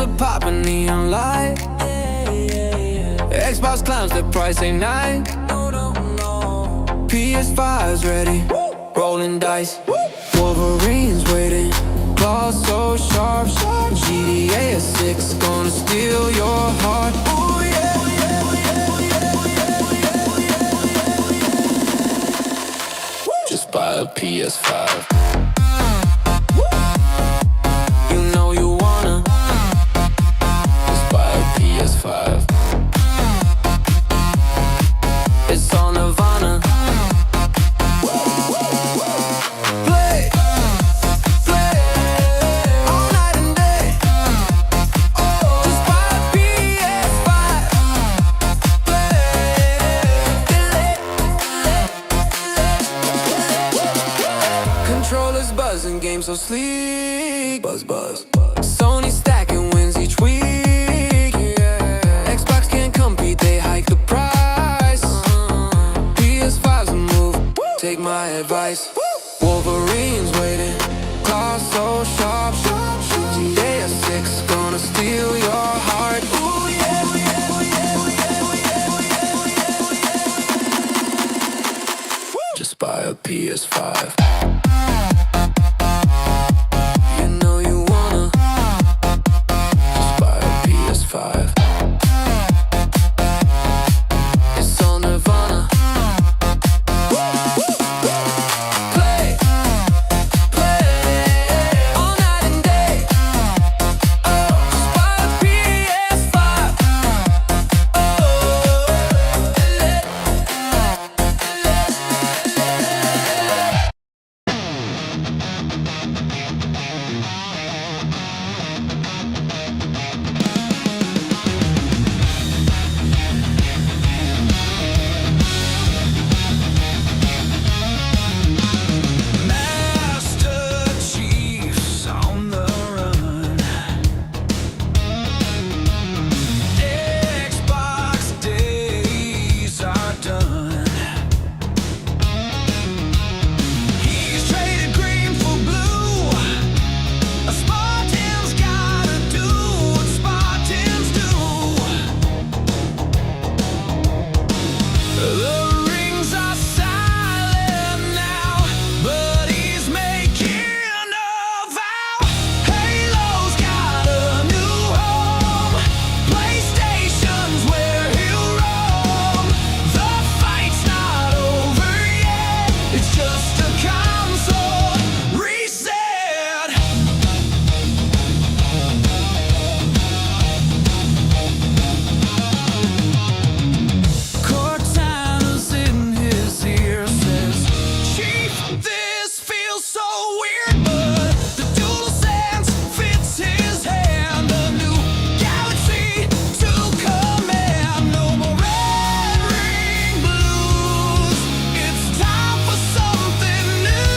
a poppin' neon light. Xbox clowns, the price ain't nine. PS5's ready, rolling dice. Wolverine's waiting, claws so sharp. GTA 6 gonna steal your heart. Ooh, yeah. Just buy a PS5. You know you wanna. Just buy a PS5. It's all Nirvana. Play all night and day. Just buy a PS5. Controllers buzzing, game so sleek. Buzz, buzz. Sony stacking wins each week. Xbox can't compete, they hike the price. PS5's a move, take my advice. Wolverine's waiting, claws so sharp. GTA 6 gonna steal your heart. Ooh, yeah. Just buy a PS5. You know you wanna. Just buy a PS5. It's all Nirvana. Play all night and day. Just buy a PS5. Master Chiefs on the run. Xbox days are done. He's traded green for blue. A Spartan's gotta do what Spartans do. The rings are silent now, but he's making a vow. Halo's got a new home. PlayStation's where he'll roam. The fight's not over yet. It's just a console reset. Cortana's in his ear, says, Chief, this feels so weird, but the DualSense fits his hand. A new galaxy to command. No more red ring blues. It's time for something new.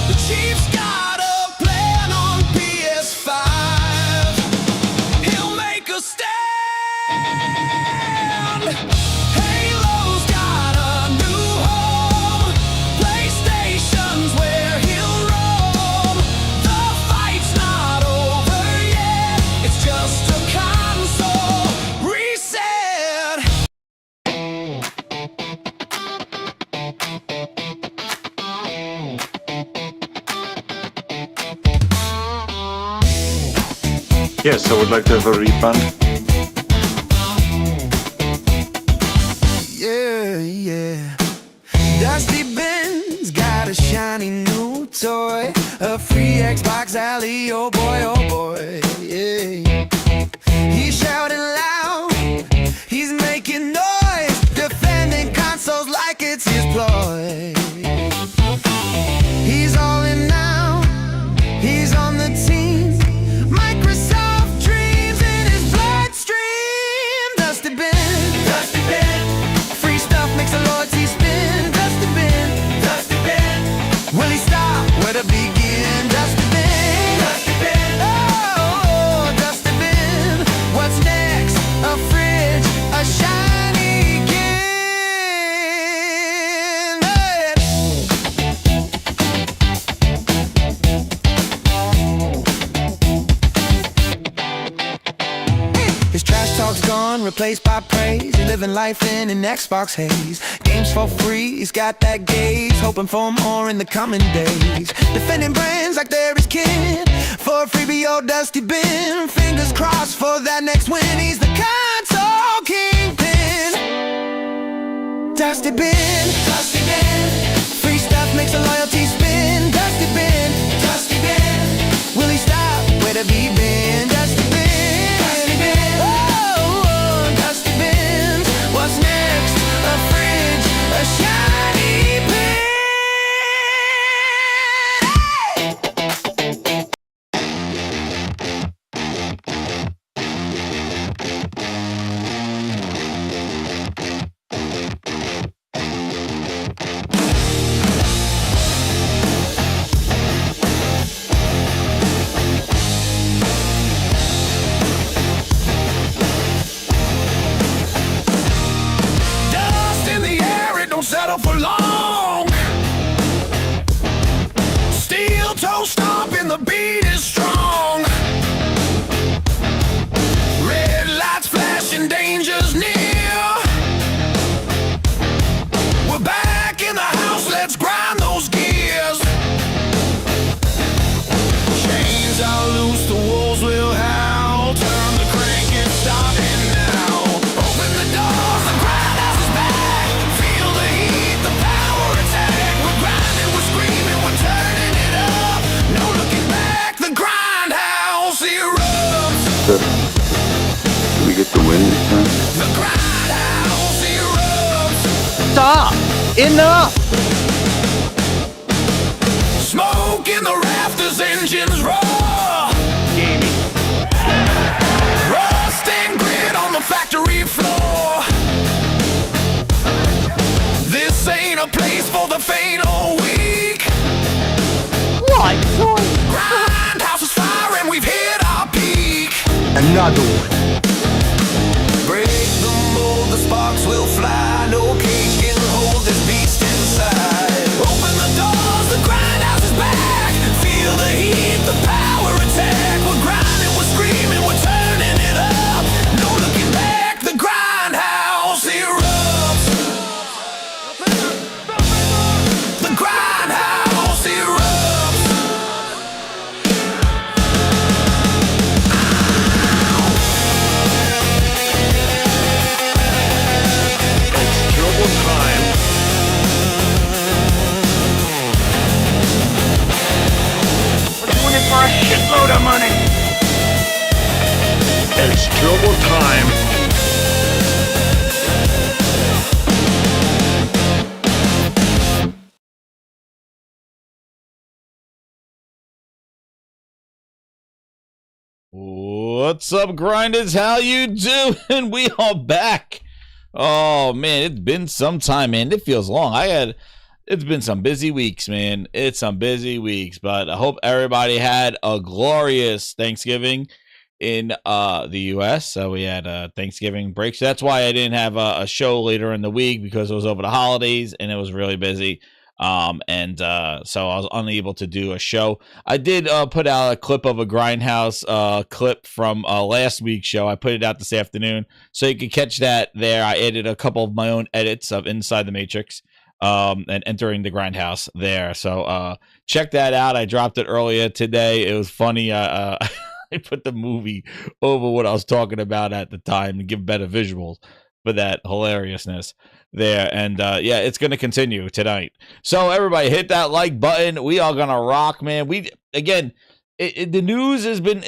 The Chief's got a plan on PS5. He'll make a stand. Halo's got a new home. PlayStation's where he'll roam. The fight's not over yet. It's just a console reset. Yes, I would like to have a refund. Yeah. Dusty Ben's got a shiny new toy. A free Xbox Alley, oh boy, yeah. He's shouting loud, he's making noise, defending consoles like it's his ploy. He's all in now, he's on the team. Microsoft dreams in his bloodstream. Dusty Ben, free stuff makes a loyalty spin. Dusty Ben, will he stop? Where to begin? Dusty Ben, fun replaced by praise. You're living life in an Xbox haze. Games for free, he's got that gaze. Hoping for more in the coming days. Defending brands like they're his kid. For a freebie or dusty bin. Fingers crossed for that next win. He's the console kingpin. Dusty bin, dusty bin. Free stuff makes a loyalty spin. Dusty bin, dusty bin. Will he stop? Where have he been? Dusty bin, dusty bin. Oh, dusty bins. What's next? A fridge, a shiny pen. Settle for long. Steel toe stomping, the beat is strong. Red lights flashing, danger's near. We're back in the house, let's grind those gears. Chains are loose, the wolves will howl. Turn the crank and stop it now. Open the doors, the grindhouse is back. Feel the heat, the power attack. We're grinding, we're screaming, we're turning it up. No looking back, the grindhouse erupts. Do we get the win this time? The grindhouse erupts. Stop! Enough! Smoke in the rafters, engines roar. Gaming. Rust and grit on the factory floor. This ain't a place for the faint or weak. What? Grindhouse is firing, we've hit our peak. Another one. Break the mold, the sparks will fly. No cage can hold this beast inside. Open the doors, the grindhouse is back. Feel the heat, the power attack. We're grinding, we're screaming, we're turning it up. No looking back, the grindhouse erupts. The grindhouse erupts. It's trouble time. We're doing it for a shitload of money. It's trouble time. What's up, grinders? How you doing? We are back. Oh man, it's been some time, man. It feels long. It's been some busy weeks, man. It's some busy weeks, but I hope everybody had a glorious Thanksgiving in the US. So we had a Thanksgiving break. So that's why I didn't have a show later in the week, because it was over the holidays and it was really busy. So I was unable to do a show. I did put out a clip of a Grindhouse clip from last week's show. I put it out this afternoon, so you can catch that there. I added a couple of my own edits of Inside the Matrix and entering the Grindhouse there. So check that out. I dropped it earlier today. It was funny. I put the movie over what I was talking about at the time to give better visuals for that hilariousness there. And yeah, it's going to continue tonight. So everybody hit that like button. We are going to rock, man. We, again, the news has been,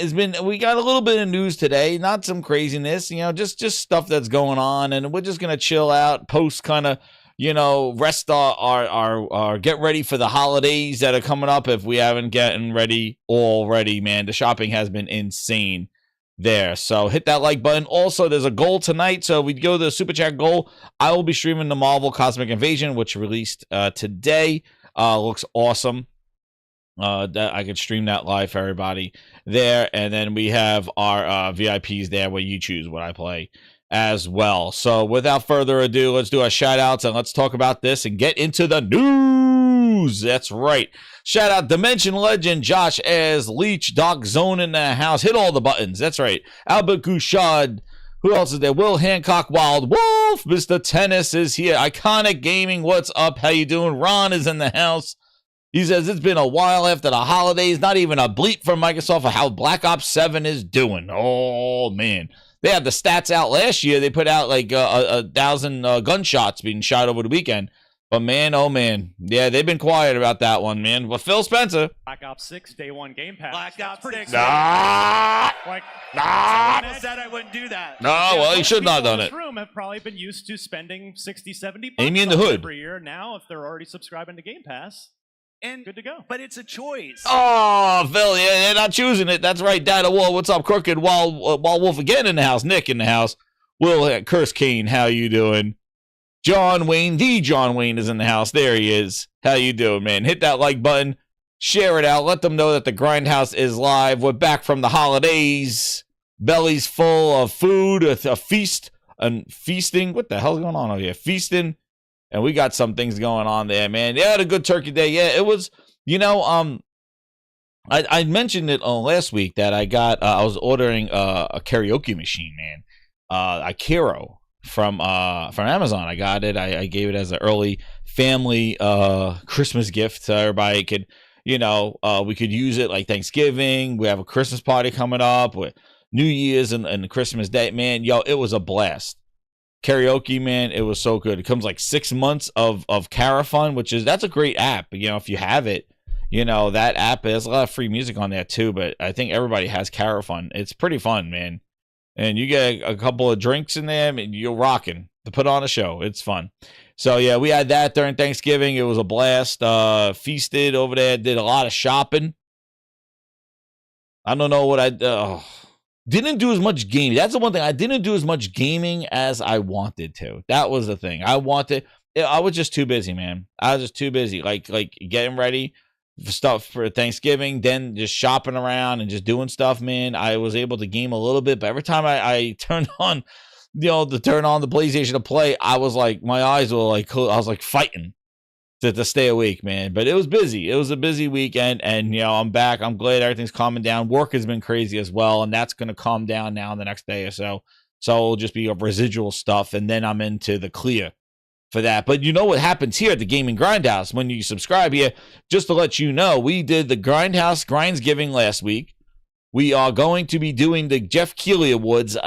we got a little bit of news today, not some craziness, you know, just stuff that's going on. And we're just going to chill out, post kind of, you know, rest our get ready for the holidays that are coming up. If we haven't gotten ready already, man, the shopping has been insane there. So hit that like button. Also, there's a goal tonight, so we go to the super chat goal. I will be streaming the Marvel Cosmic Invasion, which released today. Looks awesome. That I could stream that live for everybody there. And then we have our VIPs there where you choose what I play as well. So without further ado, let's do our shout outs and let's talk about this and get into the news. That's right. Shout out Dimension Legend, Josh as Leech, Doc Zone in the house. Hit all the buttons. That's right. Albert Gouchard, Who else is there? Will Hancock, Wild Wolf, Mr. Tennis is here. Iconic Gaming, what's up? How you doing? Ron is in the house. He says it's been a while after the holidays. Not even a bleep from Microsoft for how Black Ops 7 is doing. Oh, man. They had the stats out last year. They put out like 1,000 gunshots being shot over the weekend. But man, oh man. Yeah, they've been quiet about that one, man. But Phil Spencer. Black Ops 6, day one Game Pass. Black Ops 6. Like, I said I wouldn't do that. No, well, he should not have done this it. room have probably been used to spending 60, 70 Amy in bucks the Hood. every year. Now, if they're already subscribing to Game Pass, And good to go. But it's a choice. Oh, Phil, yeah, they're not choosing it. That's right. Dad of War, what's up? Crooked Wild Wolf again in the house. Nick in the house. Will Curse Kane, how you doing? John Wayne, the John Wayne is in the house. There he is. How you doing, man? Hit that like button. Share it out. Let them know that the Grindhouse is live. We're back from the holidays. Bellies full of food, a feast, and feasting. What the hell's going on over here? Feasting. And we got some things going on there, man. Yeah, had a good turkey day. Yeah, it was, I mentioned it last week that I was ordering a karaoke machine, man. A Kero from Amazon. I got it. I gave it as an early family Christmas gift so everybody could, we could use it like Thanksgiving. We have a Christmas party coming up with New Year's and Christmas Day. Man, it was a blast. Karaoke, man, it was so good. It comes like 6 months of Carafun, that's a great app. If you have it, that app, there's a lot of free music on there too, but I think everybody has Carafun. It's pretty fun, man. And you get a couple of drinks in there, and you're rocking to put on a show. It's fun. So, yeah, we had that during Thanksgiving. It was a blast. Feasted over there, did a lot of shopping. I don't know what didn't do as much gaming. That's the one thing. I didn't do as much gaming as I wanted to. That was the thing. I was just too busy, man. I was just too busy. Like getting ready for stuff for Thanksgiving, then just shopping around and just doing stuff, man. I was able to game a little bit, but every time I turned on, to turn on the PlayStation to play, I was like, my eyes were like, I was like fighting to stay awake, man. But it was busy. It was a busy weekend, and I'm back. I'm glad everything's calming down. Work has been crazy as well, and that's going to calm down now in the next day or so. So it'll just be a residual stuff, and then I'm into the clear for that. But you know what happens here at the Gaming Grindhouse when you subscribe here? Just to let you know, we did the Grindhouse Grindsgiving last week. We are going to be doing the Jeff Keighley Awards.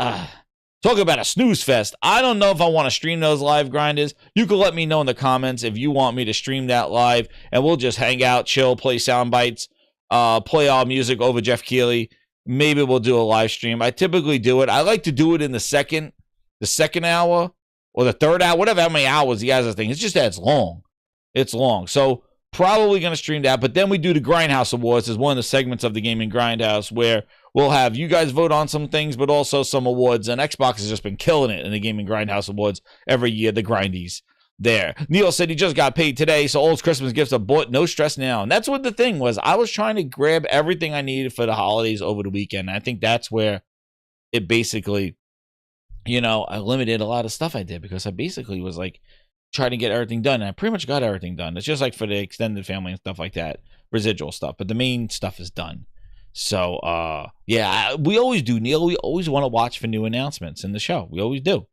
Talk about a snooze fest. I don't know if I want to stream those live, grinders. You can let me know in the comments if you want me to stream that live, and we'll just hang out, chill, play sound bites, play all music over Jeff Keighley. Maybe we'll do a live stream. I typically do it. I like to do it in the second hour or the third hour, whatever how many hours he has this thing. It's just that it's long. It's long. So probably going to stream that. But then we do the Grindhouse Awards as one of the segments of the Gaming Grindhouse where we'll have you guys vote on some things, but also some awards. And Xbox has just been killing it in the Gaming Grindhouse Awards every year, the Grindies there. Neil said he just got paid today, so old Christmas gifts are bought. No stress now. And that's what the thing was. I was trying to grab everything I needed for the holidays over the weekend. I think that's where it basically, I limited a lot of stuff I did because I basically was like trying to get everything done. And I pretty much got everything done. It's just like for the extended family and stuff like that, residual stuff. But the main stuff is done. So, we always do, Neil. We always want to watch for new announcements in the show. We always do.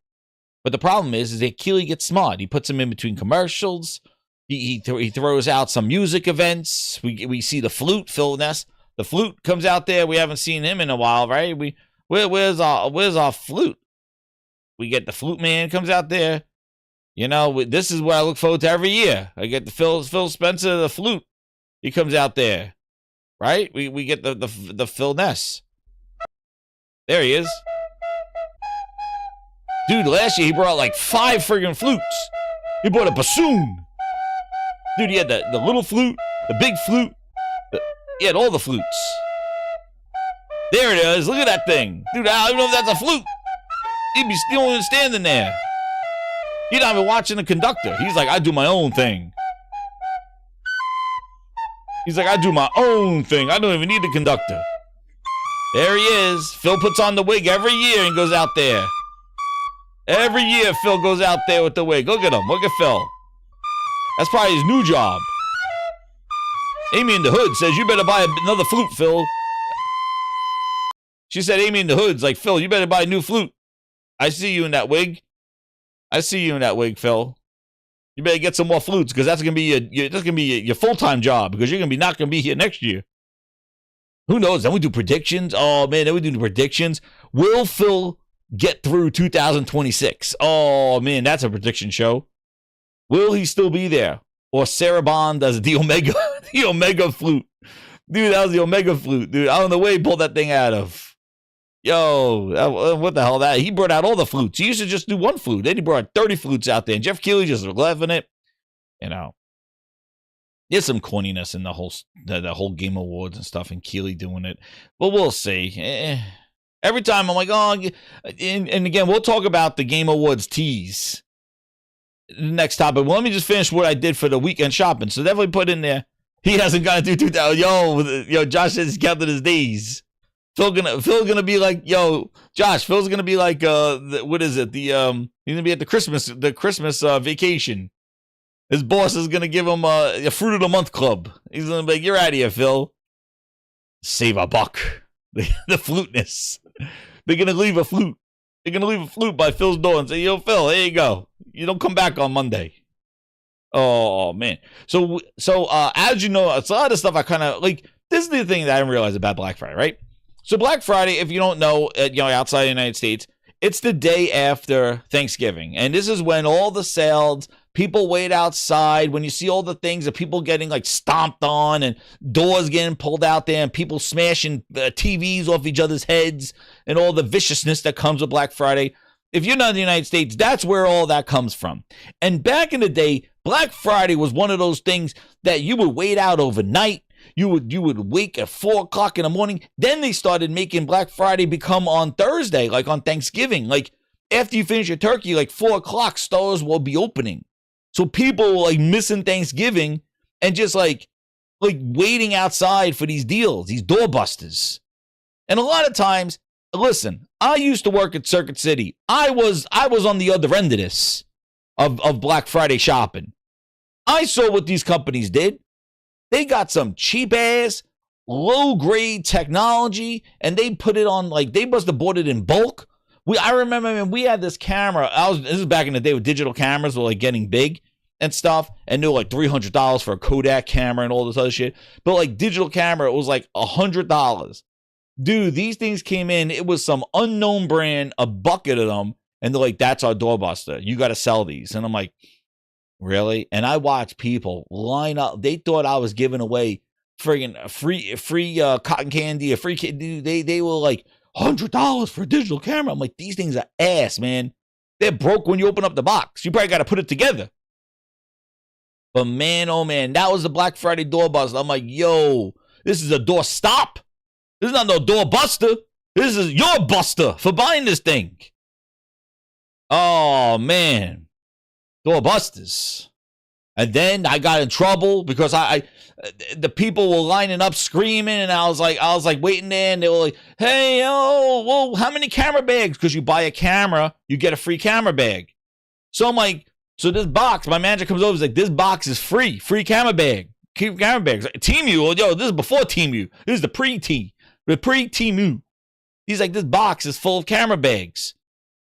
But the problem is that Keighley gets smart. He puts them in between commercials. He throws out some music events. We see the flute, Phil Ness. The flute comes out there. We haven't seen him in a while, right? Where's our flute? We get the flute man comes out there. This is what I look forward to every year. I get the Phil Spencer, the flute. He comes out there. Right? We get the Phil Ness. There he is. Dude, last year he brought like 5 friggin' flutes. He brought a bassoon. Dude, he had the little flute, the big flute. He had all the flutes. There it is. Look at that thing. Dude, I don't know if that's a flute. He'd be still standing there. He's not even watching the conductor. He's like, I do my own thing. He's like, I do my own thing. I don't even need the conductor. There he is. Phil puts on the wig every year and goes out there. Every year, Phil goes out there with the wig. Look at him. Look at Phil. That's probably his new job. Amy in the Hood says, you better buy another flute, Phil. She said, Amy in the Hood's like, Phil, you better buy a new flute. I see you in that wig. I see you in that wig, Phil. You better get some more flutes because that's gonna be your full-time job because you're gonna be not gonna be here next year. Who knows? Then we do predictions. Oh man, then we do the predictions. Will Phil get through 2026? Oh man, that's a prediction show. Will he still be there? Or Sarah Bond does the Omega, the Omega flute. Dude, that was the Omega flute, dude. I don't know where he pulled that thing out of. Yo, what the hell that? He brought out all the flutes. He used to just do one flute. Then he brought 30 flutes out there. And Jeff Keighley just laughing it. You know. There's some corniness in the whole Game Awards and stuff and Keighley doing it. But we'll see. Every time I'm like, oh, and again, we'll talk about the Game Awards tease. Next topic. Well, let me just finish what I did for the weekend shopping. So definitely put in there. He hasn't got to do 2,000. Yo, Josh says he's counted his days. Phil's gonna be like, yo, Josh. Phil's gonna be like, what is it? He's gonna be at the Christmas vacation. His boss is gonna give him a fruit of the month club. He's gonna be like, you're out of here, Phil. Save a buck. The fluteness. They're gonna leave a flute. They're gonna leave a flute by Phil's door and say, yo, Phil, here you go. You don't come back on Monday. Oh man. So as you know, it's a lot of stuff I kind of like. This is the thing that I didn't realize about Black Friday, right? So Black Friday, if you don't know, outside the United States, it's the day after Thanksgiving. And this is when all the sales, people wait outside, when you see all the things of people getting like stomped on and doors getting pulled out there and people smashing TVs off each other's heads and all the viciousness that comes with Black Friday. If you're not in the United States, that's where all that comes from. And back in the day, Black Friday was one of those things that you would wait out overnight. You would wake at 4 o'clock in the morning. Then they started making Black Friday become on Thursday, like on Thanksgiving. Like after you finish your turkey, like 4 o'clock, stores will be opening. So people were like missing Thanksgiving and just like waiting outside for these deals, these doorbusters. And a lot of times, listen, I used to work at Circuit City. I was on the other end of this, of Black Friday shopping. I saw what these companies did. They got some cheap ass, low grade technology, and they put it on they must have bought it in bulk. I remember we had this camera. This is back in the day with digital cameras were getting big and stuff, and they were $300 for a Kodak camera and all this other shit. But digital camera, it was $100. Dude, these things came in. It was some unknown brand, a bucket of them, and they're like, "That's our doorbuster. You got to sell these." And I'm like, really? And I watched people line up. They thought I was giving away friggin' free cotton candy, a free kid. They were like $100 for a digital camera. I'm like, these things are ass, man. They're broke when you open up the box. You probably got to put it together. But man, oh man, that was the Black Friday doorbuster. I'm like, yo, this is a door stop. This is not no doorbuster. This is your buster for buying this thing. Oh man. Doorbusters. And then I got in trouble because the people were lining up screaming, and I was like waiting there, and they were like, "Hey, well, how many camera bags?" Because you buy a camera, you get a free camera bag. So I'm like, so this box, my manager comes over, he's like, "This box is free camera bag, keep camera bags." Temu, yo, this is before Temu. This is the pre-Temu. He's like, "This box is full of camera bags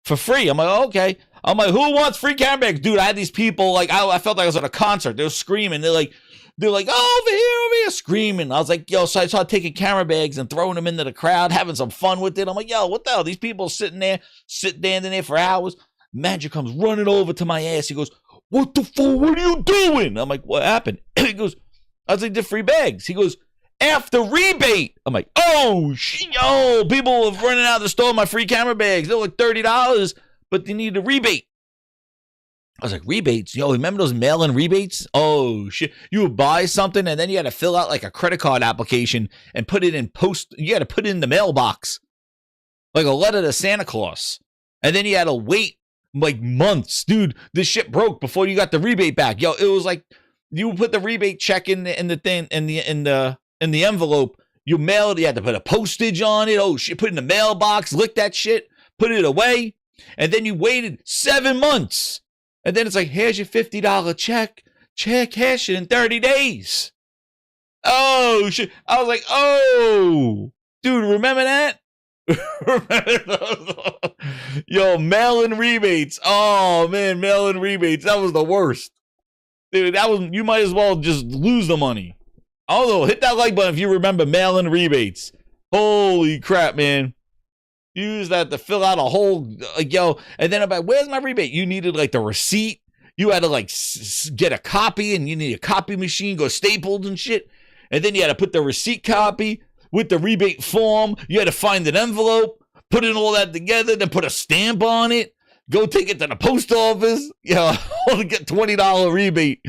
for free." I'm like, okay. I'm like, who wants free camera bags? Dude, I had these people, I felt like I was at a concert. They were screaming. They're like, oh, over here, screaming. I was like, yo, so I started taking camera bags and throwing them into the crowd, having some fun with it. I'm like, yo, what the hell? These people sitting there for hours. Manager comes running over to my ass. He goes, what the fuck? What are you doing? I'm like, what happened? He goes, I was like, the free bags. He goes, after rebate. I'm like, oh, yo, people were running out of the store my free camera bags. They're like $30. But they need a rebate. I was like, rebates? Yo, remember those mail-in rebates? Oh, shit. You would buy something, and then you had to fill out a credit card application and put it in post. You had to put it in the mailbox. Like a letter to Santa Claus. And then you had to wait months. Dude, this shit broke before you got the rebate back. Yo, it was like you would put the rebate check in the envelope. You mailed it. You had to put a postage on it. Oh, shit. Put it in the mailbox. Lick that shit. Put it away. And then you waited 7 months. And then it's like, here's your $50 check. Cash it in 30 days. Oh, shit. I was like, oh. Dude, remember that? Remember those? Yo, mail-in rebates. Oh man, mail-in rebates. That was the worst. Dude, that was, you might as well just lose the money. Although, hit that like button if you remember mail-in rebates. Holy crap, man. Use that to fill out a whole, like, yo, and then I'm like, where's my rebate? You needed like the receipt. You had to like get a copy, and you need a copy machine, go stapled and shit. And then you had to put the receipt copy with the rebate form. You had to find an envelope, put in all that together, then put a stamp on it. Go take it to the post office. Yeah, only get $20 rebate.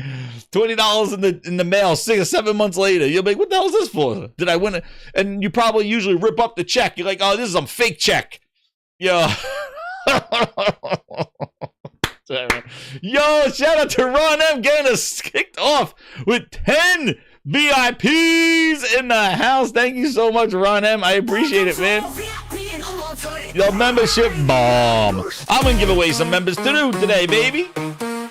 $20 in the mail 6 or 7 months later. You'll be like, what the hell is this for? Did I win it? And you probably usually rip up the check. You're like, oh, this is some fake check. Yeah. Yo, shout out to Ron M getting us kicked off with 10 VIPs in the house. Thank you so much, Ron M. I appreciate it, man. Yo, membership bomb. I'm gonna give away some members to do today, baby.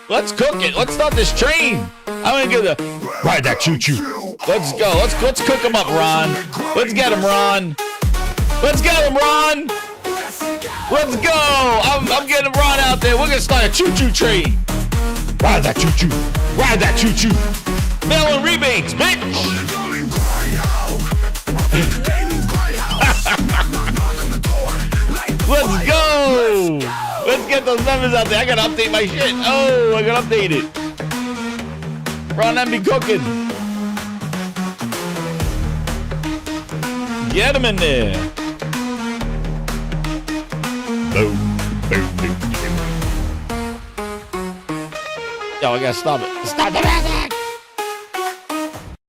Let's cook it. Let's start this train. I'm gonna give the ride that choo-choo. Let's go. Let's cook them up, Ron. Let's get him, Ron. Let's get him, Ron. Let's go. I'm getting Ron out there. We're gonna start a choo-choo train. Ride that choo-choo. Ride that choo-choo. Mail-in rebates, bitch. Let's go! Let's get those numbers out there. I gotta update my shit. Oh, I gotta update it. Ron M be cooking. Get him in there. Boom, boom, boom, boom. Yo, I gotta stop it. Stop the music!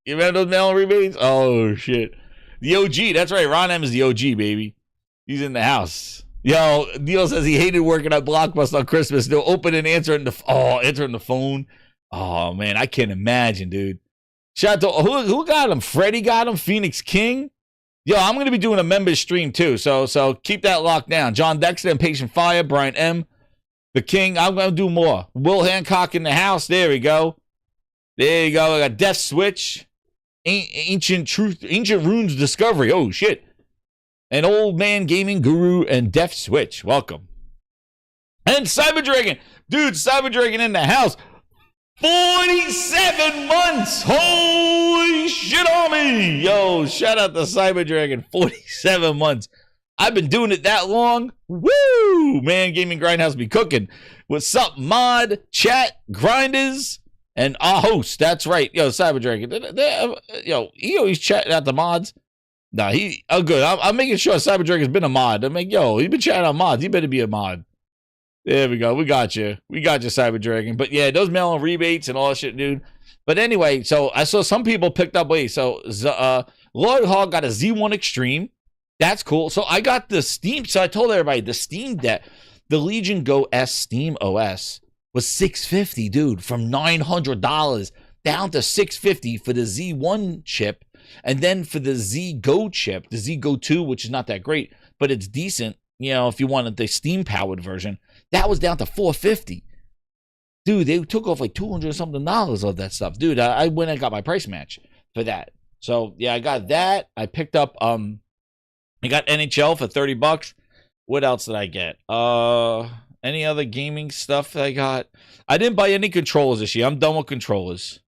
You remember those mail rebates? Oh, shit. The OG. That's right. Ron M is the OG, baby. He's in the house. Yo, Neil says he hated working at Blockbuster on Christmas. They'll open and answering the phone. Oh man, I can't imagine, dude. Shout out to who got him? Freddie got him. Phoenix King. Yo, I'm gonna be doing a members stream too, so keep that locked down. John Dexter, Impatient Fire, Brian M, the King. I'm gonna do more. Will Hancock in the house. There we go. There you go. I got Death Switch, Ancient Runes Discovery. Oh shit. And Old Man Gaming Guru and Death Switch. Welcome. And Cyber Dragon. Dude, Cyber Dragon in the house. 47 months. Holy shit on me. Yo, shout out to Cyber Dragon. 47 months. I've been doing it that long. Woo! Man, Gaming Grindhouse be cooking. What's up, mod, chat, grinders, and our host. That's right. Yo, Cyber Dragon. Yo, he always chatting out the mods. Nah, good. I'm making sure Cyber Dragon's been a mod. I'm like, yo, he's been chatting on mods. He better be a mod. There we go. We got you. We got you, Cyber Dragon. But yeah, those mail-in rebates and all that shit, dude. But anyway, so I saw some people picked up, so Lloyd Hall got a Z1 Extreme. That's cool. So I got the Steam. So I told everybody the Steam Deck, the Legion Go S Steam OS was $650, dude, from $900 down to $650 for the Z1 chip. And then for the Z GO chip, the Z GO 2, which is not that great, but it's decent, if you wanted the steam-powered version, that was down to $450. Dude, they took off like $200-something of that stuff. Dude, I went and got my price match for that. So, yeah, I got that. I picked up, I got NHL for $30. What else did I get? Any other gaming stuff that I got? I didn't buy any controllers this year. I'm done with controllers.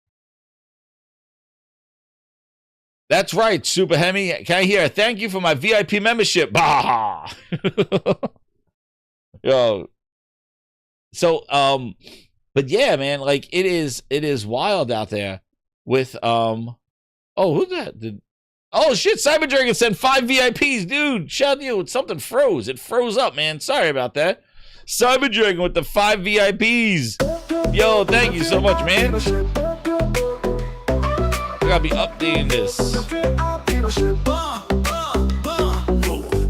That's right, Super Hemi. Can I hear? Thank you for my VIP membership. Bah! Yo. So, but yeah, man, like it is wild out there with oh, who's that? Oh shit, Cyber Dragon sent 5 VIPs, dude. Shout out to you. Something froze. It froze up, man. Sorry about that. Cyber Dragon with the 5 VIPs. Yo, thank you so much, man. I gotta be updating this.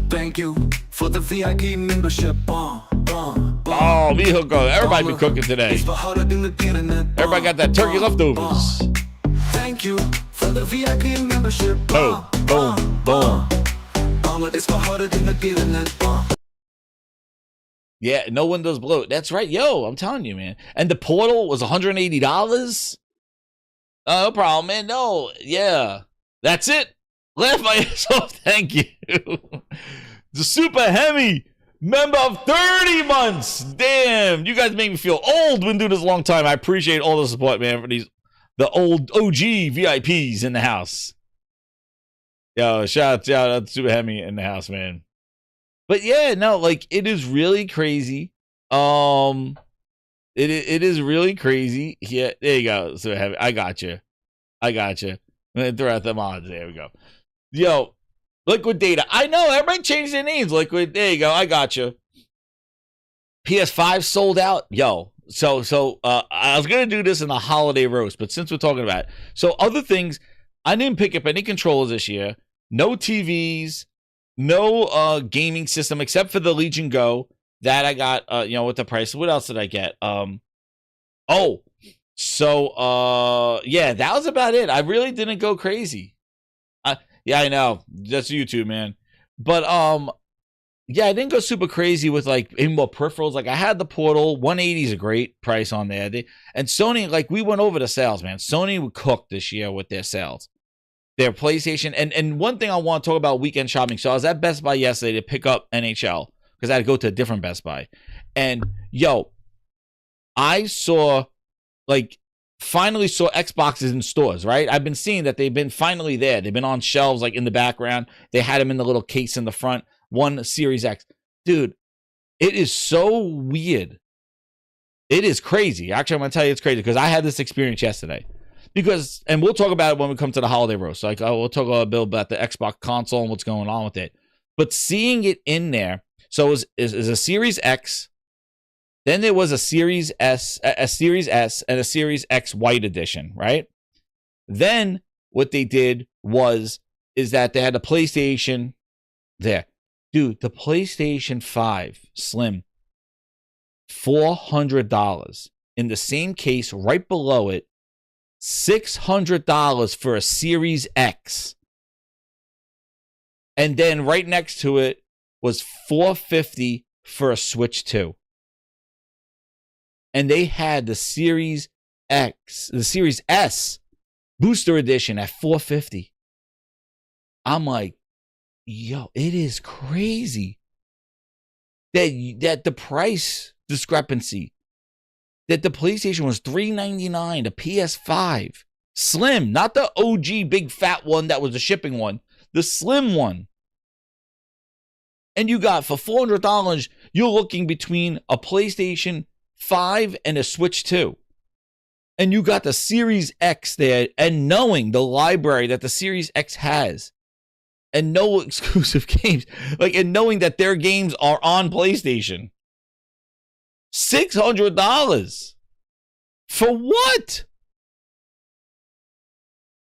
Thank you for the VIP membership. Oh, me hooker. Everybody be cooking today. Everybody got that turkey leftovers. Thank you for the VIP membership. Boom, boom, boom. Yeah, no Windows Bloat. That's right. Yo, I'm telling you, man. And the Portal was $180. No problem, man. No, yeah. That's it. Laugh my ass off. Thank you. The Super Hemi member of 30 months. Damn, you guys make me feel old. Been doing this a long time. I appreciate all the support, man, for the old OG VIPs in the house. Yo, shout out to Super Hemi in the house, man. But yeah, no, like it is really crazy. It is really crazy. Yeah, there you go. Super Hemi, I got you. I'm gonna throw out the mods. There we go. Yo, Liquid Data. I know everybody changed their names. Liquid. There you go. I got you. PS5 sold out. Yo. So I was gonna do this in the holiday roast, but since we're talking about it, so other things, I didn't pick up any controllers this year. No TVs, no gaming system except for the Legion Go that I got. With the price. What else did I get? Yeah, that was about it. I really didn't go crazy. Yeah, I know. That's YouTube, man. But yeah, I didn't go super crazy with like any more peripherals. Like I had the Portal, 180 is a great price on there. And Sony, like we went over the sales, man. Sony cooked this year with their sales. Their PlayStation, and one thing I want to talk about weekend shopping. So I was at Best Buy yesterday to pick up NHL because I had to go to a different Best Buy. And yo, I finally saw Xboxes in stores, right? I've been seeing that they've been finally there. They've been on shelves, like in the background. They had them in the little case in the front. One Series X. Dude, it is so weird. It is crazy. Actually, I'm going to tell you it's crazy because I had this experience yesterday. And we'll talk about it when we come to the holiday roast. Like, we'll talk a little bit about the Xbox console and what's going on with it. But seeing it in there, so is a Series X. Then there was a Series S, and a Series X White Edition, right? Then what they did is that they had a PlayStation there. Dude, the PlayStation 5 Slim, $400. In the same case, right below it, $600 for a Series X. And then right next to it was $450 for a Switch 2. And they had the Series S Booster Edition at $450. I'm like, yo, it is crazy that the price discrepancy, that the PlayStation was $399, the PS5 Slim, not the OG big fat one that was the shipping one, the Slim one. And you got for $400, you're looking between a PlayStation 5 and a Switch 2. And you got the Series X there, and knowing the library that the Series X has, and no exclusive games, and knowing that their games are on PlayStation. $600 for what?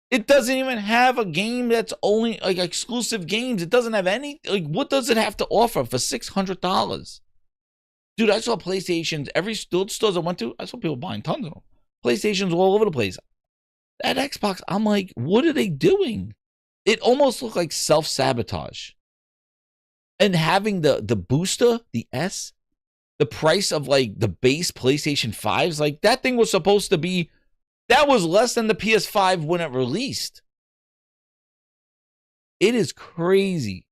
It doesn't even have a game that's only like exclusive games. It doesn't have any. What does it have to offer for $600? Dude, I saw PlayStations every stores I went to. I saw people buying tons of them. PlayStations all over the place. That Xbox, I'm like, what are they doing? It almost looked like self-sabotage. And having the booster, the S, the price of like the base PlayStation 5s, like that thing was supposed to be, that was less than the PS5 when it released. It is crazy.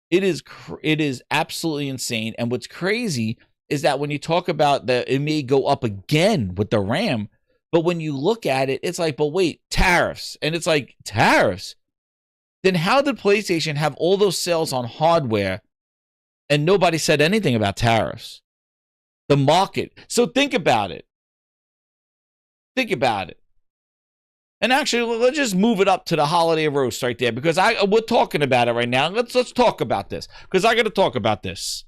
It is absolutely insane. And what's crazy is that when you talk about that, it may go up again with the RAM, but when you look at it, it's like, but wait, tariffs. And it's like, tariffs? Then how did PlayStation have all those sales on hardware and nobody said anything about tariffs? The market. So think about it. Think about it. And actually, let's just move it up to the holiday roast right there, because we're talking about it right now. Let's talk about this, because I got to talk about this.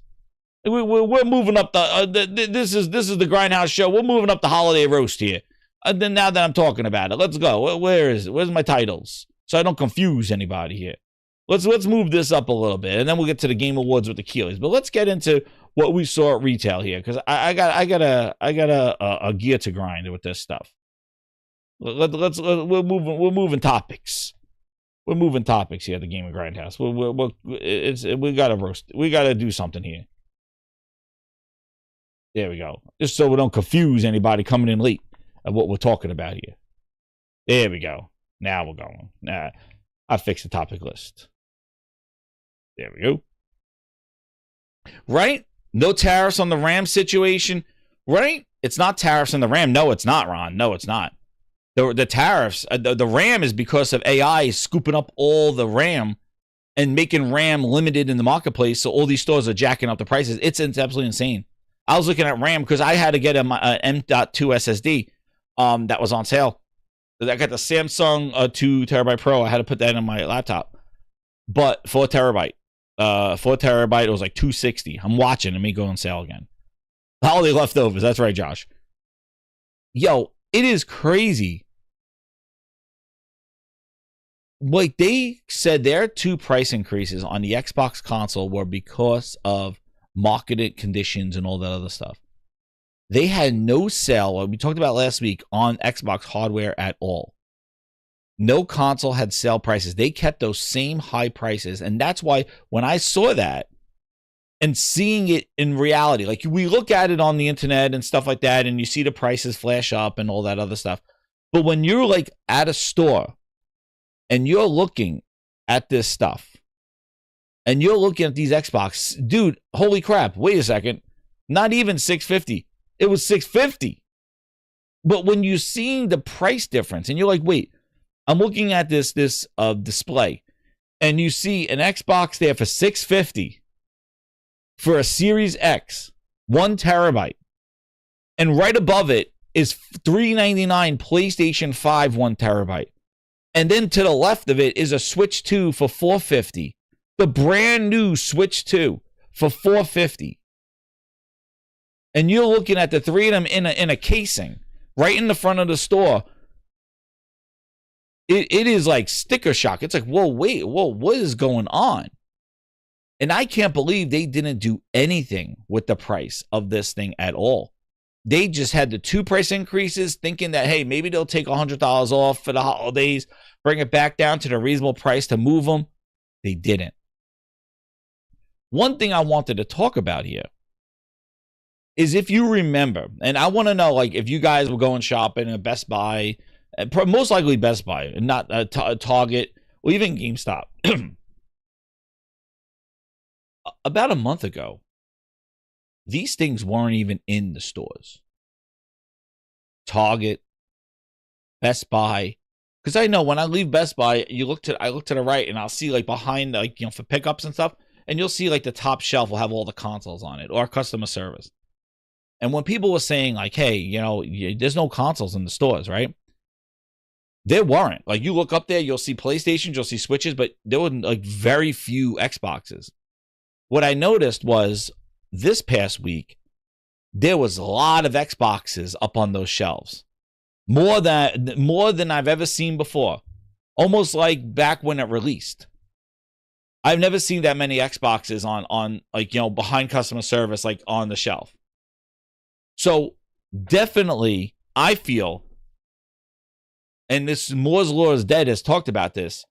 We're moving up this is the Grindhouse show. We're moving up the holiday roast here. And then now that I'm talking about it, let's go. Where is it? Where's my titles? So I don't confuse anybody here. Let's move this up a little bit, and then we'll get to the Game Awards with the Keeleys. But let's get into what we saw at retail here, because I got a gear to grind with this stuff. We're moving topics. We're moving topics here at the Gaming Grindhouse. We gotta roast. We gotta do something here. There we go. Just so we don't confuse anybody coming in late of what we're talking about here. There we go. Now we're going. I fixed the topic list. There we go. right? No tariffs on the RAM situation, right? It's not tariffs on the RAM. No, it's not, Ron. No, it's not. The tariffs, the RAM is because of AI scooping up all the RAM and making RAM limited in the marketplace. So all these stores are jacking up the prices. It's absolutely insane. I was looking at RAM because I had to get a M.2 SSD that was on sale. I got the Samsung 2 terabyte Pro. I had to put that in my laptop. But 4 terabyte. 4 terabyte, it was like $260. I'm watching. It may go on sale again. Holiday leftovers. That's right, Josh. Yo, it is crazy. Like, they said their 2 price increases on the Xbox console were because of marketed conditions and all that other stuff. They had no sale, like we talked about last week, on Xbox hardware at all. No console had sale prices. They kept those same high prices. And that's why when I saw that and seeing it in reality, like we look at it on the internet and stuff like that, and you see the prices flash up and all that other stuff. But when you're like at a store and you're looking at this stuff and you're looking at these Xbox, dude, holy crap, wait a second. Not even $650. It was $650. But when you're seeing the price difference and you're like, wait, I'm looking at this display and you see an Xbox there for $650 for a Series X, 1 terabyte. And right above it is $399 PlayStation 5, 1 terabyte. And then to the left of it is a Switch 2 for $450. The brand new Switch 2 for $450. And you're looking at the 3 of them in a casing right in the front of the store. It is like sticker shock. It's like, whoa, what is going on? And I can't believe they didn't do anything with the price of this thing at all. They just had the 2 price increases thinking that, hey, maybe they'll take $100 off for the holidays, bring it back down to the reasonable price to move them. They didn't. One thing I wanted to talk about here is if you remember, and I want to know, like, if you guys were going shopping at Best Buy, most likely Best Buy, and not Target, or even GameStop. About a month ago, these things weren't even in the stores. Target, Best Buy, because I know when I leave Best Buy, I look to the right, and I'll see like behind, like, you know, for pickups and stuff, and you'll see like the top shelf will have all the consoles on it or customer service. And when people were saying like, hey, you know, there's no consoles in the stores, right? There weren't. Like, you look up there, you'll see PlayStations, you'll see Switches, but there were like very few Xboxes. What I noticed was this past week, there was a lot of Xboxes up on those shelves. More than I've ever seen before. Almost like back when it released. I've never seen that many Xboxes on like, you know, behind customer service, like on the shelf. So definitely, I feel, and this Moore's Law is Dead has talked about this,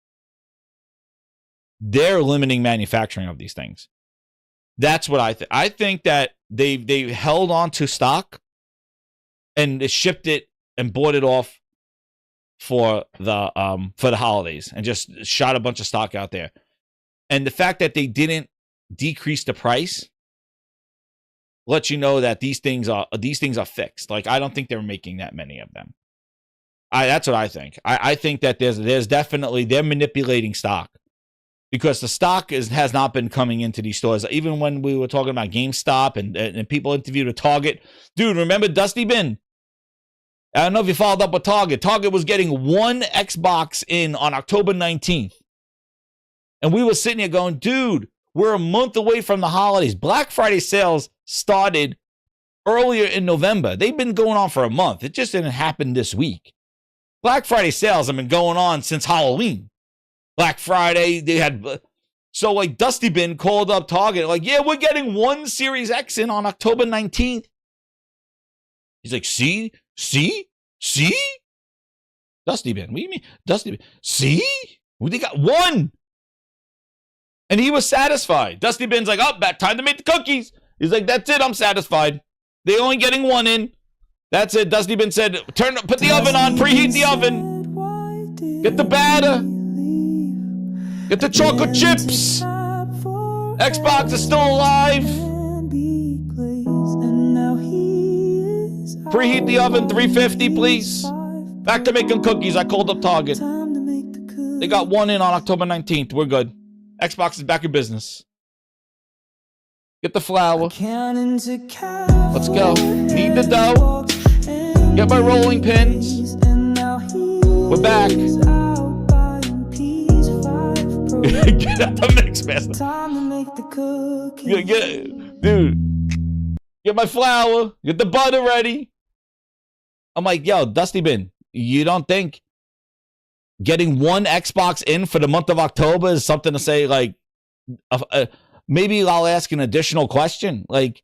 they're limiting manufacturing of these things. That's what I think. I think that they held on to stock and they shipped it and bought it off for the holidays and just shot a bunch of stock out there. And the fact that they didn't decrease the price lets you know that these things are fixed. Like, I don't think they're making that many of them. That's what I think. I think that there's definitely, they're manipulating stock because the stock has not been coming into these stores. Even when we were talking about GameStop and people interviewed at Target, dude, remember Dusty Bin? I don't know if you followed up with Target. Target was getting 1 Xbox in on October 19th. And we were sitting here going, dude, we're a month away from the holidays. Black Friday sales started earlier in November. They've been going on for a month. It just didn't happen this week. Black Friday sales have been going on since Halloween. Black Friday, they had... So, like, Dusty Bin called up Target, like, yeah, we're getting 1 Series X in on October 19th. He's like, see? Dusty Bin, what do you mean? Dusty Bin, see? They got 1. And he was satisfied. Dusty Bin's like, oh, back time to make the cookies. He's like, that's it, I'm satisfied. They're only getting 1 in. That's it. Dusty Bin said, put the oven on, preheat the oven. Get the batter. Get the chocolate chips. And Xbox is still alive. Preheat the oven 350, please. Back to making cookies. I called up Target. They got one in on October 19th. We're good. Xbox is back in business. Get the flour. Let's go. Knead the dough. Get my rolling pins. We're back. Get out the mix master. Dude. Get my flour. Get the butter ready. I'm like, yo, Dusty Bin, you don't think getting one Xbox in for the month of October is something to say, like, maybe I'll ask an additional question. Like,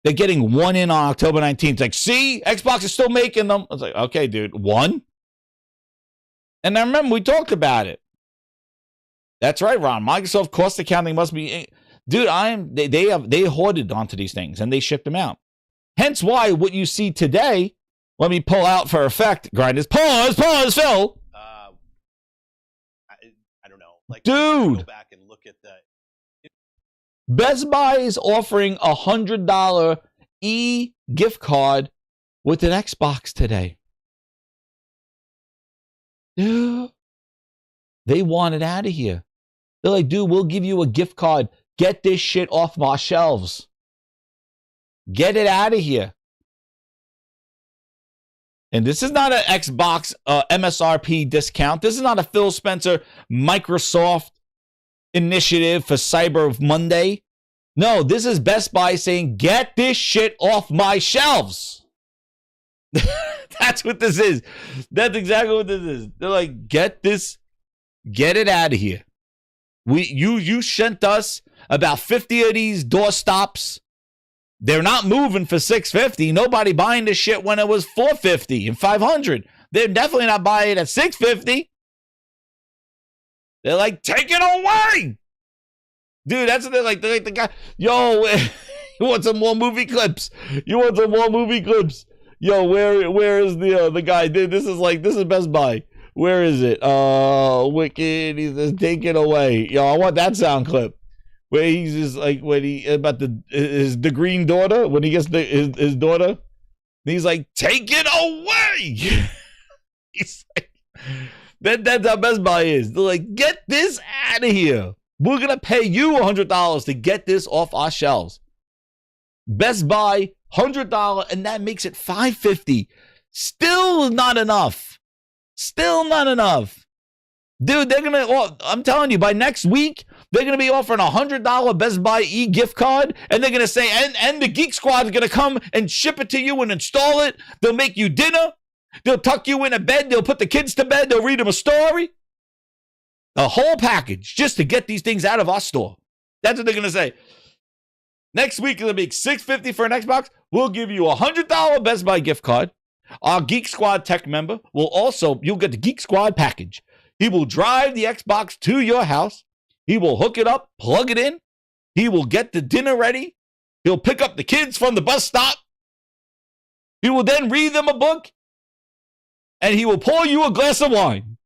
they're getting one in on October 19th. It's like, see, Xbox is still making them. I was like, okay, dude, one? And I remember we talked about it. That's right, Ron. Microsoft cost accounting must be... Dude, they hoarded onto these things, and they shipped them out. Hence why what you see today... Let me pull out for effect. Grinders. Pause, Phil. I don't know. Like, dude. Go back and look at that. Best Buy is offering a $100 gift card with an Xbox today. Dude. They want it out of here. They're like, dude, we'll give you a gift card. Get this shit off my shelves. Get it out of here. And this is not an Xbox MSRP discount. This is not a Phil Spencer Microsoft initiative for Cyber Monday. No, this is Best Buy saying, get this shit off my shelves. That's what this is. That's exactly what this is. They're like, get it out of here. You sent us about 50 of these doorstops. They're not moving for $650. Nobody buying this shit when it was $450 and $500. They're definitely not buying it at $650. They're like, take it away. Dude, that's what they're like. They're like the guy, yo, you want some more movie clips? You want some more movie clips? Yo, where is the guy? Dude, this is Best Buy. Where is it? Wicked. He says, take it away. Yo, I want that sound clip. Where he's just like, when he, about the green daughter, when he gets his daughter, and he's like, take it away. He's like, that's how Best Buy is. They're like, get this out of here. We're going to pay you $100 to get this off our shelves. Best Buy, $100, and that makes it $550. Still not enough. Still not enough. Dude, they're going to, I'm telling you, by next week, they're going to be offering a $100 Best Buy gift card, and they're going to say, and the Geek Squad is going to come and ship it to you and install it. They'll make you dinner. They'll tuck you in a bed. They'll put the kids to bed. They'll read them a story. A whole package just to get these things out of our store. That's what they're going to say. Next week, it'll be $650 for an Xbox. We'll give you a $100 Best Buy gift card. Our Geek Squad tech member will also, you'll get the Geek Squad package. He will drive the Xbox to your house. He will hook it up, plug it in. He will get the dinner ready. He'll pick up the kids from the bus stop. He will then read them a book. And he will pour you a glass of wine.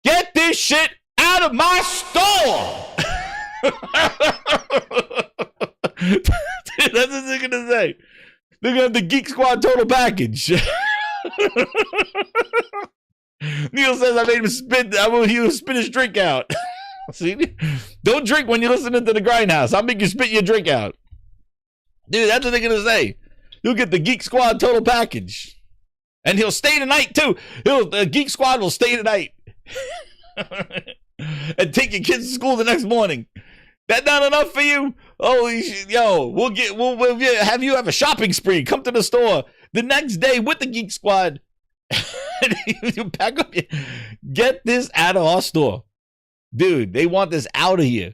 Get this shit out of my store! Dude, that's what they're going to say. They're going to have the Geek Squad total package. Neil says I made him spit. He will spit his drink out. See? Don't drink when you're listening to the Grindhouse. I'll make you spit your drink out. Dude, that's what they're going to say. You'll get the Geek Squad total package. And he'll stay tonight, too. The Geek Squad will stay tonight. And take your kids to school the next morning. That not enough for you? Holy shit. Yo, we'll have you have a shopping spree. Come to the store the next day with the Geek Squad. You pack up. Get this out of our store. Dude, they want this out of here.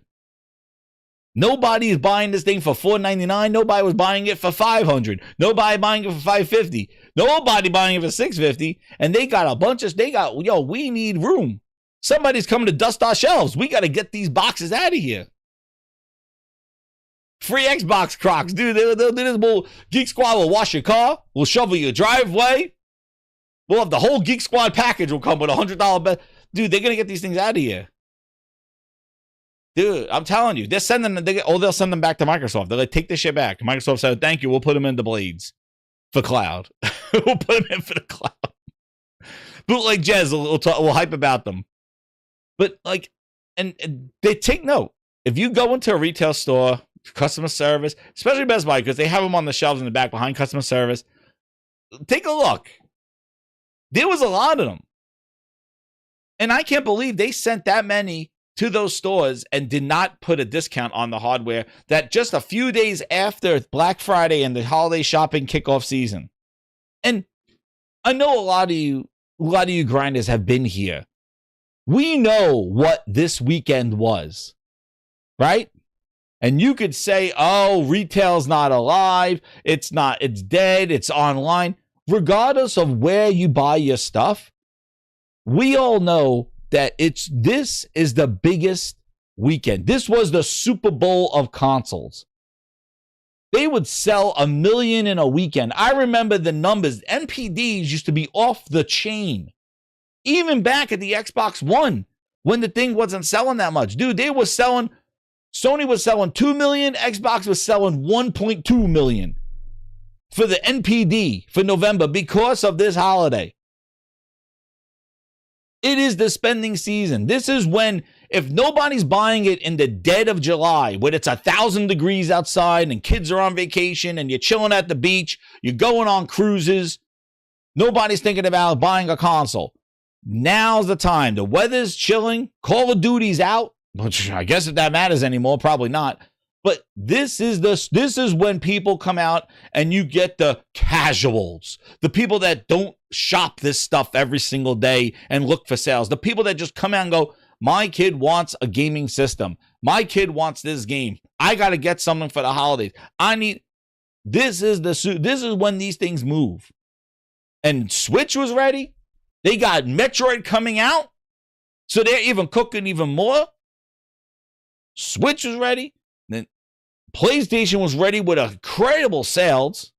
Nobody is buying this thing for $499. Nobody was buying it for $500. Nobody buying it for $550. Nobody buying it for $650. And they got a bunch of, we need room. Somebody's coming to dust our shelves. We got to get these boxes out of here. Free Xbox Crocs. Dude, they'll do this. Geek Squad will wash your car. We'll shovel your driveway. We'll have the whole Geek Squad package will come with a $100 bet. Dude, they're going to get these things out of here. Dude, I'm telling you, they'll send them back to Microsoft. They'll like, take this shit back. Microsoft said, thank you, we'll put them into Blades for cloud. We'll put them in for the cloud. Bootleg Jez, we'll hype about them. But like, and they take note. If you go into a retail store, customer service, especially Best Buy, because they have them on the shelves in the back behind customer service, take a look. There was a lot of them. And I can't believe they sent that many to those stores and did not put a discount on the hardware that just a few days after Black Friday and the holiday shopping kickoff season. And I know a lot of you grinders have been here. We know what this weekend was, right? And you could say, oh, retail's not alive. It's dead. It's online. Regardless of where you buy your stuff, we all know that this is the biggest weekend. This was the Super Bowl of consoles. They would sell 1 million in a weekend. I remember the numbers. NPDs used to be off the chain. Even back at the Xbox One, when the thing wasn't selling that much. Dude, Sony was selling 2 million, Xbox was selling 1.2 million for the NPD for November because of this holiday. It is the spending season. This is when, if nobody's buying it in the dead of July, when it's 1,000 degrees outside and kids are on vacation and you're chilling at the beach, you're going on cruises, nobody's thinking about buying a console. Now's the time. The weather's chilling. Call of Duty's out, which I guess if that matters anymore, probably not. But this is when people come out and you get the casuals, the people that don't shop this stuff every single day and look for sales, the people that just come out and go, my kid wants a gaming system. My kid wants this game. I got to get something for the holidays. This is when these things move. And Switch was ready. They got Metroid coming out. So they're even cooking even more. Switch was ready. Then PlayStation was ready with incredible sales.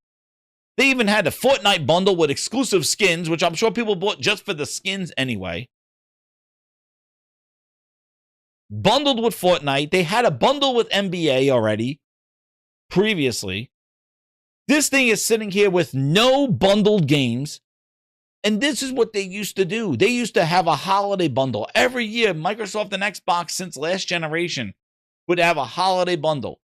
They even had the Fortnite bundle with exclusive skins, which I'm sure people bought just for the skins anyway. Bundled with Fortnite. They had a bundle with NBA already previously. This thing is sitting here with no bundled games. And this is what they used to do. They used to have a holiday bundle. Every year, Microsoft and Xbox since last generation would have a holiday bundle.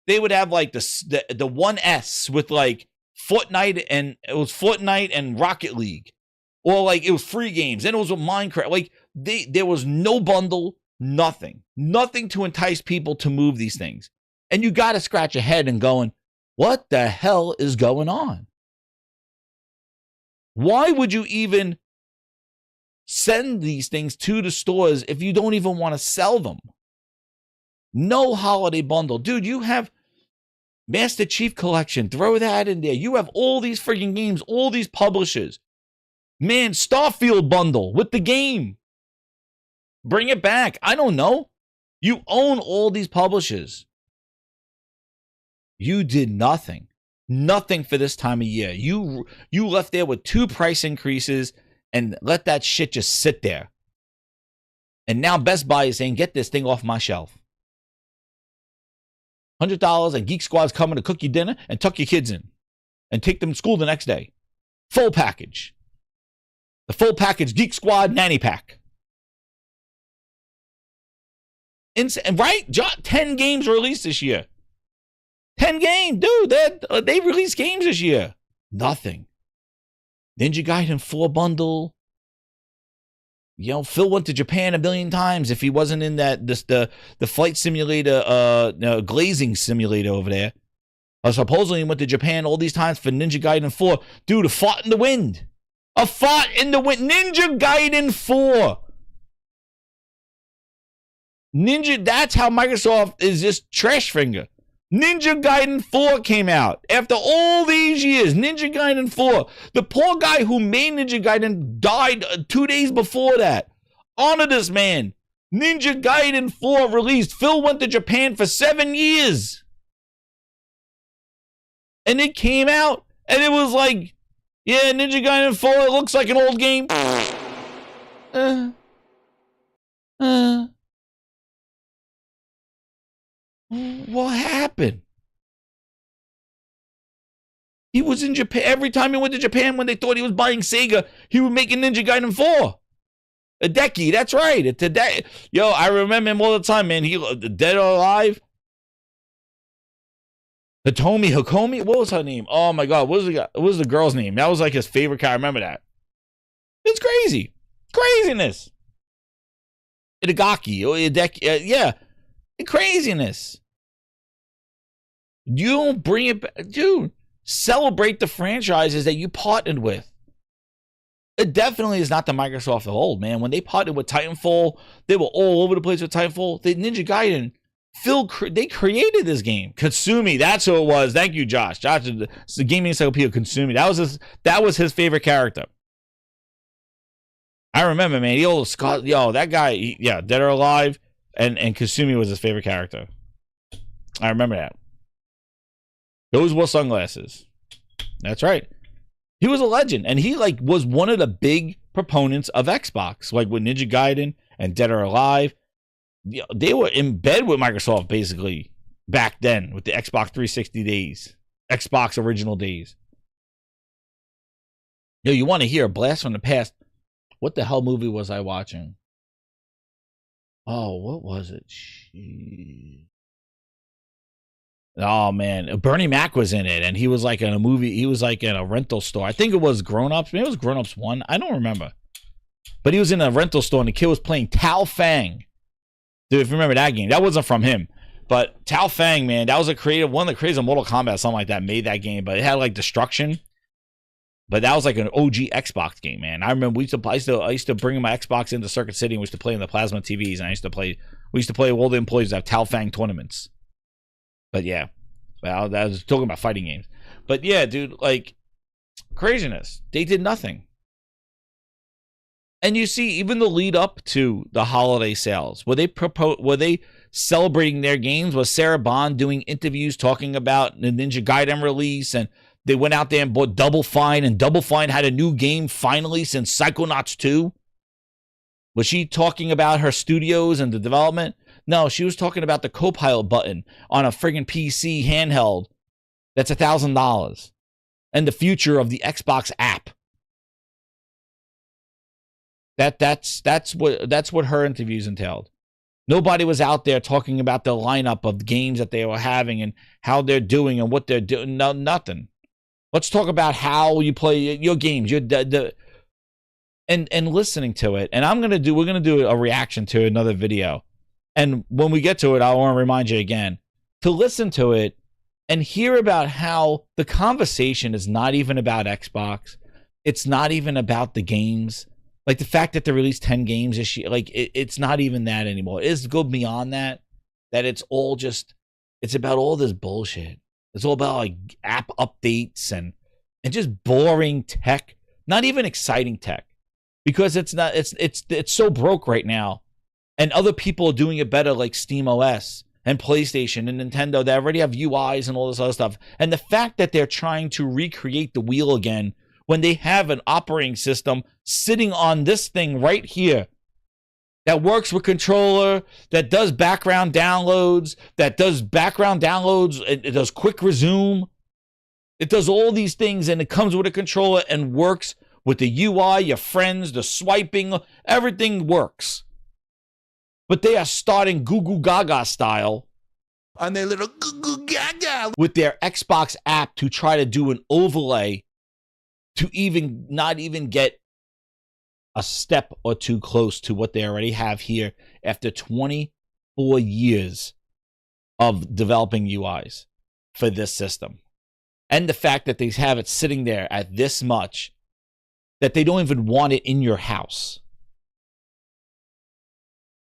They would have like the 1S with like Fortnite and Rocket League. Or like it was free games. And it was with Minecraft. Like there was no bundle, nothing. Nothing to entice people to move these things. And you got to scratch your head and going, what the hell is going on? Why would you even send these things to the stores if you don't even want to sell them? No holiday bundle. Dude, you have Master Chief Collection. Throw that in there. You have all these freaking games, all these publishers. Man, Starfield bundle with the game. Bring it back. I don't know. You own all these publishers. You did nothing. Nothing for this time of year. You left there with 2 price increases and let that shit just sit there. And now Best Buy is saying, get this thing off my shelf. $100 and Geek Squad's coming to cook you dinner and tuck your kids in and take them to school the next day. Full package. The full package Geek Squad nanny pack. Right? 10 games released this year. 10 games, dude. They released games this year. Nothing. Ninja Gaiden 4 bundle. You know, Phil went to Japan 1 million times if he wasn't in the flight simulator, glazing simulator over there. Supposedly he went to Japan all these times for Ninja Gaiden 4. Dude, a fought in the wind. A fought in the wind. Ninja Gaiden 4. That's how Microsoft is just trash finger. Ninja Gaiden 4 came out after all these years. Ninja Gaiden 4. The poor guy who made Ninja Gaiden died 2 days before that. Honor this man. Ninja Gaiden 4 released. Phil went to Japan for 7 years. And it came out and it was like, yeah, Ninja Gaiden 4, it looks like an old game. What happened? He was in Japan. Every time he went to Japan when they thought he was buying Sega, he would make a Ninja Gaiden 4. A Deki, that's right. It's a Yo, I remember him all the time, man. He Dead or Alive. Hakomi, what was her name? Oh my God, what was the girl's name? That was like his favorite car. I remember that. It's crazy. Craziness. Itagaki, or Hideki, yeah. Craziness. You don't bring it back. Dude, celebrate the franchises that you partnered with. It definitely is not the Microsoft of old, man. When they partnered with Titanfall, they were all over the place with Titanfall. The Ninja Gaiden, they created this game. Katsumi, that's who it was. Thank you, Josh. Josh is the gaming encyclopedia. Katsumi, that was his favorite character. I remember, man. That guy, Dead or Alive, and Kasumi was his favorite character. I remember that. Those were sunglasses. That's right. He was a legend, and he was one of the big proponents of Xbox, like with Ninja Gaiden and Dead or Alive. They were in bed with Microsoft basically back then with the Xbox 360 days, Xbox original days. You want to hear a blast from the past? What the hell movie was I watching? Oh, what was it? Jeez. Oh, man. Bernie Mac was in it, and he was like in a movie. He was like in a rental store. I think it was Grown Ups. Maybe it was Grown Ups 1. I don't remember. But he was in a rental store, and the kid was playing Tao Fang. Dude, if you remember that game, that wasn't from him. But Tao Fang, man, that was one of the creators of Mortal Kombat, something like that, made that game. But it had like destruction. But that was like an OG Xbox game, man. I remember I used to bring my Xbox into Circuit City, and we used to play in the plasma TVs, and we used to play all the employees have Tao Fang tournaments. But yeah, well, I was talking about fighting games. But yeah, dude, like craziness. They did nothing. And you see, even the lead up to the holiday sales, were they celebrating their games? Was Sarah Bond doing interviews talking about the Ninja Gaiden release? And they went out there and bought Double Fine, and Double Fine had a new game finally since Psychonauts 2. Was she talking about her studios and the development? No, she was talking about the Copilot button on a friggin' PC handheld that's $1,000 and the future of the Xbox app. That's what her interviews entailed. Nobody was out there talking about the lineup of games that they were having and how they're doing and what they're doing. No, nothing. Let's talk about how you play your games. And listening to it. And we're gonna do a reaction to another video. And when we get to it, I want to remind you again to listen to it and hear about how the conversation is not even about Xbox. It's not even about the games. Like the fact that they released 10 games this year, like it's not even that anymore. It's go beyond that it's all just, it's about all this bullshit. It's all about like app updates and just boring tech, not even exciting tech, because it's so broke right now. And other people are doing it better, like SteamOS and PlayStation and Nintendo, that already have UIs and all this other stuff. And the fact that they're trying to recreate the wheel again when they have an operating system sitting on this thing right here that works with controller, that does background downloads, it does quick resume. It does all these things, and it comes with a controller and works with the UI, your friends, the swiping, everything works. But they are starting Goo Goo Gaga style on their little Goo Goo Gaga with their Xbox app to try to do an overlay to not even get a step or two close to what they already have here after 24 years of developing UIs for this system. And the fact that they have it sitting there at this much that they don't even want it in your house.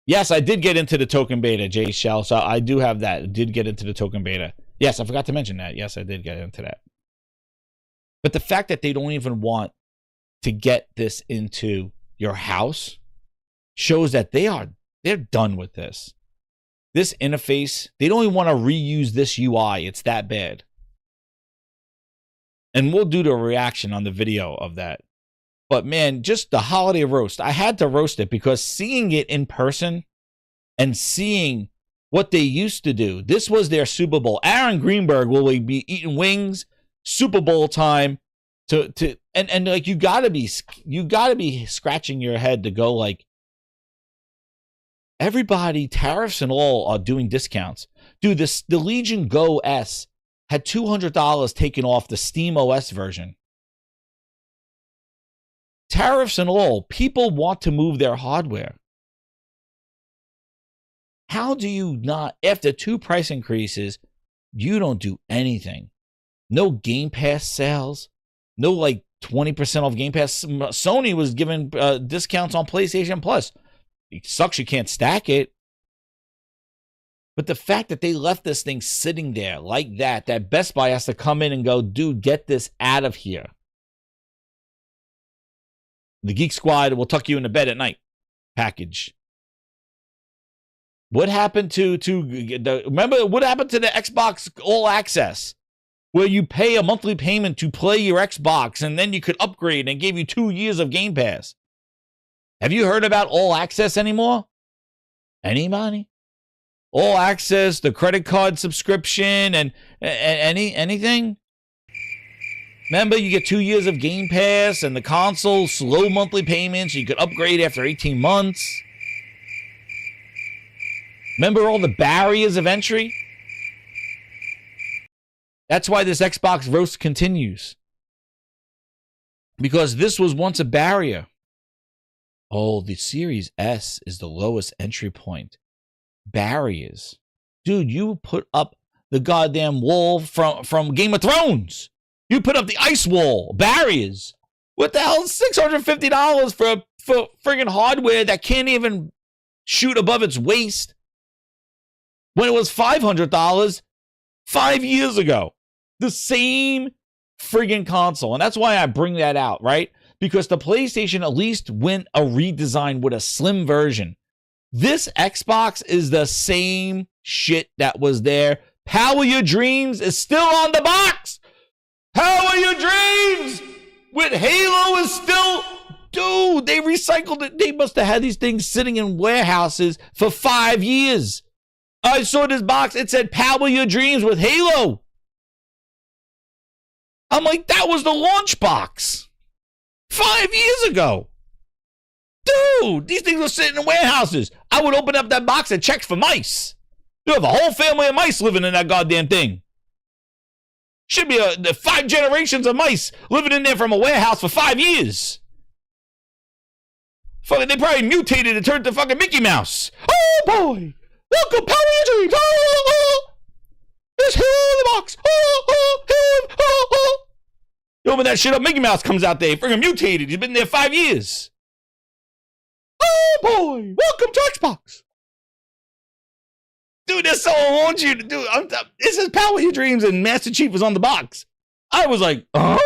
Yes, I did get into the token beta, Jay Shell. So I do have that. I did get into the token beta. Yes, I forgot to mention that. Yes, I did get into that. But the fact that they don't even want to get this into your house shows that they're done with this. This interface, they don't even want to reuse this UI. It's that bad. And we'll do the reaction on the video of that. But man, just the holiday roast. I had to roast it because seeing it in person and seeing what they used to do. This was their Super Bowl. Aaron Greenberg will be eating wings, Super Bowl time, and like you gotta be scratching your head to go like, everybody, tariffs and all, are doing discounts. Dude, the Legion Go S had $200 taken off the Steam OS version. Tariffs and all, people want to move their hardware. How do you not, after 2 price increases, you don't do anything? No Game Pass sales, no like 20% off Game Pass. Sony was giving discounts on PlayStation Plus. It sucks you can't stack it. But the fact that they left this thing sitting there like that Best Buy has to come in and go, dude, get this out of here. The Geek Squad will tuck you into bed at night package. What happened remember what happened to the Xbox All Access, where you pay a monthly payment to play your Xbox and then you could upgrade and gave you 2 years of Game Pass? Have you heard about All Access anymore? Anybody? All Access, the credit card subscription, and anything? Remember, you get 2 years of Game Pass and the console, slow monthly payments. You could upgrade after 18 months. Remember all the barriers of entry? That's why this Xbox roast continues. Because this was once a barrier. Oh, the Series S is the lowest entry point. Barriers. Dude, you put up the goddamn wall from Game of Thrones. You put up the ice wall. Barriers. What the hell is $650 for friggin' hardware that can't even shoot above its waist? When it was $500 5 years ago. The same friggin' console. And that's why I bring that out, right? Because the PlayStation at least went a redesign with a slim version. This Xbox is the same shit that was there. Power Your Dreams is still on the box. Power Your Dreams with Halo is still... Dude, they recycled it. They must have had these things sitting in warehouses for 5 years. I saw this box. It said Power Your Dreams with Halo. I'm like, that was the launch box 5 years ago. Dude, these things were sitting in warehouses. I would open up that box and check for mice. You have a whole family of mice living in that goddamn thing. Should be 5 generations of mice living in there from a warehouse for 5 years. Fucking, they probably mutated and turned to fucking Mickey Mouse. Oh boy. Welcome, Power Your Dreams. There's Halo in the box. You open that shit up, Mickey Mouse comes out there. Freaking mutated. He's been there 5 years. Oh boy. Welcome to Xbox. Dude, that's all I want you to do. This is Power Your Dreams and Master Chief was on the box. I was like, huh?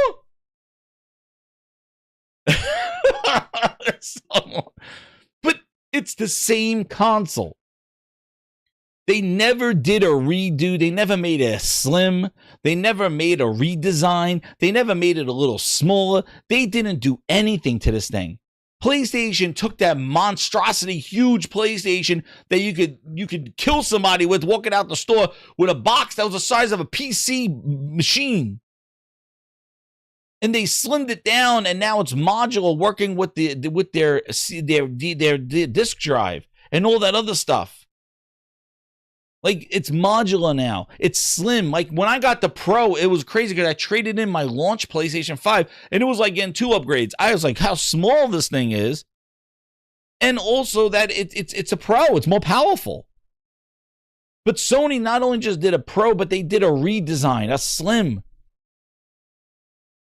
But it's the same console. They never did a redo. They never made it slim. They never made a redesign. They never made it a little smaller. They didn't do anything to this thing. PlayStation took that monstrosity, huge PlayStation that you could kill somebody with walking out the store with a box that was the size of a PC machine. And they slimmed it down, and now it's modular, working with their disk drive and all that other stuff. Like, it's modular now. It's slim. Like, when I got the Pro, it was crazy because I traded in my launch PlayStation 5, and it was like getting 2 upgrades. I was like, how small this thing is. And also that it's a Pro. It's more powerful. But Sony not only just did a Pro, but they did a redesign, a slim.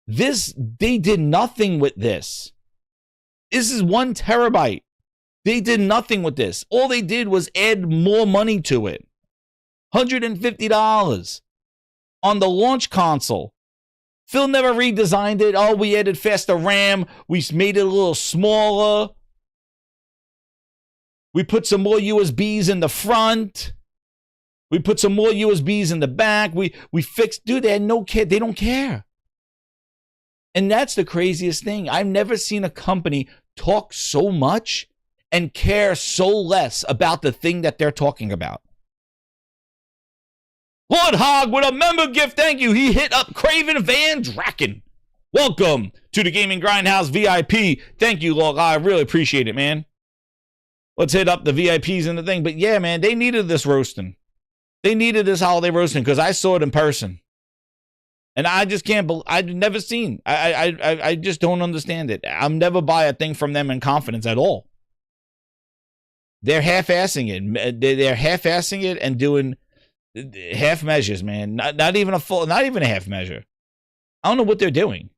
They did nothing with this. This is 1 terabyte. They did nothing with this. All they did was add more money to it. $150 on the launch console. Phil never redesigned it. Oh, we added faster RAM. We made it a little smaller. We put some more USBs in the front. We put some more USBs in the back. We fixed, dude, they had no care. They don't care. And that's the craziest thing. I've never seen a company talk so much and care so less about the thing that they're talking about. Hood Hog with a member gift. Thank you. He hit up Craven Van Draken. Welcome to the Gaming Grindhouse VIP. Thank you, Log. I really appreciate it, man. Let's hit up the VIPs and the thing. But yeah, man, they needed this roasting. They needed this holiday roasting because I saw it in person. And I just can't believe, I've never seen. I just don't understand it. I'll never buy a thing from them in confidence at all. They're half-assing it. They're half-assing it and doing half measures, man. Not even a full, not even a half measure. I don't know what they're doing.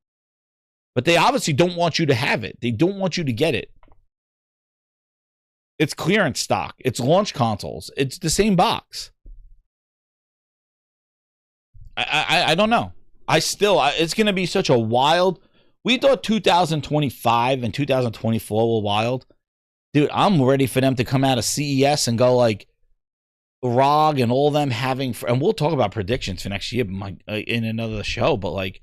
But they obviously don't want you to have it. They don't want you to get it. It's clearance stock. It's launch consoles. It's the same box. I don't know. It's going to be such a wild. We thought 2025 and 2024 were wild. Dude, I'm ready for them to come out of CES and go like ROG and all them having, and we'll talk about predictions for next year in another show, but like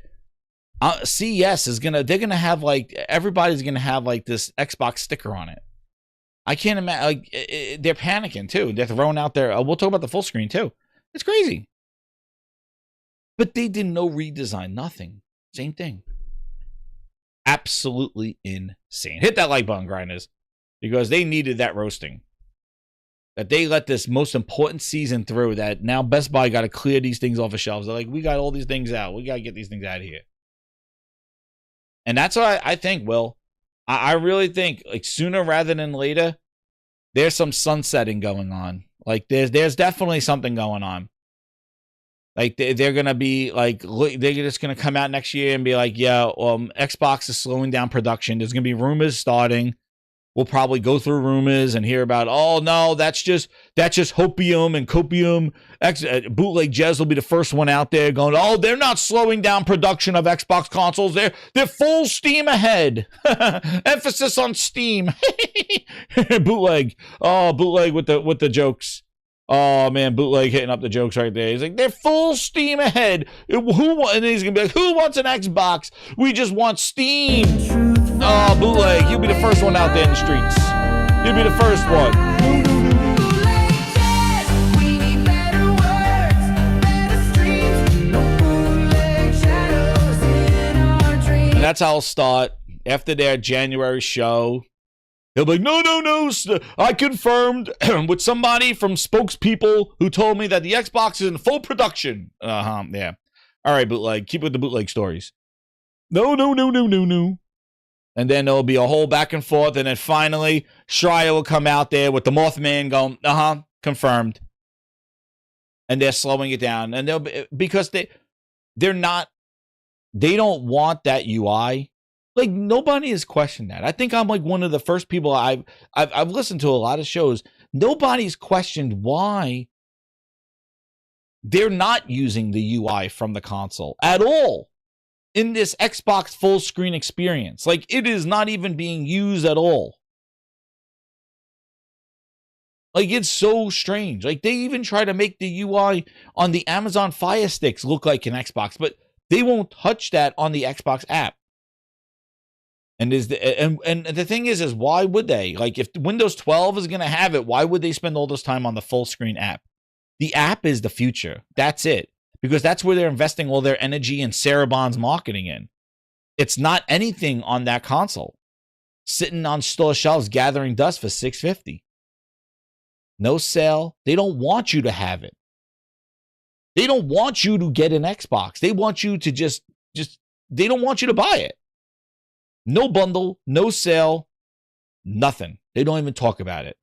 CES is they're gonna have like, everybody's gonna have like this Xbox sticker on it. I can't imagine, like they're panicking too. They're throwing out there, we'll talk about the full screen too. It's crazy. But they did no redesign, nothing. Same thing. Absolutely insane. Hit that like button, grinders, because they needed that roasting. That they let this most important season through, that now Best Buy got to clear these things off of shelves. They're like, we got all these things out. We got to get these things out of here. And that's what I think, Will. I really think, like, sooner rather than later, there's some sunsetting going on. Like, there's definitely something going on. Like, they're going to be, like, they're just going to come out next year and be like, yeah, Xbox is slowing down production. There's going to be rumors starting. We'll probably go through rumors and hear about, oh, no, that's just hopium and copium. Bootleg Jez will be the first one out there going, oh, they're not slowing down production of Xbox consoles. They're full steam ahead. Emphasis on steam. Bootleg. Oh, Bootleg with the jokes. Oh, man, Bootleg hitting up the jokes right there. He's like, they're full steam ahead. And he's going to be like, who wants an Xbox? We just want Steam. Oh, Bootleg, you'll be the first one out there in the streets. You'll be the first one. And that's how I'll start. After their January show, he'll be like, no. I confirmed with somebody from spokespeople who told me that the Xbox is in full production. Yeah. All right, Bootleg, keep with the Bootleg stories. No. And then there'll be a whole back and forth, and then finally, Schreier will come out there with the Mothman going, confirmed. And they're slowing it down. And they'll be, because they don't want that UI. Like, nobody has questioned that. I think I'm like one of the first people I've listened to a lot of shows. Nobody's questioned why they're not using the UI from the console at all in this Xbox full screen experience. Like, it is not even being used at all. Like, it's so strange. Like, they even try to make the UI on the Amazon Fire Sticks look like an Xbox, but they won't touch that on the Xbox app. And the thing is why would they? Like, if Windows 12 is going to have it, why would they spend all this time on the full screen app? The app is the future. That's it. Because that's where they're investing all their energy and Sarabon's marketing in. It's not anything on that console. Sitting on store shelves gathering dust for $650. No sale. They don't want you to have it. They don't want you to get an Xbox. They want you to just they don't want you to buy it. No bundle, no sale, nothing. They don't even talk about it.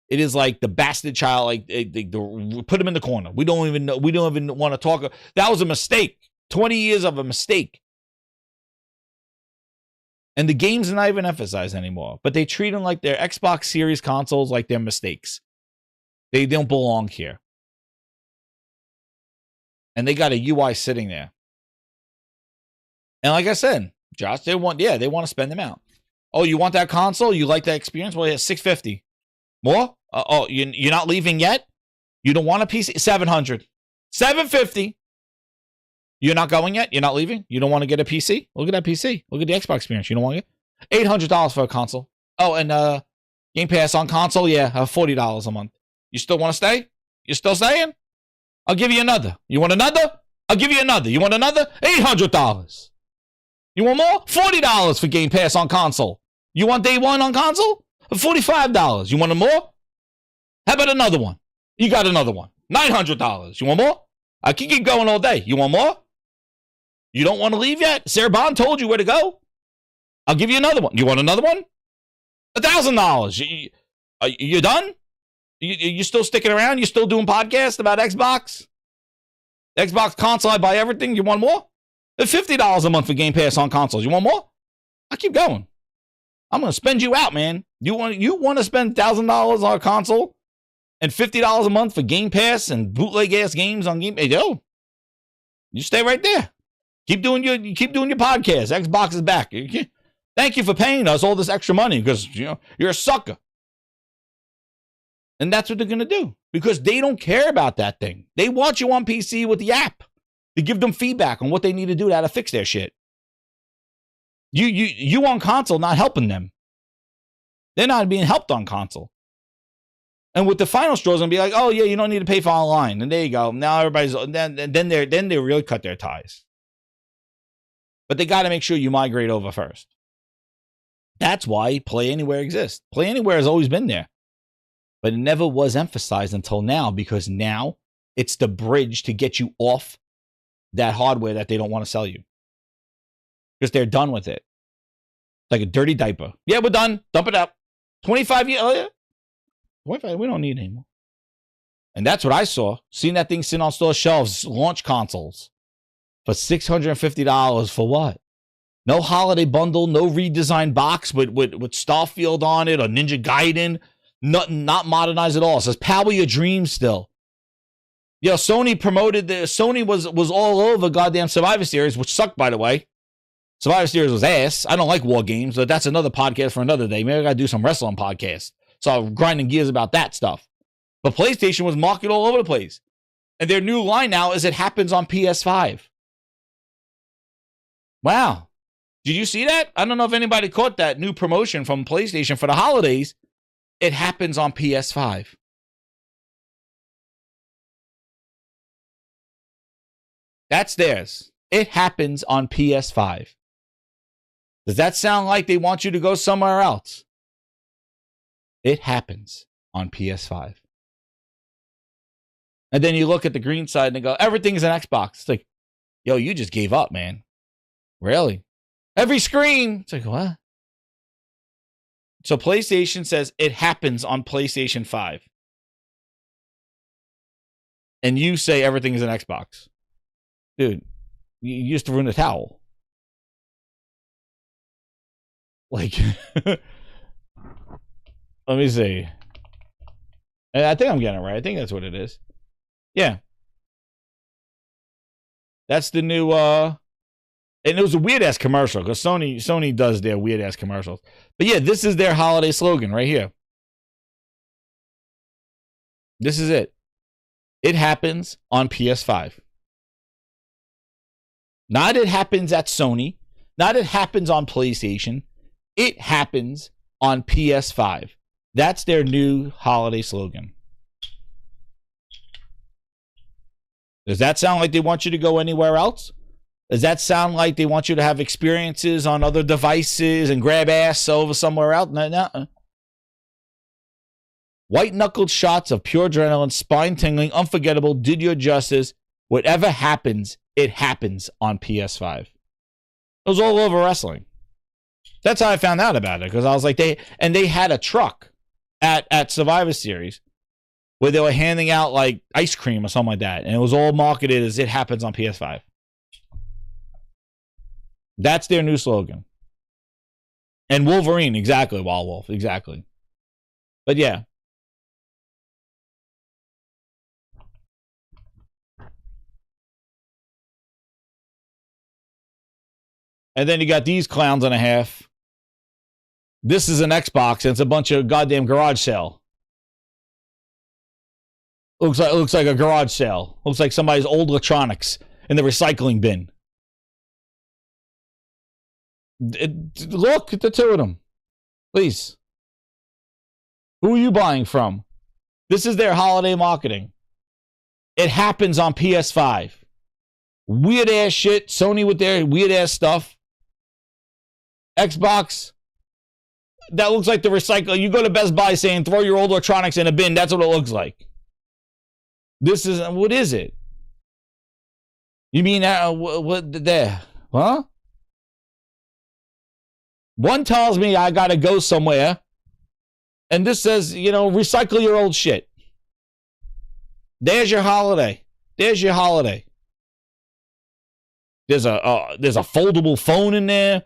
It is like the bastard child, like they put them in the corner. We don't even know. We don't even want to talk. That was a mistake. 20 years of a mistake. And the games are not even emphasized anymore. But they treat them like their Xbox Series consoles like they're mistakes. They don't belong here. And they got a UI sitting there. And like I said, Josh, they want to spend them out. Oh, you want that console? You like that experience? Well, yeah, $650. More? You're not leaving yet? You don't want a PC? $700. $750. You're not going yet? You're not leaving? You don't want to get a PC? Look at that PC. Look at the Xbox experience. You don't want to get $800 for a console. Oh, and Game Pass on console? Yeah, $40 a month. You still want to stay? You still staying? I'll give you another. You want another? I'll give you another. You want another? $800. You want more? $40 for Game Pass on console. You want day one on console? $45. You want more? How about another one? You got another one. $900. You want more? I can keep going all day. You want more? You don't want to leave yet? Sarah Bond told you where to go. I'll give you another one. You want another one? $1,000. You done? You still sticking around? You still doing podcasts about Xbox? Xbox console, I buy everything. You want more? $50 a month for Game Pass on consoles. You want more? I'll keep going. I'm going to spend you out, man. You want to spend $1,000 on a console and $50 a month for Game Pass and bootleg ass games on Game? Hey, yo, you stay right there. Keep doing your podcast. Xbox is back. Thank you for paying us all this extra money because you're a sucker. And that's what they're going to do because they don't care about that thing. They want you on PC with the app to give them feedback on what they need to do to how to fix their shit. You on console not helping them. They're not being helped on console. And with the final straws, gonna be like, oh yeah, you don't need to pay for online. And there you go. Now everybody's then they really cut their ties. But they got to make sure you migrate over first. That's why Play Anywhere exists. Play Anywhere has always been there. But it never was emphasized until now because now it's the bridge to get you off that hardware that they don't want to sell you. Because they're done with it. Like a dirty diaper. Yeah, we're done. Dump it out. 25 years. Oh, yeah. 25, we don't need it anymore. And that's what I saw. Seeing that thing sitting on store shelves, launch consoles for $650 for what? No holiday bundle, no redesigned box with Starfield on it or Ninja Gaiden. Not modernized at all. It says power your dreams still. Yo, Sony promoted Sony was all over goddamn Survivor Series, which sucked, by the way. Survivor Series was ass. I don't like war games, but that's another podcast for another day. Maybe I gotta do some wrestling podcasts. So I'm grinding gears about that stuff. But PlayStation was marketed all over the place. And their new line now is it happens on PS5. Wow. Did you see that? I don't know if anybody caught that new promotion from PlayStation for the holidays. It happens on PS5. That's theirs. It happens on PS5. Does that sound like they want you to go somewhere else? It happens on PS5. And then you look at the green side and they go, everything's an Xbox. It's like, yo, you just gave up, man. Really? Every screen. It's like, what? So PlayStation says it happens on PlayStation 5. And you say everything is an Xbox. Dude, you used to ruin the towel. Like, let me see. I think I'm getting it right. I think that's what it is. Yeah. That's the new, and it was a weird-ass commercial, because Sony does their weird-ass commercials. But yeah, this is their holiday slogan right here. This is it. It happens on PS5. Not it happens at Sony. Not it happens on PlayStation. It happens on PS5. That's their new holiday slogan. Does that sound like they want you to go anywhere else? Does that sound like they want you to have experiences on other devices and grab ass over somewhere else? No. White-knuckled shots of pure adrenaline, spine-tingling, unforgettable, did you justice. Whatever happens, it happens on PS5. It was all over wrestling. That's how I found out about it, because I was like, they had a truck at Survivor Series where they were handing out like ice cream or something like that, and it was all marketed as it happens on PS5. That's their new slogan. And Wolverine, exactly, Wild Wolf, exactly. But yeah. And then you got these clowns and a half. This is an Xbox, and it's a bunch of goddamn garage sale. Looks like a garage sale. Looks like somebody's old electronics in the recycling bin. Look at the two of them. Please. Who are you buying from? This is their holiday marketing. It happens on PS5. Weird ass shit. Sony with their weird ass stuff. Xbox. That looks like the recycle. You go to Best Buy saying throw your old electronics in a bin. That's what it looks like. This is, what is it? You mean, what there? Huh? One tells me I gotta go somewhere. And this says, you know, recycle your old shit. There's your holiday. There's your holiday. There's a foldable phone in there.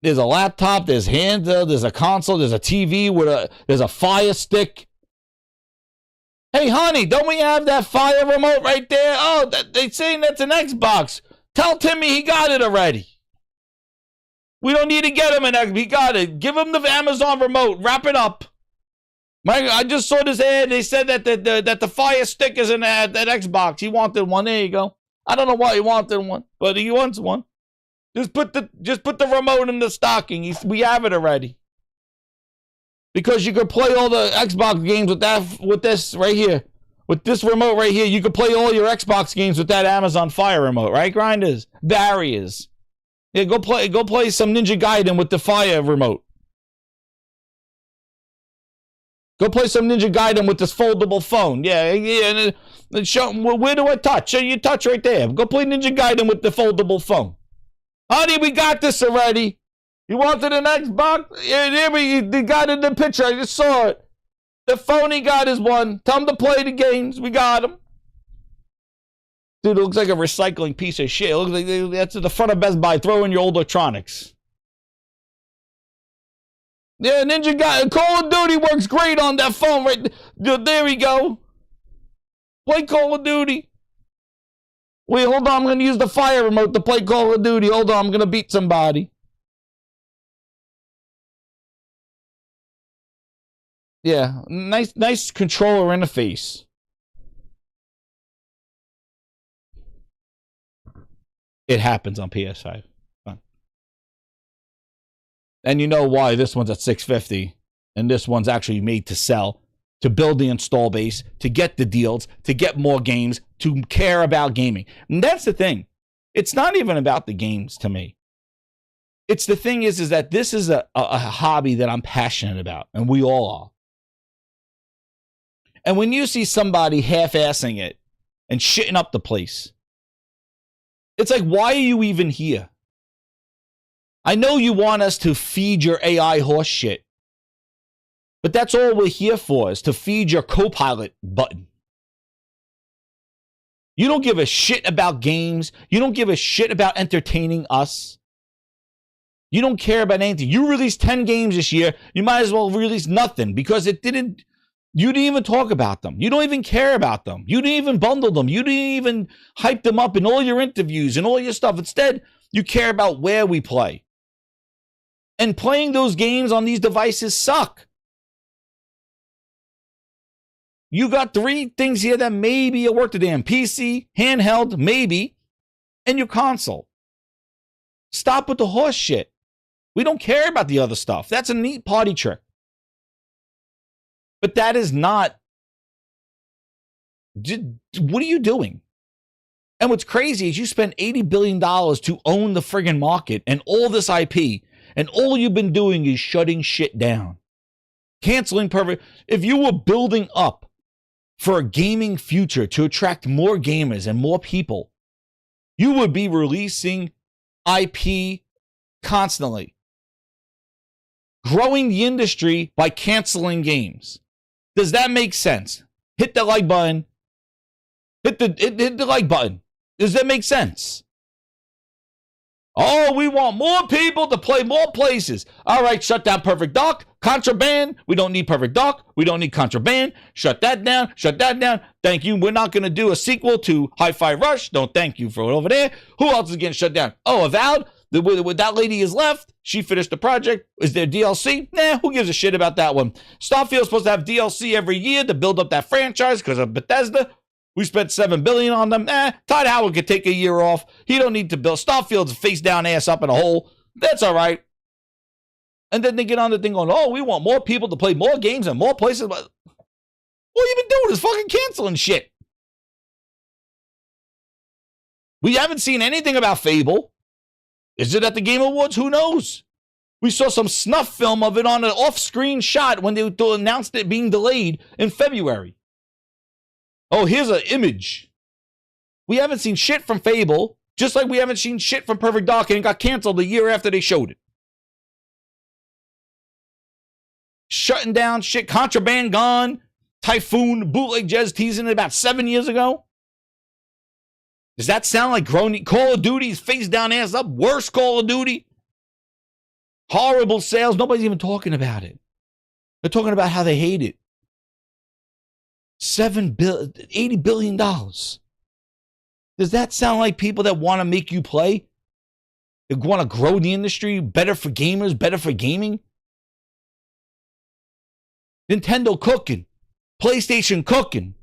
There's a laptop. There's handheld. There's a console. There's a TV with there's a Fire Stick. Hey, honey, don't we have that Fire remote right there? Oh, they saying that's an Xbox. Tell Timmy he got it already. We don't need to get him an Xbox. He got it. Give him the Amazon remote. Wrap it up. I just saw this ad. They said that the Fire Stick is in that Xbox. He wanted one. There you go. I don't know why he wanted one, but he wants one. Just put the remote in the stocking. We have it already. Because you could play all the Xbox games with this right here. With this remote right here, you could play all your Xbox games with that Amazon Fire remote, right, Grinders? Barriers. Yeah, go play some Ninja Gaiden with the Fire remote. Go play some Ninja Gaiden with this foldable phone. Yeah. And show, where do I touch? You touch right there. Go play Ninja Gaiden with the foldable phone. Honey, we got this already. You wanted an Xbox? Yeah, there we got it in the picture. I just saw it. The phone he got is one. Tell him to play the games. We got him. Dude, it looks like a recycling piece of shit. It looks like that's at the front of Best Buy. Throw in your old electronics. Yeah, Ninja Gaiden. Call of Duty works great on that phone right there. We go. Play Call of Duty. Wait, hold on. I'm going to use the Fire remote to play Call of Duty. Hold on. I'm going to beat somebody. Yeah, nice controller interface. It happens on PS5. Fun. And you know why this one's at $650 and this one's actually made to sell, to build the install base, to get the deals, to get more games, to care about gaming. And that's the thing. It's not even about the games to me. It's the thing is that this is a hobby that I'm passionate about, and we all are. And when you see somebody half-assing it and shitting up the place, it's like, why are you even here? I know you want us to feed your AI horse shit, but that's all we're here for, is to feed your Copilot button. You don't give a shit about games. You don't give a shit about entertaining us. You don't care about anything. You released 10 games this year. You might as well release nothing because you didn't even talk about them. You don't even care about them. You didn't even bundle them. You didn't even hype them up in all your interviews and all your stuff. Instead, you care about where we play. And playing those games on these devices suck. You got 3 things here that maybe will work today: PC, handheld, maybe, and your console. Stop with the horse shit. We don't care about the other stuff. That's a neat party trick. But that is not. What are you doing? And what's crazy is you spent $80 billion to own the friggin' market and all this IP, and all you've been doing is shutting shit down. Canceling perfect. If you were building up for a gaming future to attract more gamers and more people, you would be releasing IP constantly. Growing the industry by canceling games. Does that make sense? Hit the like button. Hit the like button. Does that make sense? Oh, we want more people to play more places. All right, shut down Perfect Dark. Contraband. We don't need Perfect Dark. We don't need Contraband. Shut that down. Shut that down. Thank you. We're not going to do a sequel to Hi-Fi Rush. Don't thank you for it over there. Who else is getting shut down? Oh, Avowed. That lady is left. She finished the project. Is there DLC? Nah, who gives a shit about that one? Starfield's supposed to have DLC every year to build up that franchise because of Bethesda. We spent $7 billion on them. Todd Howard could take a year off. He don't need to build. Starfield's face down, ass up in a hole. That's all right. And then they get on the thing going, oh, we want more people to play more games and more places. All you've been doing is fucking canceling shit. We haven't seen anything about Fable. Is it at the Game Awards? Who knows? We saw some snuff film of it on an off-screen shot when they announced it being delayed in February. Oh, here's an image. We haven't seen shit from Fable, just like we haven't seen shit from Perfect Dark, and it got canceled a year after they showed it. Shutting down shit, Contraband gone, Typhoon, bootleg Jez teasing it about 7 years ago. Does that sound like groaning? Call of Duty's face down, ass up. Worst Call of Duty. Horrible sales. Nobody's even talking about it. They're talking about how they hate it. $80 billion. Does that sound like people that want to make you play? They want to grow the industry? Better for gamers? Better for gaming? Nintendo cooking. PlayStation cooking.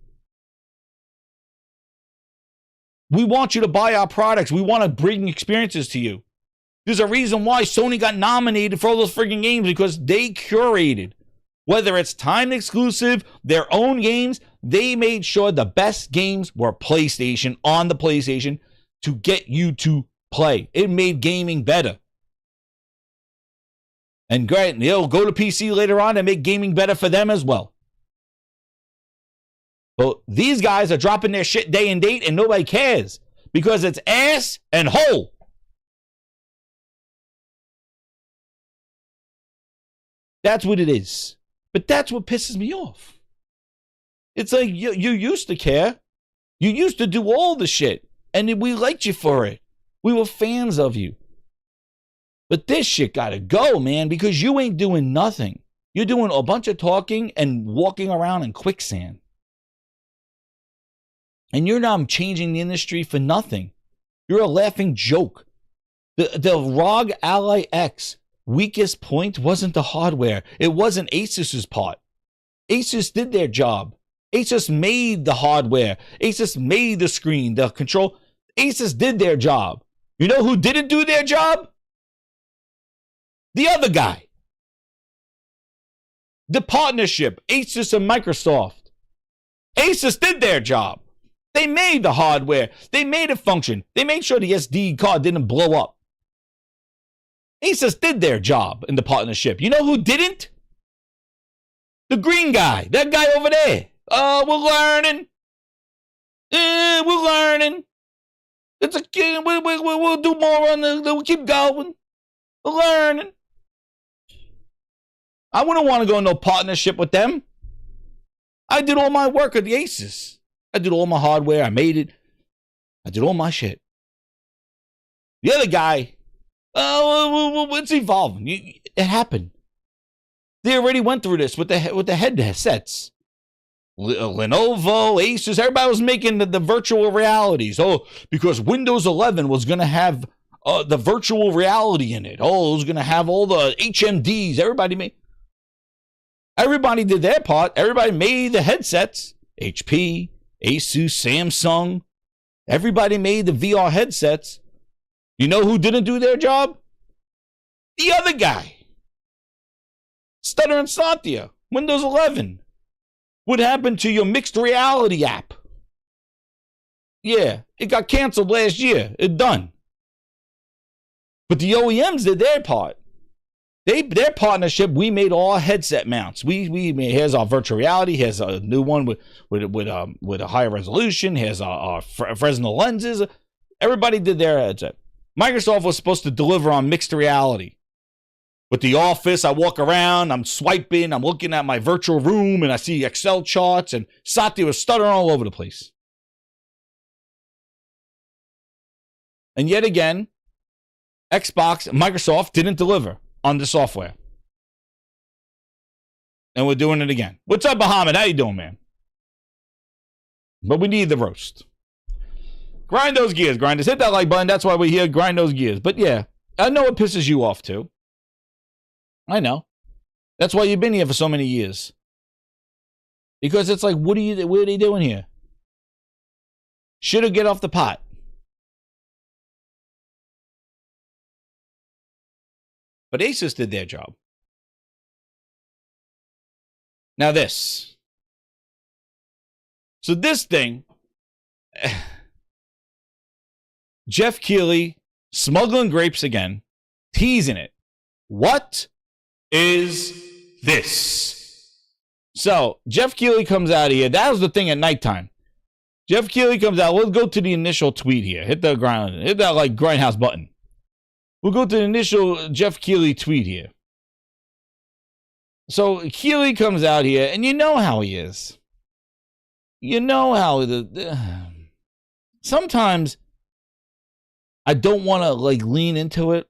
We want you to buy our products. We want to bring experiences to you. There's a reason why Sony got nominated for all those freaking games, because they curated. Whether it's timed exclusive, their own games, they made sure the best games were PlayStation, on the PlayStation, to get you to play. It made gaming better. And great, they'll go to PC later on and make gaming better for them as well. But these guys are dropping their shit day and date and nobody cares because it's ass and hole. That's what it is. But that's what pisses me off. It's like you used to care. You used to do all the shit. And we liked you for it. We were fans of you. But this shit gotta go, man, because you ain't doing nothing. You're doing a bunch of talking and walking around in quicksand. And you're not changing the industry for nothing. You're a laughing joke. The ROG Ally X weakest point wasn't the hardware. It wasn't Asus's part. Asus did their job. Asus made the hardware. Asus made the screen, the control. Asus did their job. You know who didn't do their job? The other guy. The partnership, Asus and Microsoft. Asus did their job. They made the hardware. They made it function. They made sure the SD card didn't blow up. Asus did their job in the partnership. You know who didn't? The green guy. That guy over there. Oh, we're learning. We're learning. It's a we'll do more on the. We'll keep going. We're learning. I wouldn't want to go in no partnership with them. I did all my work at the Asus. I did all my hardware. I made it. I did all my shit. The other guy, it's evolving. It happened. They already went through this with the headsets. Lenovo, Asus, everybody was making the virtual realities. Oh, because Windows 11 was going to have the virtual reality in it. Oh, it was going to have all the HMDs. Everybody did their part. Everybody made the headsets. HP, Asus, Samsung. Everybody made the VR headsets. You know who didn't do their job? The other guy. Stutter and Satya. Windows 11. What happened to your mixed reality app? Yeah, it got canceled last year. It done. But the OEMs did their part. Their partnership, we made all headset mounts. We made, here's our virtual reality. Here's a new one with a higher resolution. Here's our Fresnel lenses. Everybody did their headset. Microsoft was supposed to deliver on mixed reality. With the Office, I walk around, I'm swiping, I'm looking at my virtual room, and I see Excel charts, and Satya was stuttering all over the place. And yet again, Xbox, Microsoft didn't deliver on the software. And we're doing it again. What's up, Muhammad? How you doing, man? But we need the roast. Grind those gears, grinders. Hit that like button. That's why we're here. Grind those gears. But yeah, I know it pisses you off too. I know. That's why you've been here for so many years. Because it's like, what are they doing here? Should have get off the pot. But Asus did their job. Now this. So this thing, Jeff Keighley smuggling grapes again, teasing it. What is this? So Jeff Keighley comes out here. That was the thing at nighttime. Jeff Keighley comes out. Let's go to the initial tweet here. Hit that like grindhouse button. We'll go to the initial Jeff Keighley tweet here. So Keighley comes out here, and you know how he is. You know how sometimes I don't want to like lean into it,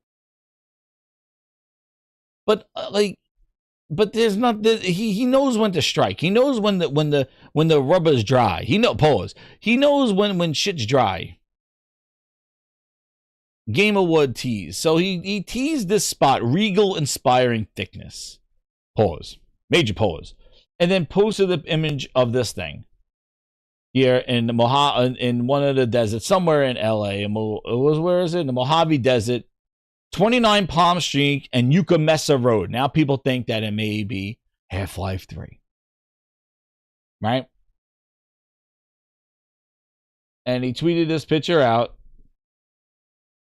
but but there's not. He knows when to strike. He knows when the rubber's dry. He knows when shit's dry. Game of Wood tease. So he teased this spot, regal, inspiring thickness. Pause. Major pause. And then posted the image of this thing here in one of the deserts, somewhere in LA. Where is it? In the Mojave Desert, 29 Palm Street and Yucca Mesa Road. Now people think that it may be Half-Life 3. Right? And he tweeted this picture out.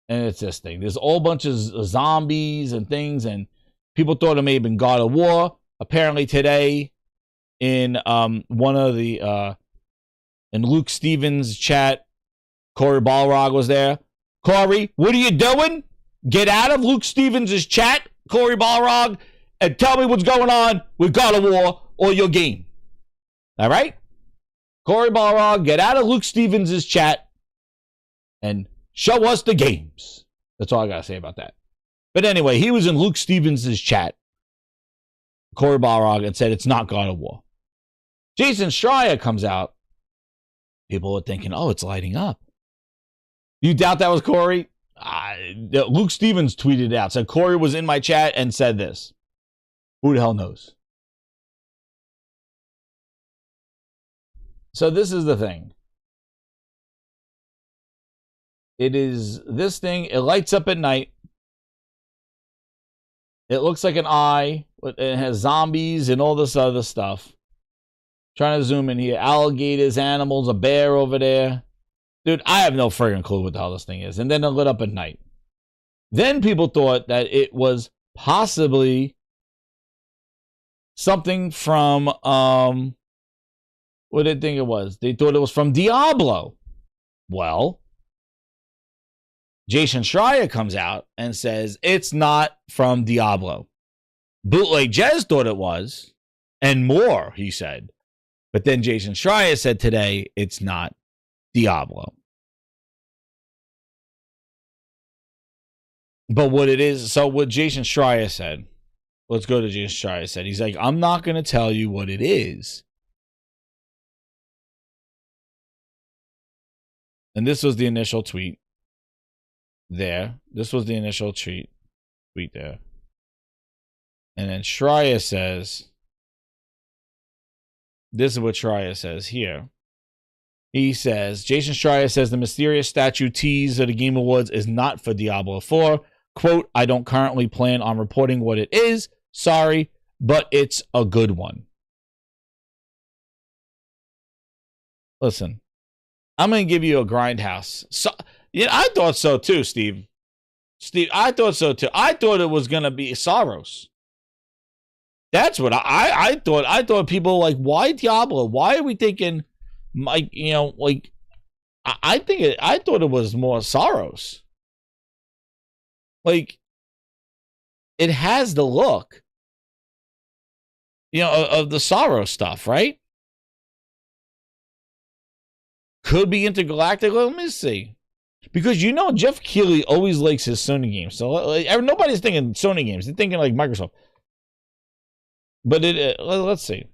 And it's this thing. There's a whole bunch of zombies and things, and people thought it may have been God of War. Apparently today, in one of the in Luke Stevens' chat, Corey Balrog was there. Corey, what are you doing? Get out of Luke Stevens' chat, Corey Balrog, and tell me what's going on with God of War or your game. All right? Corey Balrog, get out of Luke Stevens' chat and show us the games. That's all I got to say about that. But anyway, he was in Luke Stevens' chat, Corey Balrog, and said it's not God of War. Jason Schreier comes out. People are thinking, oh, it's lighting up. You doubt that was Corey? Luke Stevens tweeted it out. Said Corey was in my chat and said this. Who the hell knows? So this is the thing. It is this thing. It lights up at night. It looks like an eye. It has zombies and all this other stuff. Trying to zoom in here. Alligators, animals, a bear over there. Dude, I have no friggin' clue what the hell this thing is. And then it lit up at night. Then people thought that it was possibly something from, what did they think it was? They thought it was from Diablo. Well, Jason Schreier comes out and says it's not from Diablo. Bootleg Jez thought it was, and more, he said. But then Jason Schreier said today it's not Diablo. But what it is, so what Jason Schreier said, let's go to Jason Schreier said. He's like, I'm not going to tell you what it is. And this was the initial tweet there. This was the initial tweet there. And then Schreier says, this is what Schreier says here. He says, Jason Schreier says the mysterious statue Tease of the Game Awards is not for Diablo 4. Quote, I don't currently plan on reporting what it is. Sorry, but it's a good one. Listen, I'm going to give you a grindhouse. So, yeah, I thought so too, Steve. I thought so too. I thought it was going to be Soros. That's what I thought. I thought people were like, why Diablo? Why are we thinking, like, you know, like, I thought it was more Soros. Like, it has the look, you know, of the Soros stuff, right? Could be intergalactic. Let me see. Because, you know, Jeff Keighley always likes his Sony games. So like, nobody's thinking Sony games. They're thinking like Microsoft. But let's see.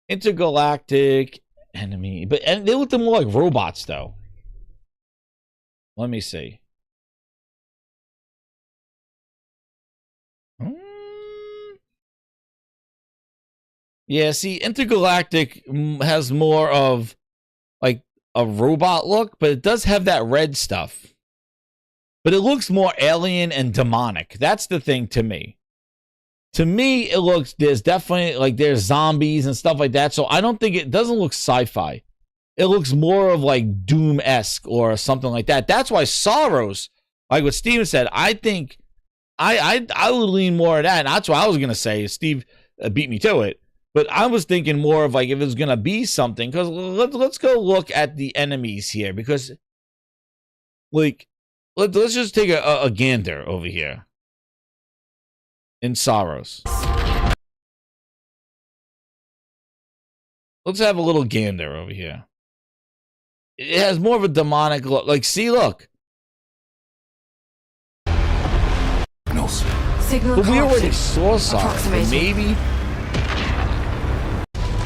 Intergalactic enemy. And they look more like robots, though. Let me see. Yeah, see, Intergalactic has more of like a robot look, but it does have that red stuff. But it looks more alien and demonic. That's the thing to me. To me, it looks, there's definitely, like, there's zombies and stuff like that. So I don't think it doesn't look sci-fi. it looks more of like Doom-esque or something like that. That's why Sorrows, like what Steven said, I think I would lean more at that. And that's what I was gonna say. Steve beat me to it, but I was thinking more of like if it's gonna be something. Because let's go look at the enemies here, because like let's just take a gander over here in Sorrows. Let's have a little gander over here. It has more of a demonic look. Like, see, look. Signal But we already corrupted. saw Sorrows. Approximating. Maybe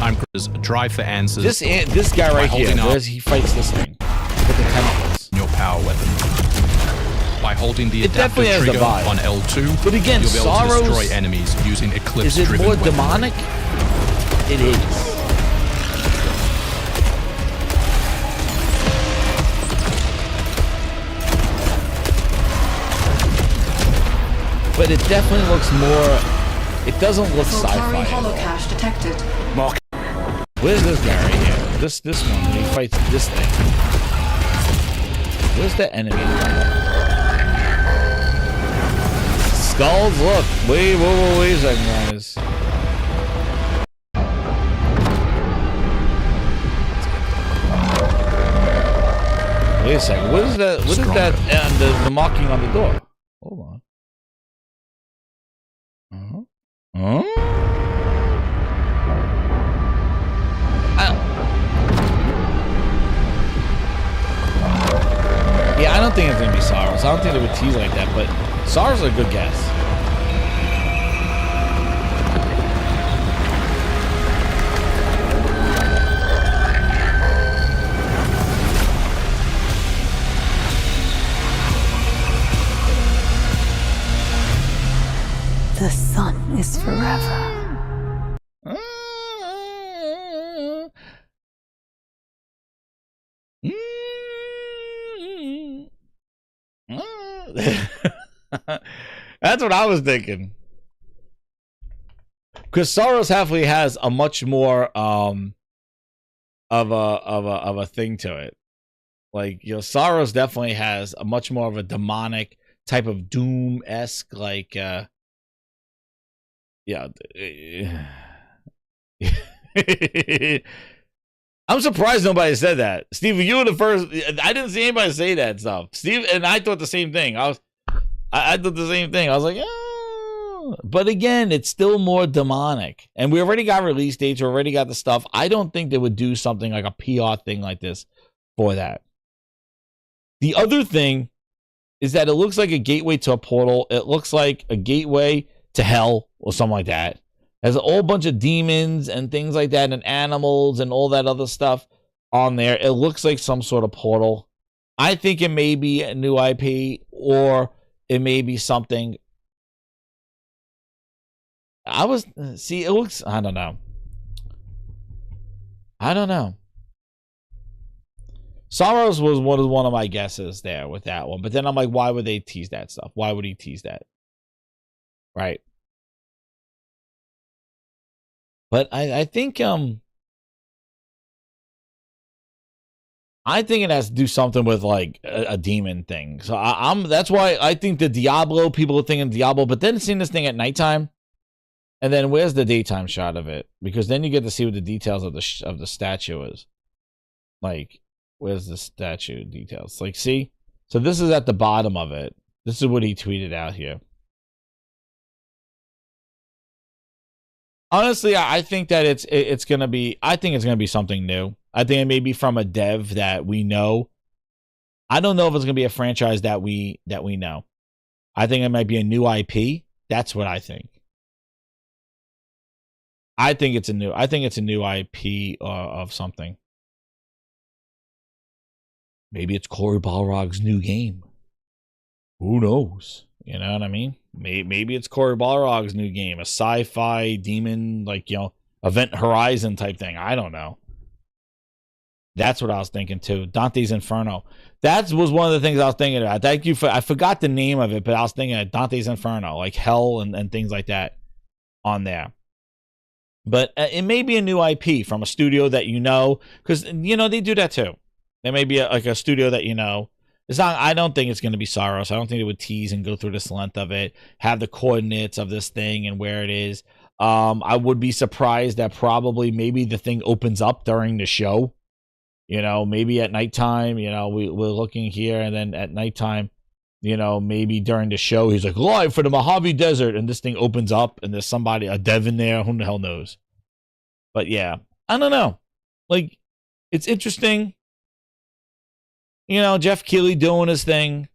I'm drive for answers. this guy right here, holding up. he fights this thing with the tentacles. Your power weapon. By holding the It definitely has adaptive the trigger vibe. on L2, But again, you'll be able Sorrows, to destroy enemies using is it eclipse-driven more weaponry. demonic? It is. But it definitely looks more. It doesn't look Soltari sci-fi. at all. holocache detected. Where's this guy right here? This one when he fights this thing. Where's the enemy? Skulls, look. Wait a second, guys. Wait a second. What is that? What is that? And the marking on the door. Hold on. Huh? Yeah, I don't think it's gonna be Sorrows. I don't think they would tease like that, but Sorrows are a good guess. The sun is forever. That's what I was thinking. Because Sorrows Halfway has a much more of a thing to it. Like, you know, Sorrows definitely has a much more of a demonic type of Doom-esque, like yeah. I'm surprised nobody said that. Steve, you were the first. I didn't see anybody say that stuff. Steve and I thought the same thing. I thought the same thing. I was like, oh. But again, it's still more demonic. And we already got release dates. We already got the stuff. I don't think they would do something like a PR thing like this for that. The other thing is that it looks like a gateway to a portal. It looks like a gateway to hell or something like that. There's a whole bunch of demons and things like that and animals and all that other stuff on there. It looks like some sort of portal. I think it may be a new IP or it may be something. It looks, I don't know. Sorrows was one of my guesses there with that one. But then I'm like, why would they tease that stuff? Why would he tease that? Right. But I think it has to do something with like a demon thing. So that's why I think the Diablo, people are thinking Diablo, but then seeing this thing at nighttime, and then where's the daytime shot of it? Because then you get to see what the details of the statue is. Like, where's the statue details? Like, see? So this is at the bottom of it. This is what he tweeted out here. Honestly, I think that it's gonna be. I think it's gonna be something new. I think it may be from a dev that we know. I don't know if it's gonna be a franchise that we know. I think it might be a new IP. That's what I think. I think it's a new IP of something. Maybe it's Corey Balrog's new game. Who knows? You know what I mean? Maybe it's Corey Balrog's new game, a sci-fi demon, like, you know, Event Horizon type thing. I don't know. That's what I was thinking too. Dante's Inferno. That was one of the things I was thinking about. Thank you for. I forgot the name of it, but I was thinking of Dante's Inferno, like hell and things like that on there. But it may be a new IP from a studio that you know, because they do that too. There may be like a studio that you know. It's not. I don't think it's going to be Soros. I don't think they would tease and go through this length of it, have the coordinates of this thing and where it is. I would be surprised that probably maybe the thing opens up during the show. Maybe at nighttime. We're looking here, and then at nighttime, maybe during the show, he's like live for the Mojave Desert, and this thing opens up, and there's somebody, a dev in there. Who the hell knows? But yeah, I don't know. Like, it's interesting. Jeff Keighley doing his thing,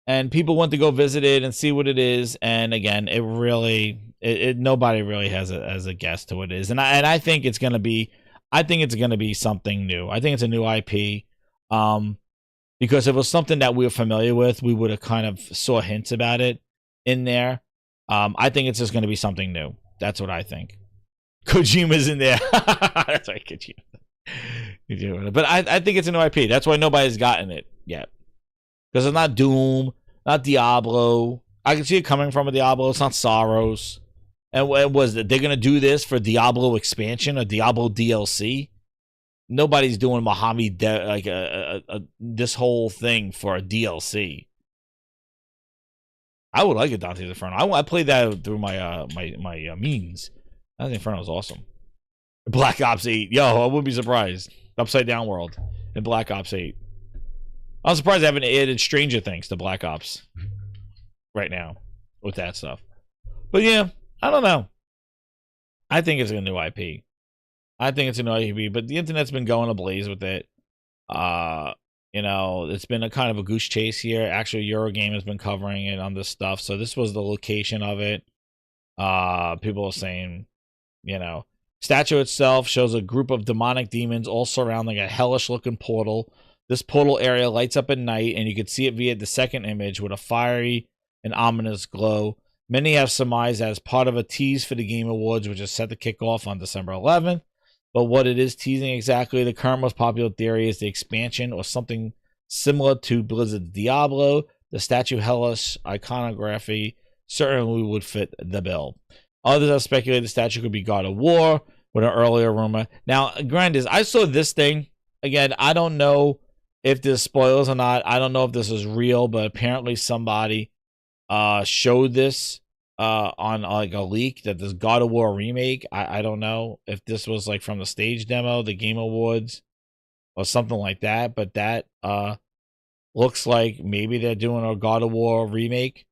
and people want to go visit it and see what it is. And again, nobody really has a guess to what it is. And I think it's gonna be, something new. I think it's a new IP. Because if it was something that we were familiar with, we would have kind of saw hints about it in there. I think it's just gonna be something new. That's what I think. Kojima's in there. That's right, Kojima. But I think it's a new IP. That's why nobody's gotten it yet. Because it's not Doom, not Diablo. I can see it coming from a Diablo. It's not Soros. And what was it? They're going to do this for Diablo expansion, a Diablo DLC? Nobody's doing Mojave, this whole thing for a DLC. I would like a Dante's Inferno. I played that through my means. I think Inferno was awesome. Black Ops 8. Yo, I wouldn't be surprised. Upside Down World in Black Ops 8. I'm surprised they haven't added Stranger Things to Black Ops right now with that stuff. But yeah, I don't know. I think it's a new IP. But the internet's been going ablaze with it. It's been a kind of a goose chase here. Actually, Eurogame has been covering it on this stuff. So this was the location of it. People are saying, statue itself shows a group of demonic demons all surrounding a hellish-looking portal. This portal area lights up at night, and you can see it via the second image with a fiery and ominous glow. Many have surmised that as part of a tease for the Game Awards, which is set to kick off on December 11th. But what it is teasing exactly, the current most popular theory is the expansion or something similar to Blizzard's Diablo. The statue hellish iconography certainly would fit the bill. Others have speculated the statue could be God of War, with an earlier rumor. Now, granted, I saw this thing. Again, I don't know if there's spoilers or not. I don't know if this is real, but apparently somebody showed this on like a leak that this God of War remake. I don't know if this was like from the stage demo, the Game Awards, or something like that. But that looks like maybe they're doing a God of War remake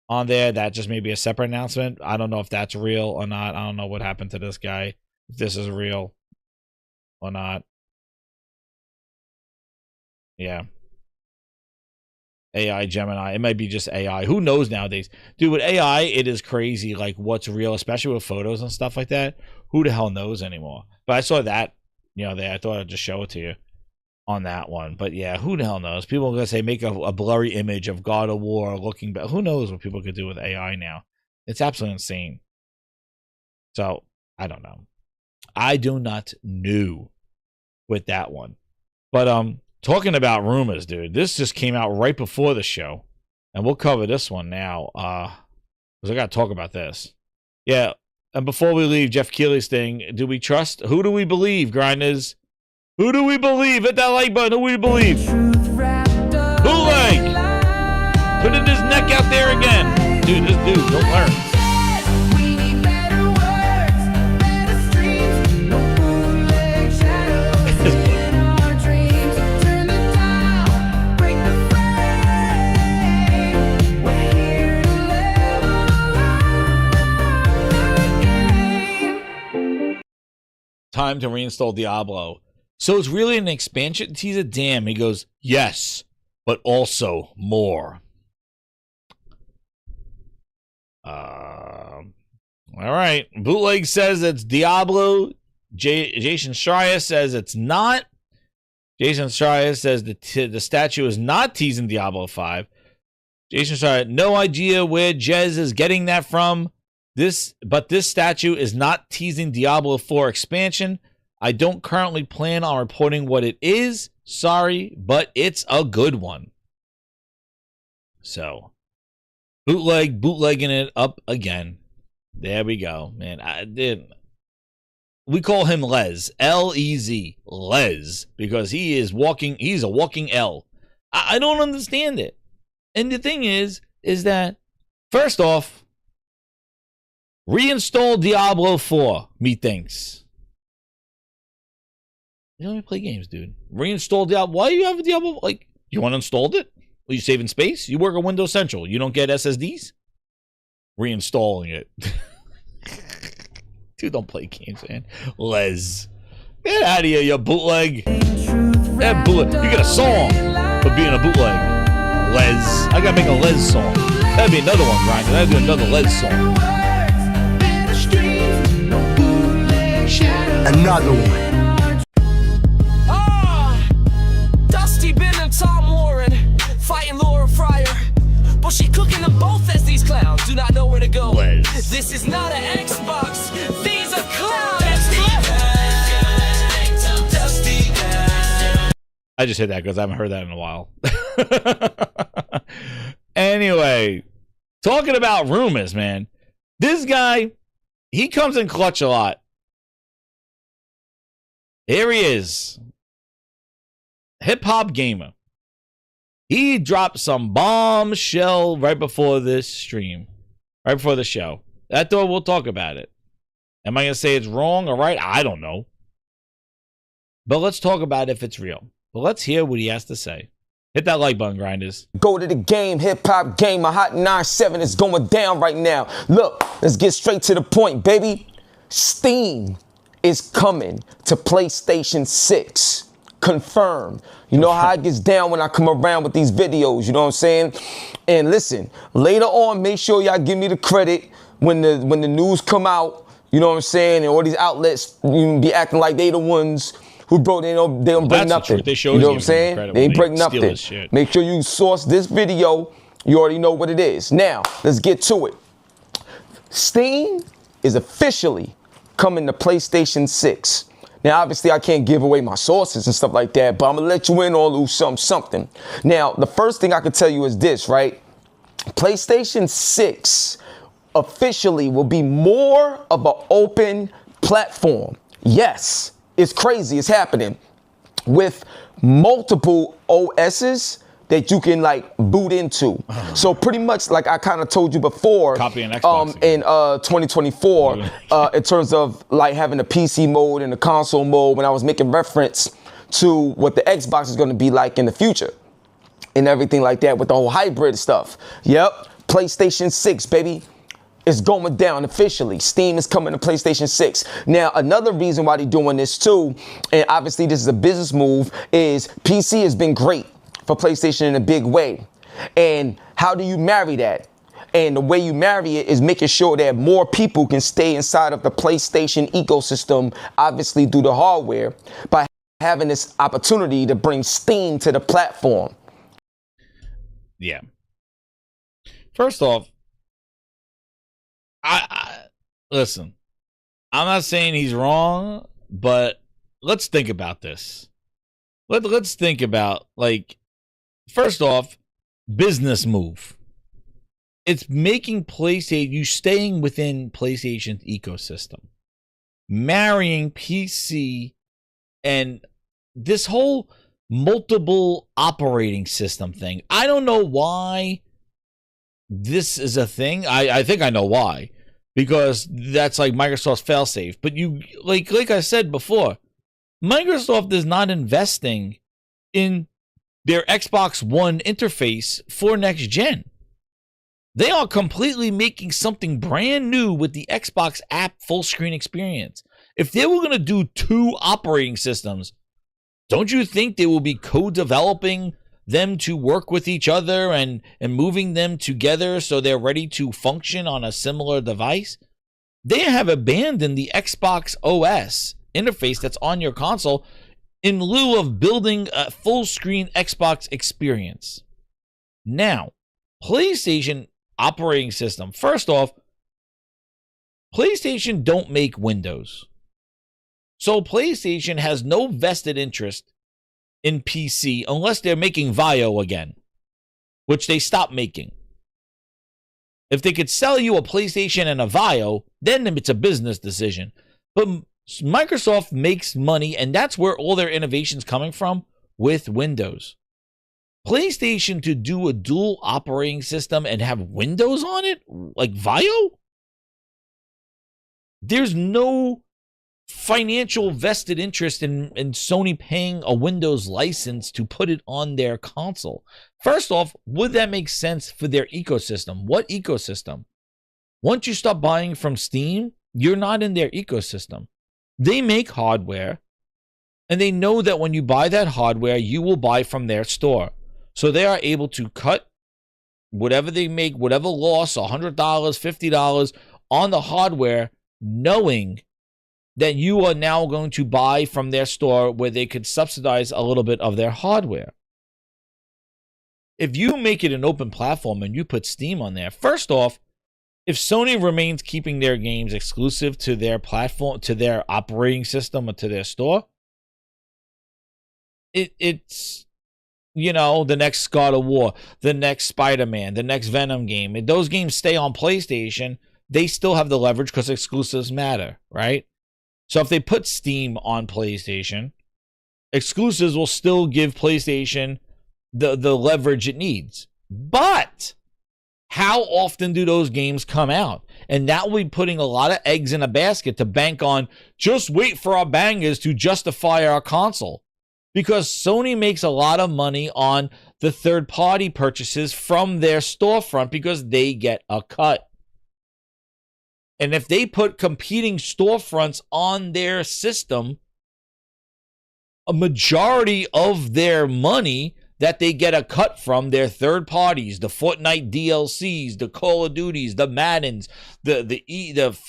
on there. That just may be a separate announcement. I don't know if that's real or not. I don't know what happened to this guy, if this is real or not. Yeah. AI Gemini. It might be just AI. Who knows nowadays? Dude, with AI, it is crazy, like, what's real, especially with photos and stuff like that. Who the hell knows anymore? But I saw that, there. I thought I'd just show it to you on that one. But yeah, who the hell knows? People are going to say, make a blurry image of God of War looking back. Who knows what people could do with AI now? It's absolutely insane. So, I don't know. I do not know with that one. But, talking about rumors, dude, this just came out right before the show, and we'll cover this one now, because I got to talk about this. Yeah, and before we leave Jeff Keighley's thing, do we trust? Who do we believe, Grinders? Who do we believe? Hit that like button. Who do we believe? Bootleg! Putting his neck out there again. Dude, this dude, don't learn. Time to reinstall Diablo. So it's really an expansion? Tease it. Damn. He goes, yes, but also more. All right. Bootleg says it's Diablo. Jason Schreier says it's not. Jason Schreier says the statue is not teasing Diablo 5. Jason Schreier, no idea where Jez is getting that from. But this statue is not teasing Diablo 4 expansion. I don't currently plan on reporting what it is. Sorry, but it's a good one. So, bootlegging it up again. There we go, man. I did. We call him Les, L-E-Z, Les, because he is walking. He's a walking L. I don't understand it. And the thing is that first off, reinstall Diablo 4. Methinks. You don't even play games, dude. Reinstall Diablo. Why do you have a Diablo? Like, you uninstalled it? Are you saving space? You work at Windows Central. You don't get SSDs? Reinstalling it. Dude, don't play games, man. Les. Get out of here, you bootleg. That bootleg. You get a song for being a bootleg. Les. I gotta make a Les song. That'd be another one, Grinder. That'd be another Les song. Another one. Dusty Ben and Tom Warren fighting Laura Fryer, but she cooking them both as these clowns do not know where to go. Les. This is not an Xbox. These are clowns. I just hit that because I haven't heard that in a while. Anyway, talking about rumors, man. This guy, he comes in clutch a lot. Here he is. Hip hop gamer. He dropped some bombshell right before this stream. Right before the show. I thought we'll talk about it. Am I going to say it's wrong or right? I don't know. But let's talk about if it's real. But let's hear what he has to say. Hit that like button, Grinders. Go to the game, hip hop game. My Hot 97 is going down right now. Look, let's get straight to the point, baby. Steam is coming to PlayStation 6. Confirmed. You know how it gets down when I come around with these videos, you know what I'm saying? And listen, later on, make sure y'all give me the credit when the news come out, you know what I'm saying? And all these outlets be acting like they the ones who broke, they don't break That's nothing. the truth. They show you know us what I'm saying? credit They when ain't break they steal nothing. his shit. Make sure you source this video. You already know what it is. Now, let's get to it. Steam is officially coming to PlayStation 6. Now, obviously, I can't give away my sources and stuff like that, but I'm going to let you in on something. Now, the first thing I can tell you is this, right? PlayStation 6 officially will be more of an open platform. Yes, it's crazy. It's happening with multiple OSs that you can like boot into. So pretty much like I kind of told you before, Copy an Xbox in 2024, in terms of like having a PC mode and a console mode, when I was making reference to what the Xbox is going to be like in the future and everything like that with the whole hybrid stuff. Yep, PlayStation 6, baby. It's going down officially. Steam is coming to PlayStation 6. Now, another reason why they're doing this too, and obviously this is a business move, is PC has been great for PlayStation in a big way. And how do you marry that? And the way you marry it is making sure that more people can stay inside of the PlayStation ecosystem, obviously through the hardware, by having this opportunity to bring Steam to the platform. Yeah. First off, I listen, I'm not saying he's wrong, but let's think about this. Let's think about, like, first off, business move. It's making PlayStation, you staying within PlayStation's ecosystem, marrying PC and this whole multiple operating system thing. I don't know why this is a thing. I think I know why, because that's like Microsoft's failsafe. But you, like I said before, Microsoft is not investing in their Xbox One interface for next gen. They are completely making something brand new with the Xbox app full screen experience. If they were going to do two operating systems, don't you think they will be co-developing them to work with each other and moving them together so they're ready to function on a similar device? They have abandoned the Xbox OS interface that's on your console in lieu of building a full screen Xbox experience. Now, PlayStation operating system. First off, PlayStation don't make Windows. So PlayStation has no vested interest in PC unless they're making Vio again, which they stopped making. If they could sell you a PlayStation and a VAIO, then it's a business decision. But Microsoft makes money, and that's where all their innovation's coming from with Windows. PlayStation to do a dual operating system and have Windows on it, like VAIO? There's no financial vested interest in Sony paying a Windows license to put it on their console. First off, would that make sense for their ecosystem? What ecosystem? Once you stop buying from Steam, you're not in their ecosystem. They make hardware, and they know that when you buy that hardware, you will buy from their store. So they are able to cut whatever they make, whatever loss, $100, $50 on the hardware, knowing that you are now going to buy from their store where they could subsidize a little bit of their hardware. If you make it an open platform and you put Steam on there, first off, if Sony remains keeping their games exclusive to their platform, to their operating system, or to their store, it's, you know, the next God of War, the next Spider-Man, the next Venom game. If those games stay on PlayStation, they still have the leverage because exclusives matter, right? So if they put Steam on PlayStation, exclusives will still give PlayStation the leverage it needs. But how often do those games come out? And that will be putting a lot of eggs in a basket to bank on, just wait for our bangers to justify our console. Because Sony makes a lot of money on the third-party purchases from their storefront because they get a cut. And if they put competing storefronts on their system, a majority of their money that they get a cut from their third parties, the Fortnite DLCs, the Call of Duties, the Maddens, the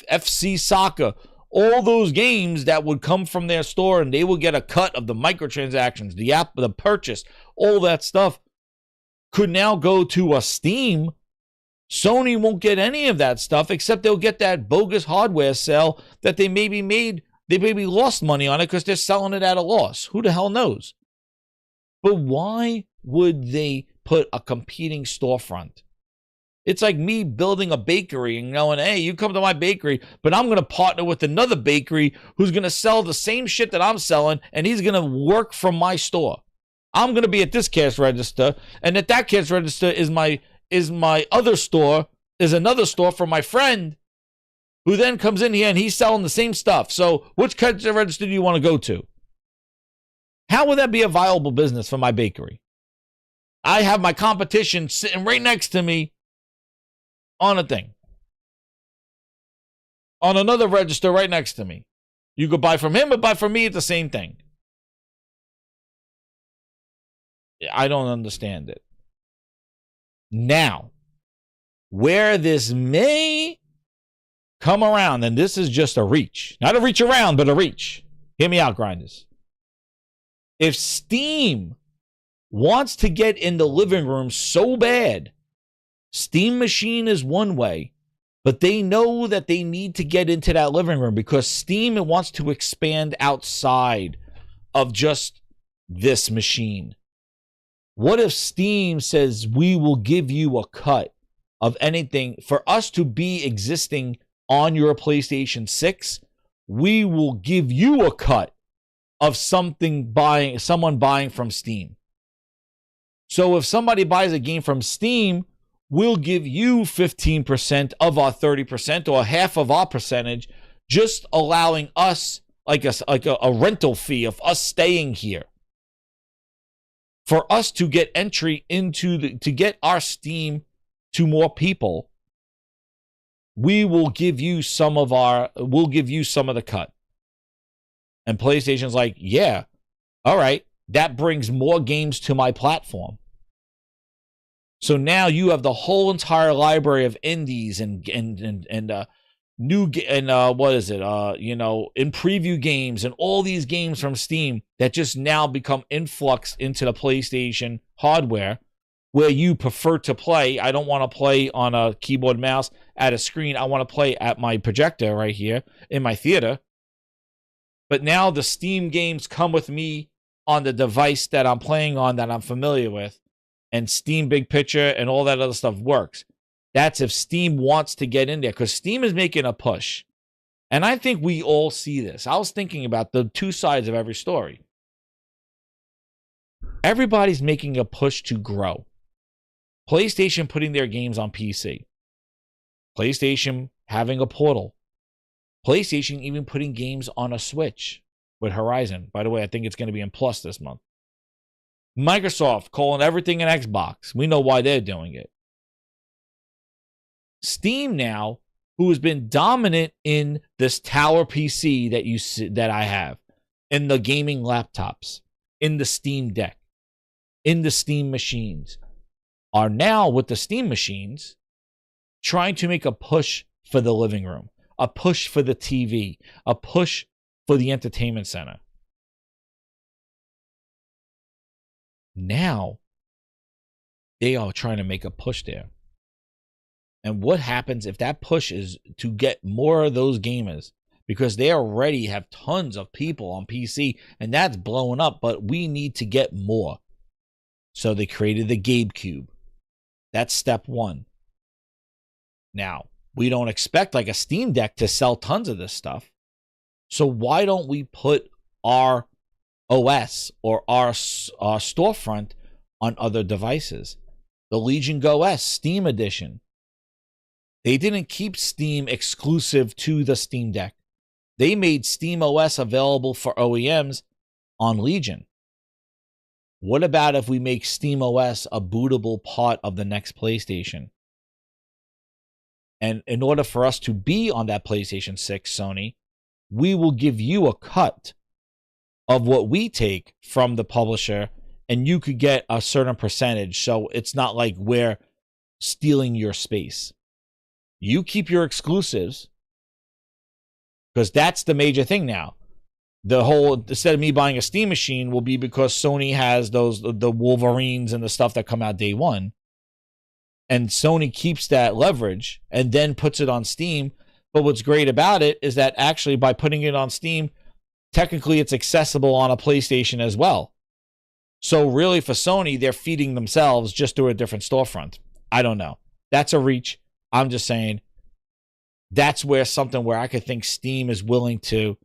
FC Soccer, all those games that would come from their store, and they will get a cut of the microtransactions, the app, the purchase, all that stuff could now go to a Steam. Sony won't get any of that stuff, except they'll get that bogus hardware sale that they maybe lost money on it because they're selling it at a loss. Who the hell knows? But why would they put a competing storefront? It's like me building a bakery and going, hey, you come to my bakery, but I'm going to partner with another bakery who's going to sell the same shit that I'm selling, and he's going to work from my store. I'm going to be at this cash register, and at that cash register is my other store, is another store for my friend who then comes in here and he's selling the same stuff. So which cash register do you want to go to? How would that be a viable business for my bakery? I have my competition sitting right next to me on a thing. On another register right next to me. You could buy from him or buy from me, it's the same thing. I don't understand it. Now, where this may come around, and this is just a reach. Not a reach around, but a reach. Hear me out, grinders. If Steam wants to get in the living room so bad, Steam Machine is one way, but they know that they need to get into that living room because Steam wants to expand outside of just this machine. What if Steam says, we will give you a cut of anything for us to be existing on your PlayStation 6? We will give you a cut of someone buying from Steam. So if somebody buys a game from Steam, we'll give you 15% of our 30% or half of our percentage, just allowing us like a rental fee of us staying here. For us to get entry into to get our Steam to more people, we'll give you some of the cut. And PlayStation's like, yeah, all right, that brings more games to my platform. So now you have the whole entire library of indies and what is it? In preview games and all these games from Steam that just now become influxed into the PlayStation hardware where you prefer to play. I don't want to play on a keyboard and mouse at a screen. I want to play at my projector right here in my theater. But now the Steam games come with me on the device that I'm playing on that I'm familiar with. And Steam Big Picture and all that other stuff works. That's if Steam wants to get in there, because Steam is making a push. And I think we all see this. I was thinking about the two sides of every story. Everybody's making a push to grow. PlayStation putting their games on PC. PlayStation having a portal. PlayStation even putting games on a Switch with Horizon. By the way, I think it's going to be in Plus this month. Microsoft calling everything an Xbox. We know why they're doing it. Steam now, who has been dominant in this tower PC that I have, in the gaming laptops, in the Steam Deck, in the Steam machines, are now with the Steam machines trying to make a push for the living room, a push for the TV, a push for the entertainment center. Now, they are trying to make a push there. And what happens if that push is to get more of those gamers? Because they already have tons of people on PC, and that's blowing up, but we need to get more. So they created the GameCube. That's step one. Now, we don't expect like a Steam Deck to sell tons of this stuff. So why don't we put our OS or our storefront on other devices? The Legion GO Steam Edition. They didn't keep Steam exclusive to the Steam Deck. They made Steam OS available for OEMs on Legion. What about if we make Steam OS a bootable part of the next PlayStation? And in order for us to be on that PlayStation 6, Sony, we will give you a cut of what we take from the publisher, and you could get a certain percentage. So it's not like we're stealing your space. You keep your exclusives, because that's the major thing now. The whole, instead of me buying a Steam machine, will be because Sony has the Wolverines and the stuff that come out day one. And Sony keeps that leverage and then puts it on Steam. But what's great about it is that actually by putting it on Steam, technically it's accessible on a PlayStation as well. So really for Sony, they're feeding themselves just through a different storefront. I don't know. That's a reach. I'm just saying that's where something where I could think Steam is willing to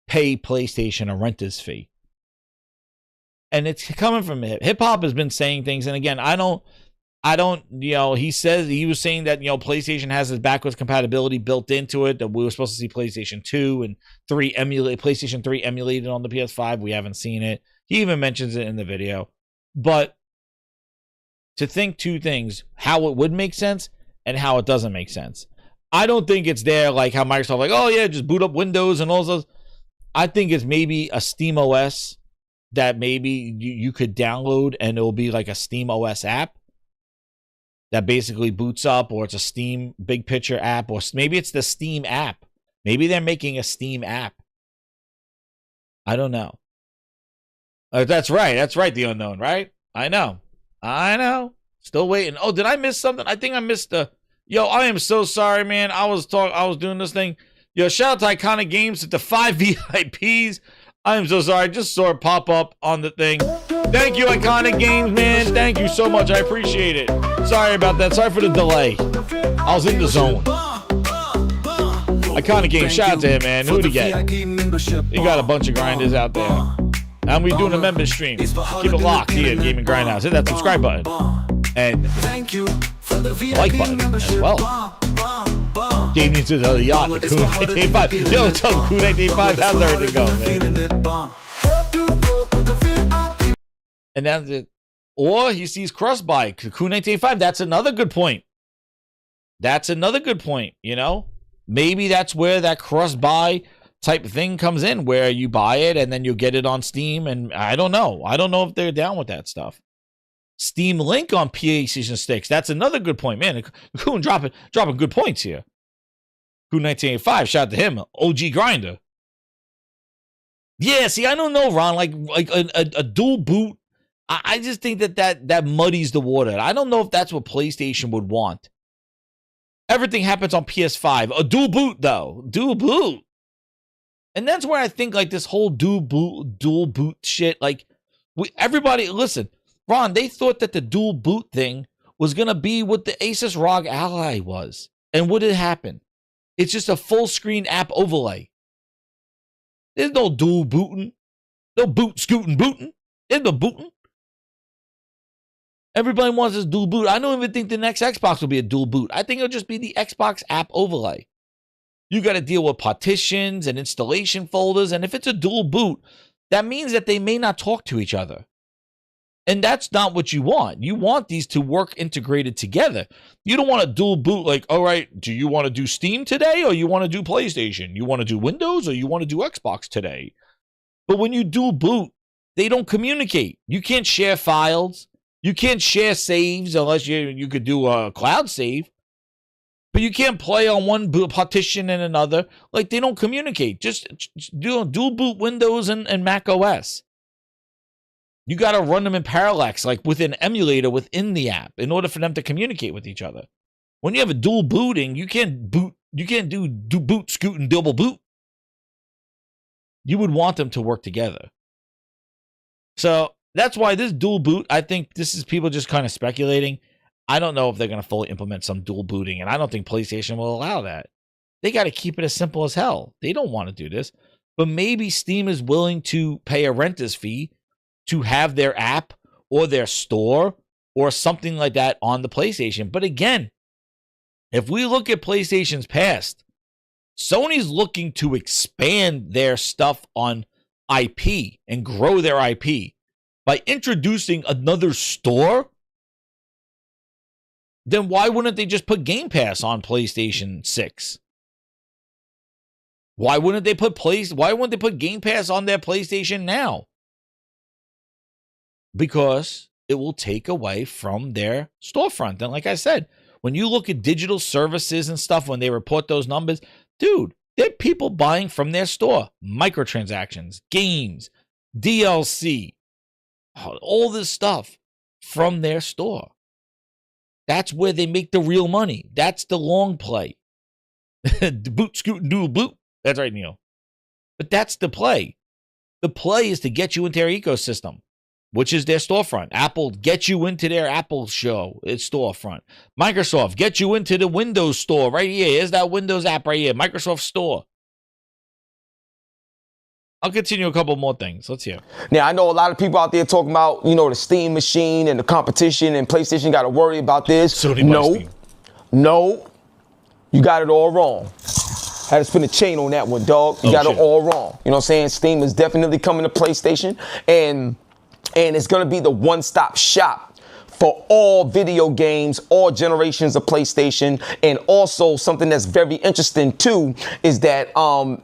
pay PlayStation a renter's fee. And it's coming from hip hop has been saying things. And again, I don't, he was saying that, PlayStation has its backwards compatibility built into it, that we were supposed to see PlayStation 2 and 3 PlayStation 3 emulated on the PS5. We haven't seen it. He even mentions it in the video. But to think two things, how it would make sense and how it doesn't make sense. I don't think it's there like how Microsoft, like, oh yeah, just boot up Windows and all those. I think it's maybe a Steam OS that maybe you could download and it will be like a Steam OS app that basically boots up, or it's a Steam Big Picture app, or maybe it's the Steam app. Maybe they're making a Steam app. I don't know. That's right. That's right, The Unknown, right? I know. Still waiting. Oh, did I miss something? I think I missed the... Yo, I am so sorry, man. I was doing this thing. Yo, shout out to Iconic Games at the 5 VIPs. I am so sorry. I just saw it pop up on the thing. Thank you, Iconic Games, man. Thank you so much. I appreciate it. Sorry about that. Sorry for the delay. I was in the zone. Iconic Games, shout out to him, man. Who'd he get? He got a bunch of grinders out there. And we're doing a member stream. Keep it locked here at Gaming Grindhouse. Hit that subscribe button. And like button as well. Game needs to the yacht. The Coon 985. Yo, what's up, Coon 985? How's everything going, man? And that's it. Or he sees cross-buy. Coon 985. That's another good point. Maybe that's where that cross-buy type of thing comes in, where you buy it and then you get it on Steam. And I don't know. I don't know if they're down with that stuff. Steam Link on PlayStation 6. That's another good point, man. Coon dropping good points here. Coon 1985, shout out to him. OG grinder. Yeah, see, I don't know, Ron. Like a dual boot. I just think that muddies the water. I don't know if that's what PlayStation would want. Everything happens on PS5. A dual boot, though. Dual boot. And that's where I think like this whole dual boot shit. Like everybody, listen. Ron, they thought that the dual boot thing was going to be what the Asus ROG Ally was. And what did happen? It's just a full screen app overlay. There's no dual booting. No boot scooting booting. There's no booting. Everybody wants this dual boot. I don't even think the next Xbox will be a dual boot. I think it'll just be the Xbox app overlay. You got to deal with partitions and installation folders. And if it's a dual boot, that means that they may not talk to each other. And that's not what you want. You want these to work integrated together. You don't want a dual boot like, all right, do you want to do Steam today or you want to do PlayStation? You want to do Windows or you want to do Xbox today? But when you dual boot, they don't communicate. You can't share files. You can't share saves unless you could do a cloud save. But you can't play on one partition and another. Like, they don't communicate. Just do dual boot Windows and Mac OS. You got to run them in parallax, like with an emulator within the app, in order for them to communicate with each other. When you have a dual booting, you can't do boot, scoot, and double boot. You would want them to work together. So that's why this dual boot, I think this is people just kind of speculating. I don't know if they're going to fully implement some dual booting, and I don't think PlayStation will allow that. They got to keep it as simple as hell. They don't want to do this. But maybe Steam is willing to pay a renter's fee to have their app or their store or something like that on the PlayStation. But again, if we look at PlayStation's past, Sony's looking to expand their stuff on IP and grow their IP by introducing another store. Then why wouldn't they just put Game Pass on PlayStation 6? Why wouldn't they put Game Pass on their PlayStation now? Because it will take away from their storefront. And like I said, when you look at digital services and stuff, when they report those numbers, dude, there are people buying from their store. Microtransactions, games, DLC, all this stuff from their store. That's where they make the real money. That's the long play. Boot, scoot, and dual boot. That's right, Neil. But that's the play. The play is to get you into their ecosystem, which is their storefront. Apple, get you into their Apple show, its storefront. Microsoft, get you into the Windows store right here. Here's that Windows app right here, Microsoft Store. I'll continue a couple more things. Let's hear. Now, I know a lot of people out there talking about, the Steam machine and the competition and PlayStation got to worry about this. No, you got it all wrong. Had to spin a chain on that one, dog. You got it all wrong. You know what I'm saying? Steam is definitely coming to PlayStation, and it's going to be the one-stop shop for all video games, all generations of PlayStation. And also something that's very interesting too is that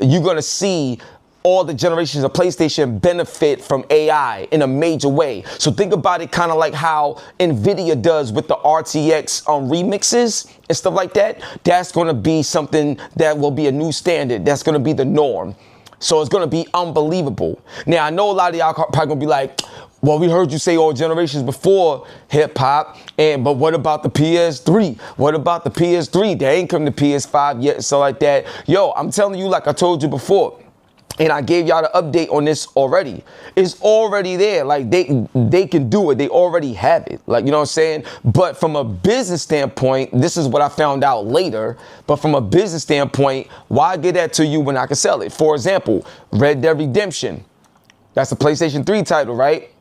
you're going to see all the generations of PlayStation benefit from AI in a major way. So think about it kind of like how NVIDIA does with the RTX remixes and stuff like that. That's going to be something that will be a new standard. That's going to be the norm. So it's going to be unbelievable. Now, I know a lot of y'all probably going to be like, well, we heard you say all generations before hip hop, but what about the PS3? What about the PS3? They ain't come to PS5 yet, so like that. Yo, I'm telling you, like I told you before, and I gave y'all the update on this already. It's already there. Like, they can do it. They already have it. Like, you know what I'm saying? But from a business standpoint, this is what I found out later. But from a business standpoint, why get that to you when I can sell it? For example, Red Dead Redemption. That's a PlayStation 3 title, right?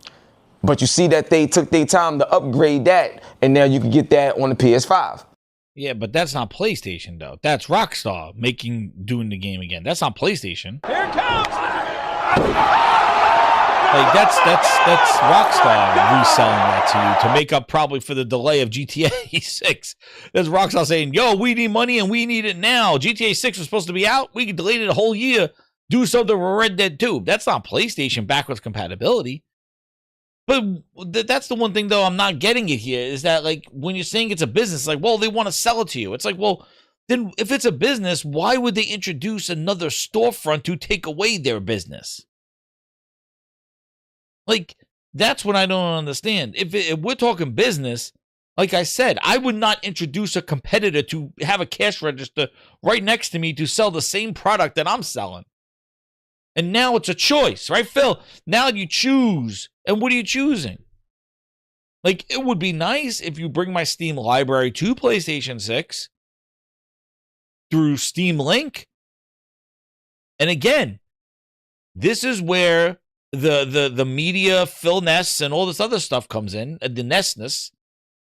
But you see that they took their time to upgrade that, and now you can get that on the PS5. Yeah, but that's not PlayStation, though. That's Rockstar doing the game again. That's not PlayStation. Here it comes! Like, that's Rockstar reselling that to you to make up probably for the delay of GTA 6. That's Rockstar saying, yo, we need money and we need it now. GTA 6 was supposed to be out. We delayed it a whole year. Do something for Red Dead 2. That's not PlayStation backwards compatibility. But that's the one thing, though, I'm not getting it here, is that, like, when you're saying it's a business, like, well, they want to sell it to you. It's like, well, then if it's a business, why would they introduce another storefront to take away their business? Like, that's what I don't understand. If we're talking business, like I said, I would not introduce a competitor to have a cash register right next to me to sell the same product that I'm selling. And now it's a choice, right, Phil? Now you choose. And what are you choosing? Like, it would be nice if you bring my Steam library to PlayStation 6 through Steam Link. And again, this is where the media Phil Ness and all this other stuff comes in. The Nessness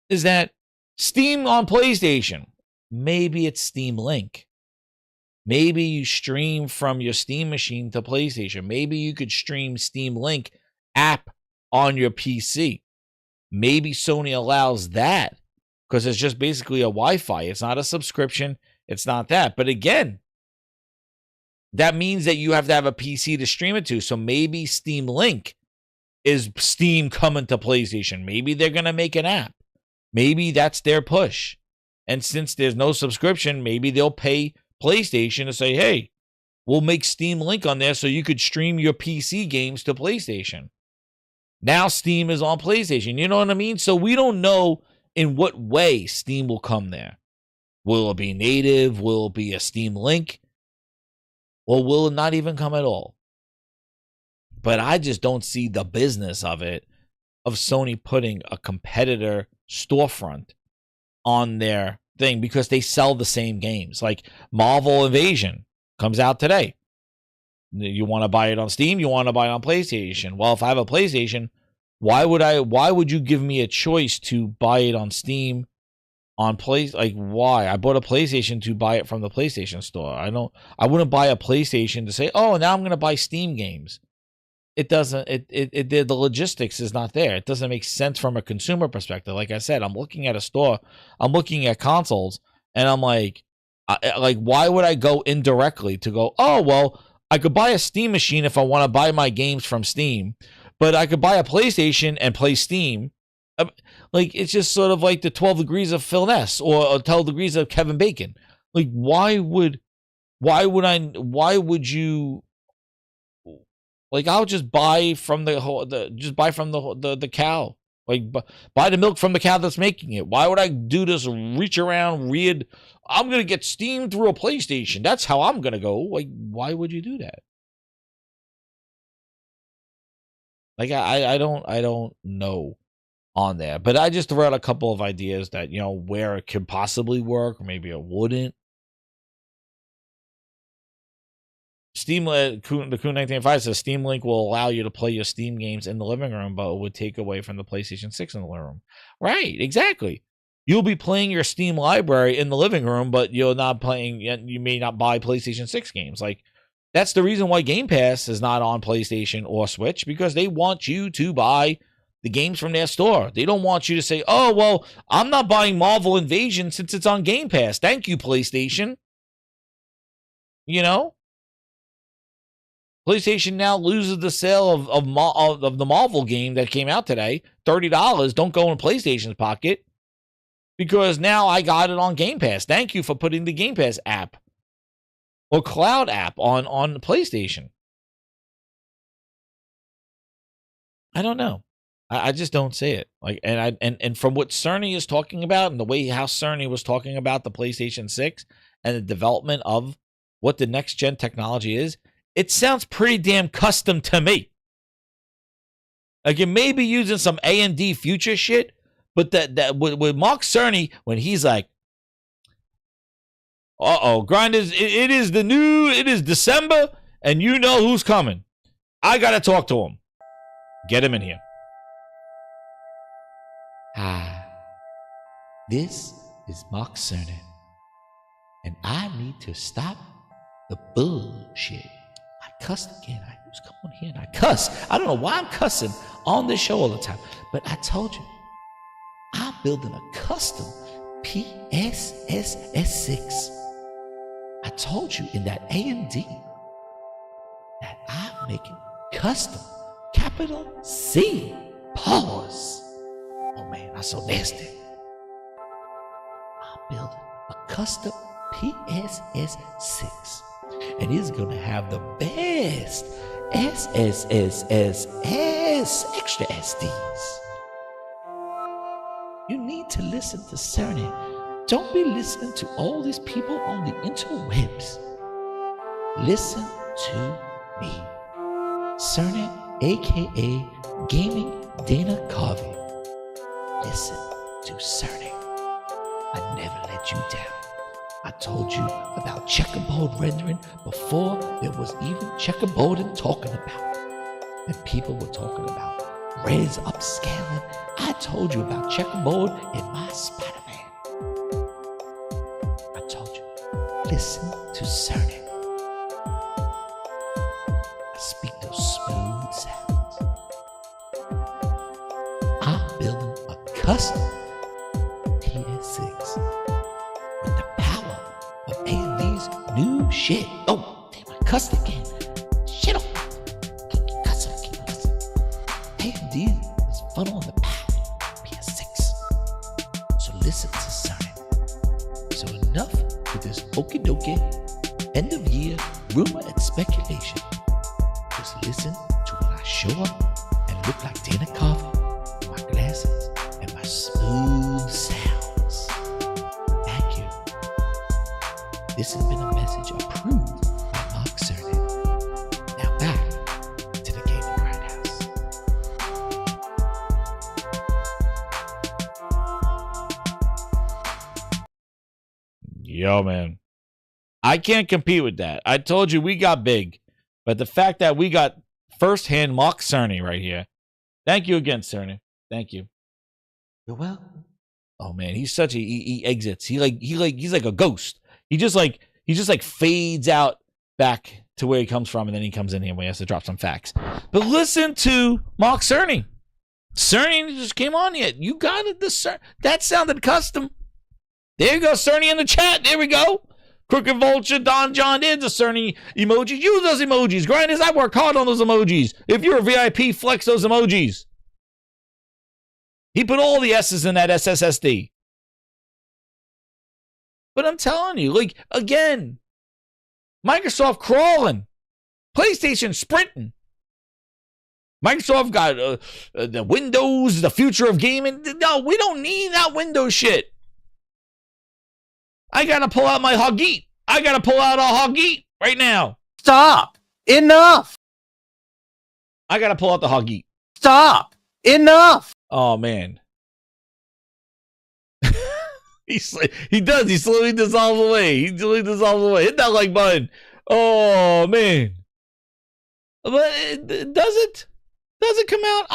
is that Steam on PlayStation, maybe it's Steam Link. Maybe you stream from your Steam machine to PlayStation. Maybe you could stream Steam Link app on your PC. Maybe Sony allows that because it's just basically a Wi-Fi. It's not a subscription. It's not that. But again, that means that you have to have a PC to stream it to. So maybe Steam Link is Steam coming to PlayStation. Maybe they're going to make an app. Maybe that's their push. And since there's no subscription, maybe they'll pay PlayStation to say, hey, we'll make Steam Link on there so you could stream your PC games to PlayStation. Now Steam is on PlayStation. You know what I mean? So we don't know in what way Steam will come there. Will it be native? Will it be a Steam Link? Or will it not even come at all? But I just don't see the business of it, of Sony putting a competitor storefront on their thing because they sell the same games. Like Marvel Invasion comes out today. You want to buy it on Steam? You want to buy it on PlayStation? Well, if I have a PlayStation, why would you give me a choice to buy it on Steam? On why? I bought a PlayStation to buy it from the PlayStation store. I wouldn't buy a PlayStation to say, oh, now I'm going to buy Steam games. It doesn't, the logistics is not there. It doesn't make sense from a consumer perspective. Like I said, I'm looking at a store, I'm looking at consoles, and I'm like, why would I go indirectly to go, oh, well, I could buy a Steam machine if I want to buy my games from Steam, but I could buy a PlayStation and play Steam. Like, it's just sort of like the 12 degrees of Phil Ness or 12 degrees of Kevin Bacon. Like, why would you, like, I'll just buy from the cow. Like, buy the milk from the cow that's making it. Why would I do this reach around, read, I'm going to get Steam through a PlayStation. That's how I'm going to go. Like, why would you do that? Like, I don't know on there, but I just threw out a couple of ideas that, you know, where it could possibly work, or maybe it wouldn't. Steam, the Coon 1985 says Steam Link will allow you to play your Steam games in the living room, but it would take away from the PlayStation 6 in the living room. Right, exactly. You'll be playing your Steam library in the living room, but you're not playing, you may not buy PlayStation 6 games. Like, that's the reason why Game Pass is not on PlayStation or Switch, because they want you to buy the games from their store. They don't want you to say, oh, well, I'm not buying Marvel Invasion since it's on Game Pass. Thank you, PlayStation. You know? PlayStation now loses the sale of the Marvel game that came out today. $30 don't go in PlayStation's pocket because now I got it on Game Pass. Thank you for putting the Game Pass app or cloud app on PlayStation. I don't know. I just don't see it. Like, and from what Cerny is talking about and the way how Cerny was talking about the PlayStation 6 and the development of what the next gen technology is, it sounds pretty damn custom to me. Like, it may be using some AMD future shit, but that with Mark Cerny, when he's like, grinders, it is December, and you know who's coming. I gotta talk to him. Get him in here. Hi, this is Mark Cerny, and I need to stop the bullshit. I cussed again. I just come on here and I cuss. I don't know why I'm cussing on this show all the time, but I told you, I'm building a custom PSSS6. I told you in that AMD that I'm making custom, capital C, pause. Oh man, that's so nasty. I'm building a custom PSS6, and it's gonna have the best SSSS extra SDs. You need to listen to Cerny. Don't be listening to all these people on the interwebs. Listen to me. Cerny, aka Gaming Dana Carvey. Listen to Cerny. I never let you down. I told you about checkerboard rendering before there was even checkerboard and talking about. And people were talking about res upscaling. I told you about checkerboard in my Spider-Man. I told you, listen to Cerny. I speak those smooth sounds. I'm building a custom PS6 with the power of AMD's new shit. Oh, damn, I cussed again. Shit up. Cussing. AMD is funneling the power of PS6. So listen to Cerny. So enough with this okie dokie end of year rumor and speculation. Just listen to when I show up and look like Dana Carvey with my glasses and my smooth sounds. Thank you. This has been a message approved by Mark Cerny. Now back to the Gaming Grindhouse. Yo, man. I can't compete with that. I told you we got big. But the fact that we got firsthand Mark Cerny right here. Thank you again, Cerny. Thank you. You're welcome. Oh man, he's such a he exits. He's like a ghost. He just fades out back to where he comes from, and then he comes in here when he has to drop some facts. But listen to Mark Cerny. Cerny just came on yet. You got it. That sounded custom. There you go, Cerny in the chat. There we go. Crooked Vulture, Don John, there's a Cerny emoji. Use those emojis. Grinders, I work hard on those emojis. If you're a VIP, flex those emojis. He put all the S's in that SSSD. But I'm telling you, like, again, Microsoft crawling. PlayStation sprinting. Microsoft got the Windows, the future of gaming. No, we don't need that Windows shit. I gotta pull out my Hoggeet. I gotta pull out a Hoggeet right now. Stop! Enough! I gotta pull out the Hoggeet. Stop! Enough! Oh man. He slowly dissolves away. Hit that like button. Oh man. But does it come out?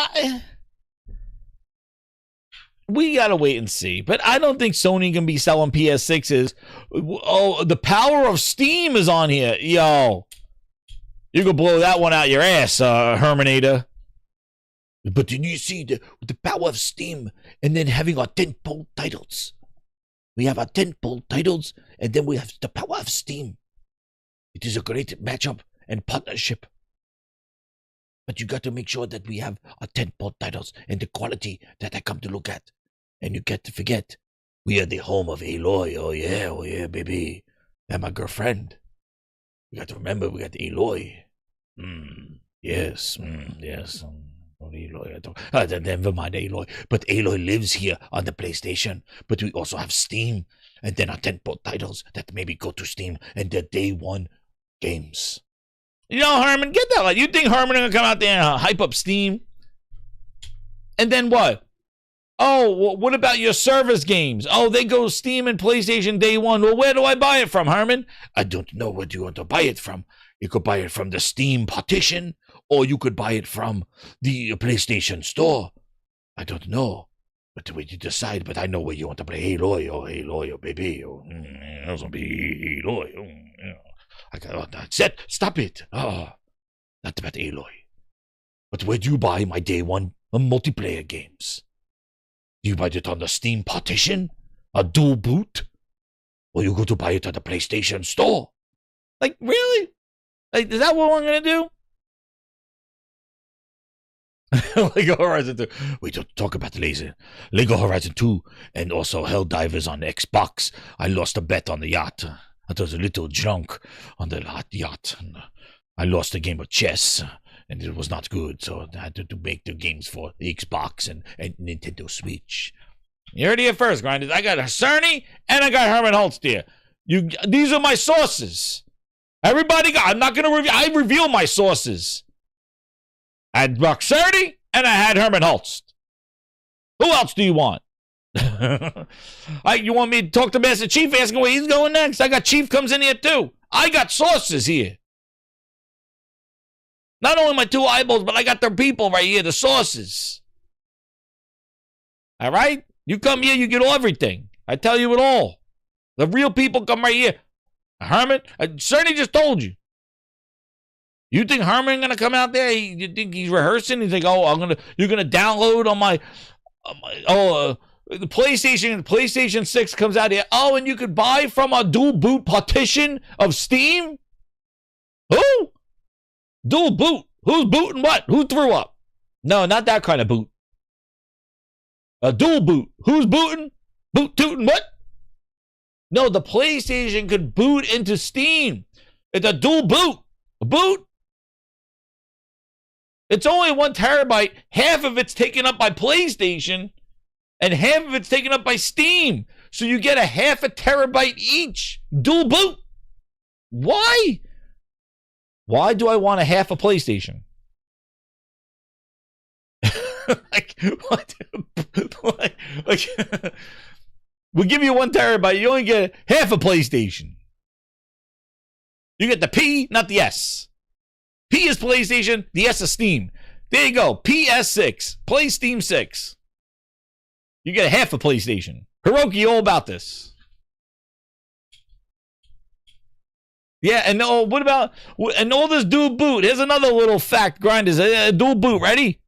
We gotta wait and see. But I don't think Sony can be selling PS6s. Oh, the power of Steam is on here. Yo. You can blow that one out your ass, Herminator. But did you see the power of Steam and then having our tentpole titles? We have our tentpole titles and then we have the power of Steam. It is a great matchup and partnership. But you got to make sure that we have our tentpole titles and the quality that I come to look at. And you get to forget, we are the home of Aloy. Oh yeah, baby. And my girlfriend. You got to remember, we got Aloy. Yes. Aloy. Never mind Aloy. But Aloy lives here on the PlayStation. But we also have Steam. And then our tentpole titles that maybe go to Steam and they're day one games. You know, Herman, get that. Like, you think Herman gonna come out there and hype up Steam? And then what? Oh, what about your service games? Oh, they go Steam and PlayStation day one. Well, where do I buy it from, Herman? I don't know where you want to buy it from. You could buy it from the Steam partition, or you could buy it from the PlayStation Store. I don't know. But where you decide, but I know where you want to play Aloy, baby. That's gonna be Aloy. I got set. Stop it. Not about Aloy. But where do you buy my day one multiplayer games? Do you buy it on the Steam partition? A dual boot? Or you go to buy it at the PlayStation Store? Like, really? Like, is that what I'm gonna do? Lego Horizon 2. We don't talk about laser. Lego Horizon 2 and also Helldivers on the Xbox. I lost a bet on the yacht. I was a little drunk on the yacht. I lost a game of chess, and it was not good, so I had to make the games for the Xbox and Nintendo Switch. You heard it here first, Grinders. I got Cerny and I got Herman Holtz here. These are my sources. Everybody I'm not going to reveal. I reveal my sources. I had Mark Cerny and I had Herman Holtz. Who else do you want? You want me to talk to Master Chief, asking where he's going next? I got Chief comes in here too. I got sources here. Not only my 2 eyeballs, but I got their people right here, the sources. All right? You come here, you get everything. I tell you it all. The real people come right here. Herman, Cerny just told you. You think Herman gonna come out there? You think he's rehearsing? He's like, oh, you're gonna download on my the PlayStation 6 comes out here. Oh, and you could buy from a dual boot partition of Steam? Who? Dual boot. Who's booting what? Who threw up? No, not that kind of boot. A dual boot. Who's booting? Boot tooting what? No, the PlayStation could boot into Steam. It's a dual boot. A boot? It's only 1 terabyte. Half of it's taken up by PlayStation, and half of it's taken up by Steam. So you get a half a terabyte each. Dual boot. Why? Why do I want a half a PlayStation? like, what? like, we'll give you 1 terabyte. You only get half a PlayStation. You get the P, not the S. P is PlayStation, the S is Steam. There you go. PS6. Play Steam 6. You get a half a PlayStation. Hiroki, all about this. Yeah, and what about, and all this dual boot? Here's another little fact, grinders. Dual boot, ready?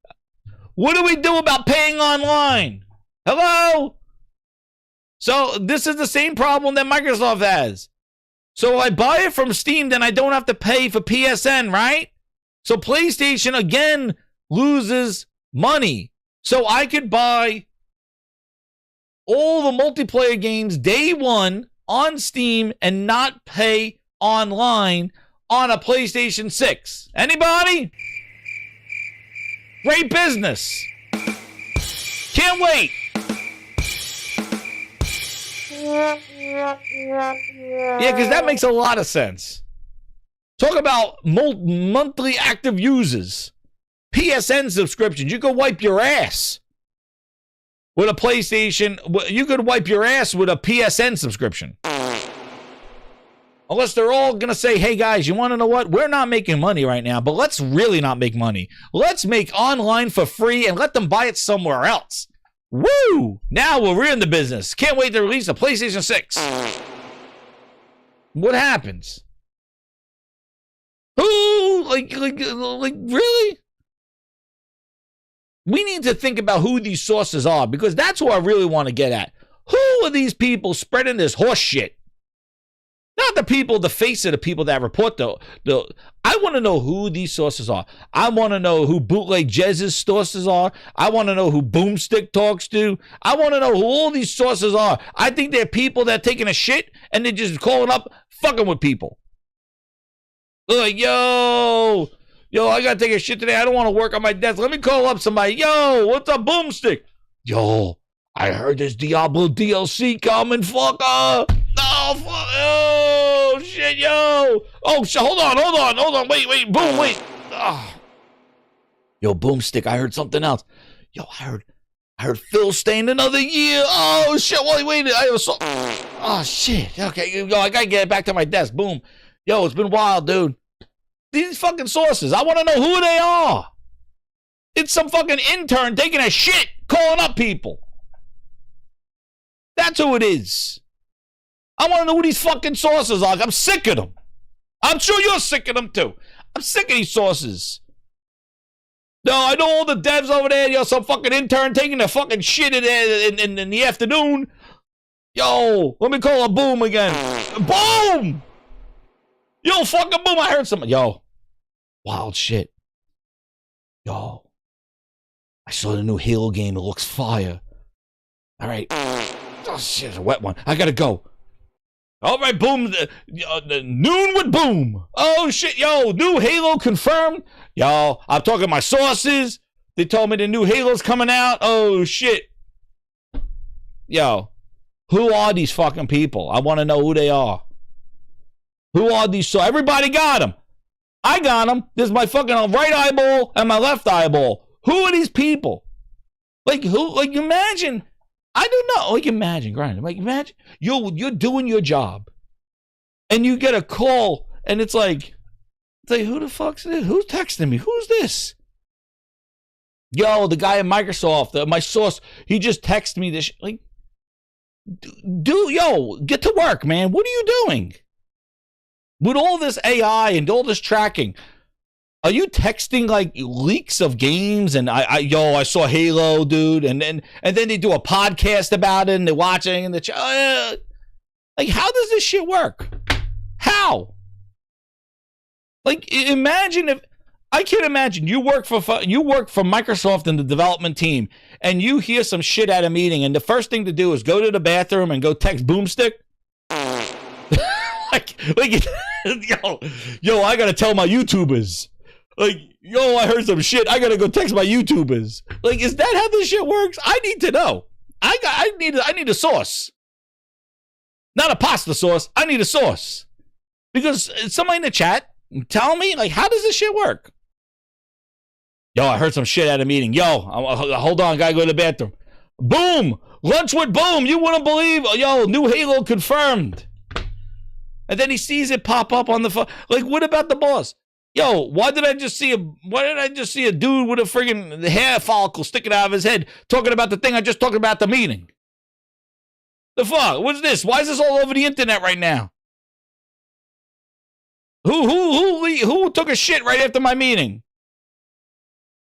What do we do about paying online? Hello? So this is the same problem that Microsoft has. So I buy it from Steam, then I don't have to pay for PSN, right? So PlayStation, again, loses money. So I could buy all the multiplayer games day one on Steam and not pay online on a PlayStation 6. Anybody? Great business. Can't wait. Yeah, because that makes a lot of sense. Talk about monthly active users. PSN subscriptions. You could wipe your ass with a PlayStation. You could wipe your ass with a PSN subscription. Unless they're all going to say, hey, guys, you want to know what? We're not making money right now, but let's really not make money. Let's make online for free and let them buy it somewhere else. Woo! Now we're in the business. Can't wait to release a PlayStation 6. What happens? Who? Like, really? We need to think about who these sources are, because that's what I really want to get at. Who are these people spreading this horse shit? Not the people, the face of the people that report the I want to know who these sources are. I want to know who Bootleg Jez's sources are. I want to know who Boomstick talks to. I want to know who all these sources are. I think they're people that are taking a shit and they're just calling up, fucking with people. They're like, yo, I got to take a shit today. I don't want to work on my desk. Let me call up somebody. Yo, what's up, Boomstick? Yo, I heard this Diablo DLC coming, fucker. Oh, fuck. Oh, shit, yo. Oh, hold on. Wait, boom, wait. Oh. Yo, Boomstick, I heard something else. Yo, I heard Phil staying another year. Oh, shit, wait. Oh, shit. Okay, yo, I got to get back to my desk. Boom. Yo, it's been wild, dude. These fucking sources, I want to know who they are. It's some fucking intern taking a shit, calling up people. That's who it is. I want to know who these fucking sources are. I'm sick of them. I'm sure you're sick of them too. I'm sick of these sources. No, I know all the devs over there. Yo, some fucking intern taking a fucking shit in the afternoon. Yo, let me call a Boom again. Boom! Yo, fucking Boom, I heard something. Yo, wild shit. Yo, I saw the new Halo game. It looks fire. All right. Oh, shit, it's a wet one. I gotta go. All right, Boom. Noon with Boom. Oh, shit, yo. New Halo confirmed. Yo, I'm talking my sources. They told me the new Halo's coming out. Oh, shit. Yo, who are these fucking people? I want to know who they are. Who are these? So everybody got them. I got them. This is my fucking right eyeball and my left eyeball. Who are these people? Like who? Like imagine. I don't know. Like imagine, Grinding. Like imagine you're doing your job, and you get a call, and it's like who the fuck's this? Who's texting me? Who's this? Yo, the guy at Microsoft, my source, he just texted me this. Like, yo, get to work, man. What are you doing? With all this AI and all this tracking, are you texting like leaks of games? And I saw Halo, dude, and then they do a podcast about it, and they're watching, and like, how does this shit work? How? Like, imagine if I can't imagine you work for Microsoft in the development team, and you hear some shit at a meeting, and the first thing to do is go to the bathroom and go text Boomstick. like, yo, I gotta tell my YouTubers. Like, yo, I heard some shit. I gotta go text my YouTubers. Like, is that how this shit works? I need to know. I need a source, not a pasta sauce. I need a source because somebody in the chat tell me, like, how does this shit work? Yo, I heard some shit at a meeting. Yo, hold on, gotta go to the bathroom. Boom! Lunch with Boom! You wouldn't believe. Yo, new Halo confirmed. And then he sees it pop up on the phone. Like, what about the boss? Yo, why did I just see a dude with a friggin' hair follicle sticking out of his head talking about the thing I just talked about at the meeting? The fuck? What's this? Why is this all over the internet right now? Who took a shit right after my meeting?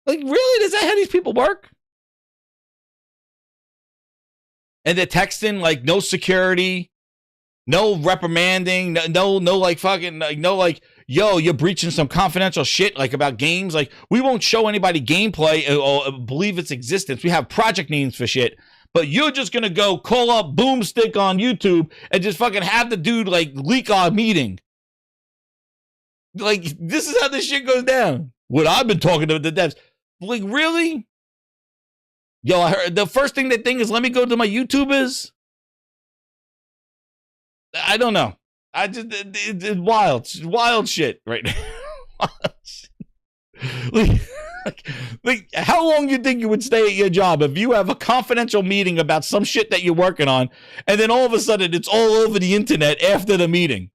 Like, really? Is that how these people work? And they're texting, like, no security, no reprimanding, no, like, fucking, like, no, like, yo, you're breaching some confidential shit, like, about games. Like, we won't show anybody gameplay or believe its existence. We have project names for shit. But you're just going to go call up Boomstick on YouTube and just fucking have the dude, like, leak our meeting. Like, this is how this shit goes down. What I've been talking to the devs. Like, really? Yo, I heard the first thing they think is, let me go to my YouTubers. I don't know. It's wild shit right now. like, how long you think you would stay at your job if you have a confidential meeting about some shit that you're working on, and then all of a sudden it's all over the internet after the meeting?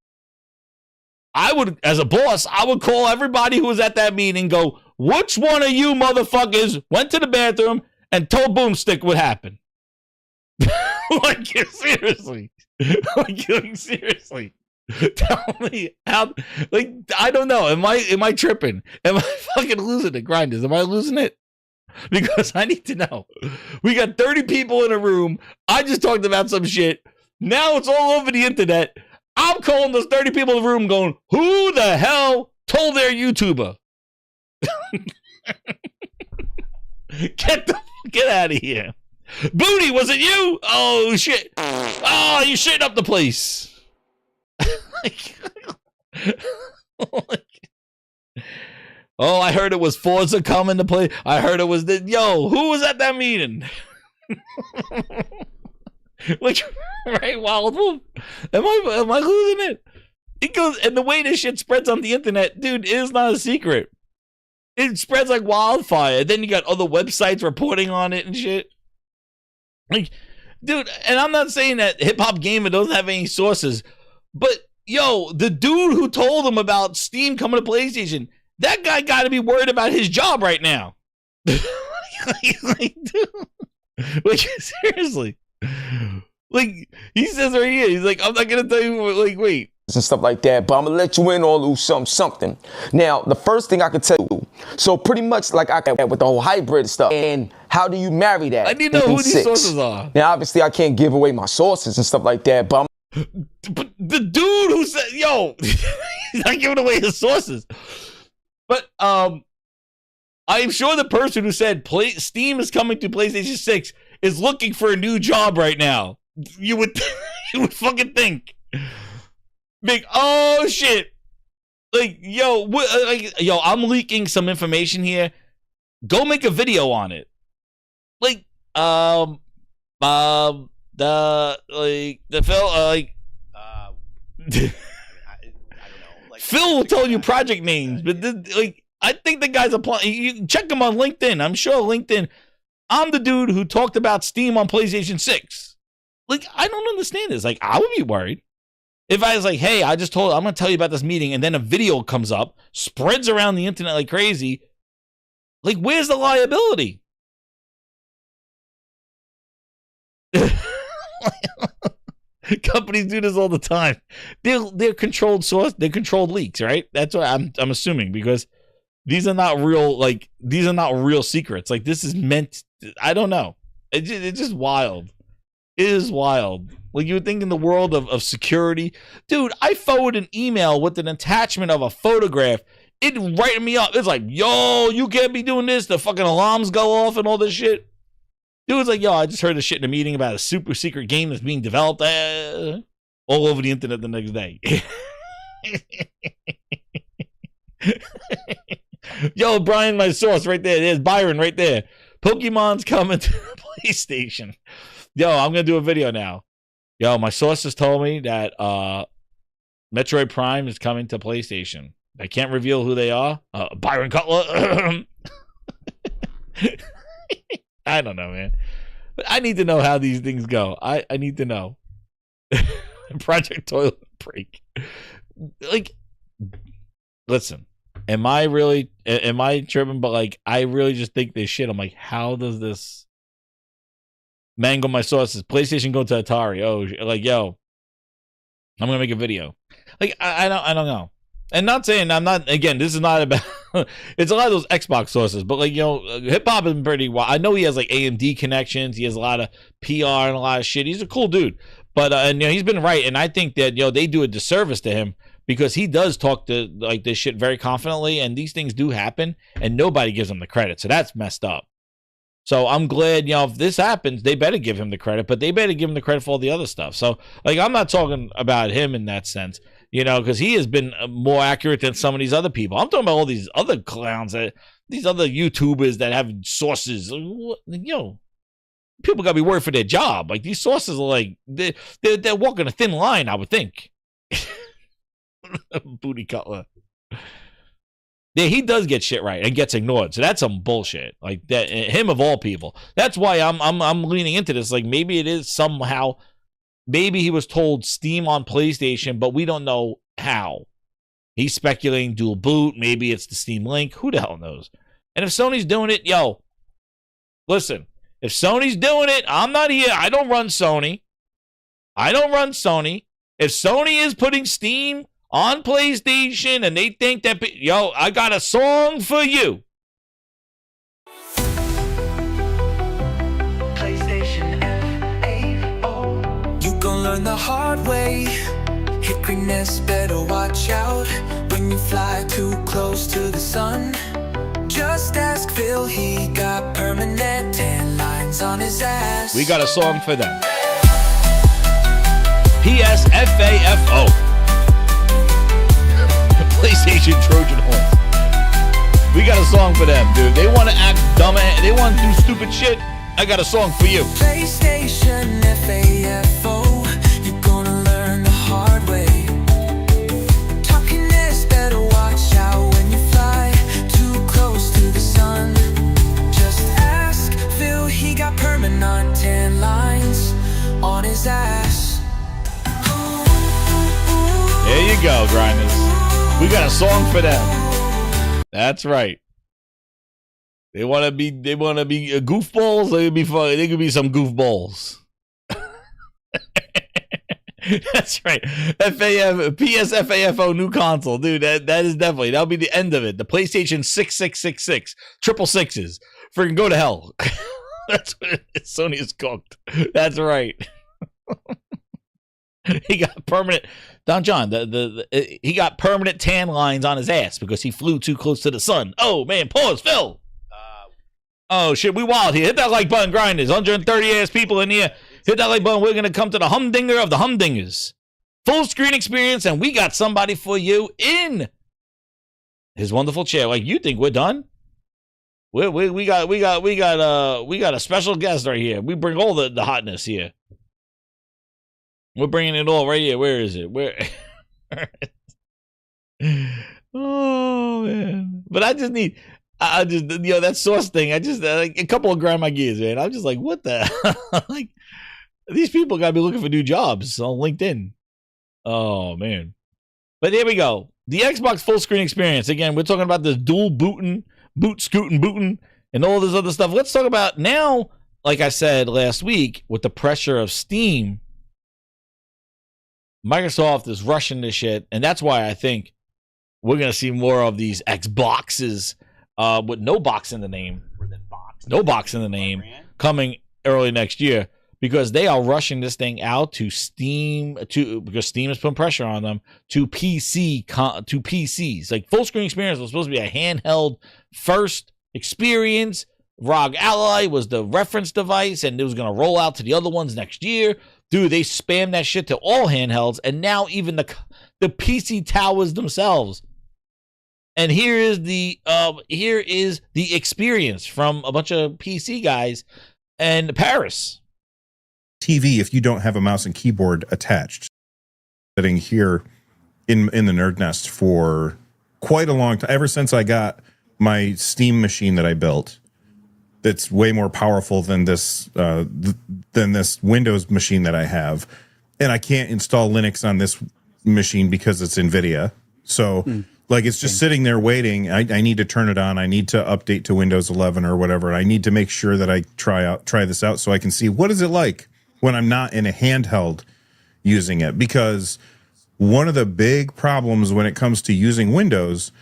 I would, as a boss, I would call everybody who was at that meeting, go, which one of you motherfuckers went to the bathroom and told Boomstick what happened? Like, seriously. Like, seriously. Tell me how, like, I don't know. Am I tripping? Am I fucking losing it, Grinders? Am I losing it? Because I need to know. We got 30 people in a room. I just talked about some shit. Now it's all over the internet. I'm calling those 30 people in the room going, who the hell told their YouTuber? Get out of here. Booty, was it you? Oh, shit. Oh, you shitting up the place. Oh, I heard it was Forza coming to play. I heard it was yo, who was at that meeting? Like, right, Wild Wolf? Am I losing it? It goes, and the way this shit spreads on the internet, dude, it is not a secret. It spreads like wildfire. Then you got other websites reporting on it and shit. Like, dude, and I'm not saying that Hip Hop Gamer doesn't have any sources, but yo, the dude who told him about Steam coming to PlayStation, that guy got to be worried about his job right now. Like, dude, like, seriously. Like, he says right here, he's like, I'm not gonna tell you, like, wait. And stuff like that, but I'm gonna let you in on a little something. Now, the first thing I could tell you, so pretty much like I got with the whole hybrid stuff, and how do you marry that? I need to know who these sources are. Now, obviously, I can't give away my sources and stuff like that, but the dude who said, yo, he's not giving away his sources. But I'm sure the person who said Steam is coming to PlayStation 6 is looking for a new job right now. You would fucking think. Big, oh shit. Like, yo, I'm leaking some information here. Go make a video on it. Like, the Phil, like, I don't know. Like, Phil will tell you project names, but like, I think the guy's applying. You check him on LinkedIn. I'm sure LinkedIn. I'm the dude who talked about Steam on PlayStation 6. Like, I don't understand this. Like, I would be worried if I was like, hey, I'm going to tell you about this meeting, and then a video comes up, spreads around the internet like crazy. Like, where's the liability? Companies do this all the time. They're controlled source. They're controlled leaks, right? That's what I'm assuming, because these are not real. Like, these are not real secrets. Like, this is meant. I don't know. It's just wild. It is wild. Like, you would think in the world of security, dude. I forward an email with an attachment of a photograph. It writing me up. It's like, yo, you can't be doing this. The fucking alarms go off and all this shit. Dude's like, yo, I just heard this shit in a meeting about a super secret game that's being developed all over the internet the next day. Yo, Brian, my source right there. There's Byron right there. Pokemon's coming to the PlayStation. Yo, I'm going to do a video now. Yo, my sources told me that Metroid Prime is coming to PlayStation. I can't reveal who they are. Byron Cutler. I don't know, man. But I need to know how these things go. I need to know. Project Toilet Break. Like, listen, am I tripping? But like, I really just think this shit. I'm like, how does this mangle my sources? PlayStation go to Atari. Oh, like, yo, I'm gonna make a video. Like, I don't know. And not saying I'm not, again, this is not about, it's a lot of those Xbox sources, but like, you know, hip hop is pretty wild. I know he has like AMD connections. He has a lot of PR and a lot of shit. He's a cool dude, but, and, you know, he's been right. And I think that, you know, they do a disservice to him because he does talk to like this shit very confidently, and these things do happen and nobody gives him the credit. So that's messed up. So I'm glad, you know, if this happens, they better give him the credit, but they better give him the credit for all the other stuff. So like, I'm not talking about him in that sense. You know, because he has been more accurate than some of these other people. I'm talking about all these other clowns, these other YouTubers that have sources. You know, people got to be worried for their job. Like, these sources are like, they're walking a thin line, I would think. Booty Cutler. Yeah, he does get shit right and gets ignored. So that's some bullshit. Like, that, him of all people. That's why I'm leaning into this. Like, maybe it is somehow. Maybe he was told Steam on PlayStation, but we don't know how. He's speculating dual boot. Maybe it's the Steam Link. Who the hell knows? And if Sony's doing it, yo, listen. If Sony's doing it, I'm not here. I don't run Sony. If Sony is putting Steam on PlayStation and they think that, yo, I got a song for you. Learn the hard way. Hickory nest, better watch out when you fly too close to the sun. Just ask Phil, he got permanent tan lines on his ass. We got a song for them. PSFAFO. PlayStation Trojan horse. We got a song for them, dude. They want to act dumb. They want to do stupid shit. I got a song for you. PlayStation FAFO. Permanent tan lines on his ass. There you go, grinders. We got a song for them. That's right. They want to be goofballs. They could be fun. They could be some goofballs. That's right. PSFAFO new console, dude. That is definitely, that'll be the end of it. The PlayStation 6666 triple sixes. Freaking go to hell. That's what it is. Sony is cooked. That's right. He got permanent. Don John, he got permanent tan lines on his ass because he flew too close to the sun. Oh man, pause, Phil. Oh shit, we wild here. Hit that like button, grinders. 130 ass people in here. Hit that like button. We're gonna come to the humdinger of the humdingers. Full screen experience, and we got somebody for you in his wonderful chair. Like, you think we're done? We got a special guest right here. We bring all the hotness here. We're bringing it all right here. Where is it? Where? Oh man! But I just need. I just, that sauce thing. I just like a couple of grind my gears, man. I'm just like, what the like? These people gotta be looking for new jobs on LinkedIn. Oh man. But here we go. The Xbox full screen experience. Again, we're talking about this dual booting, booting, and all this other stuff. Let's talk about now, like I said last week, with the pressure of Steam, Microsoft is rushing this shit. And that's why I think we're going to see more of these Xboxes with no box in the name. No box in the name coming early next year. Because they are rushing this thing out to Steam, because Steam is putting pressure on them to PCs. Like full screen experience was supposed to be a handheld first experience. ROG Ally was the reference device, and it was going to roll out to the other ones next year. Dude, they spammed that shit to all handhelds, and now even the PC towers themselves. And here is the experience from a bunch of PC guys in Paris. TV if you don't have a mouse and keyboard attached. Sitting here in the Nerd Nest for quite a long time, ever since I got my Steam machine that I built. That's way more powerful than this Windows machine that I have, and I can't install Linux on this machine because it's NVIDIA. So like it's just sitting there waiting. I need to turn it on. I need to update to Windows 11 or whatever. I need to make sure that I try this out so I can see what is it like when I'm not in a handheld using it. Because one of the big problems when it comes to using Windows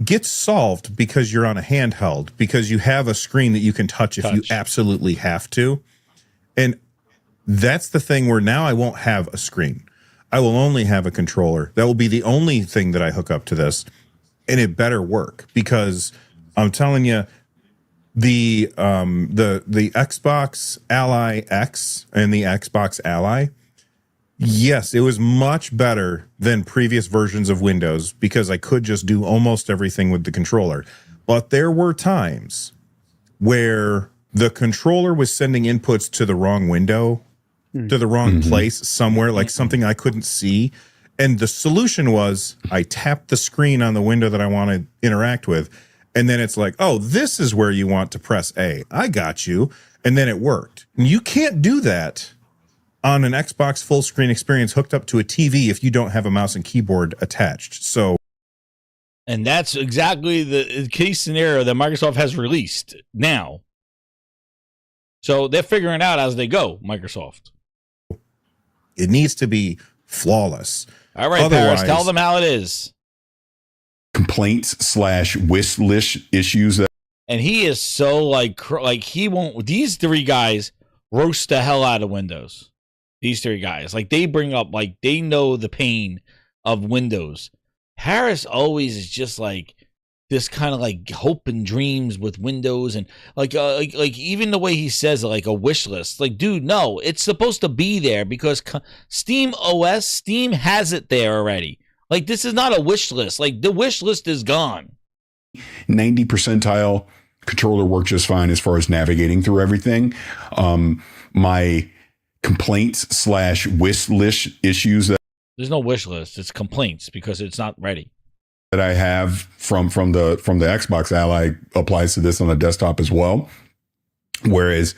gets solved because you're on a handheld, because you have a screen that you can touch if you absolutely have to. And that's the thing where now I won't have a screen. I will only have a controller. That will be the only thing that I hook up to this. And it better work, because I'm telling you, the Xbox Ally X and the Xbox Ally, yes, it was much better than previous versions of Windows because I could just do almost everything with the controller. But there were times where the controller was sending inputs to the wrong window, to the wrong place somewhere, like something I couldn't see. And the solution was I tapped the screen on the window that I want to interact with. And then it's like, oh, this is where you want to press A. I got you. And then it worked. You can't do that on an Xbox full screen experience hooked up to a TV if you don't have a mouse and keyboard attached. So, and that's exactly the case scenario that Microsoft has released now. So they're figuring it out as they go, Microsoft. It needs to be flawless. All right, Paris, tell them how it is. Complaints/wish list issues. And he is so like he won't. These three guys roast the hell out of Windows. These three guys, like they bring up, like they know the pain of Windows. Harris always is just like this kind of like hope and dreams with Windows, and like even the way he says it, like a wish list. Like, dude, no, it's supposed to be there because Steam has it there already. Like, this is not a wish list. Like, the wish list is gone. 90 percentile controller worked just fine as far as navigating through everything. My complaints/wish list issues there's no wish list. It's complaints because it's not ready. That I have from the Xbox Ally applies to this on the desktop as well. Whereas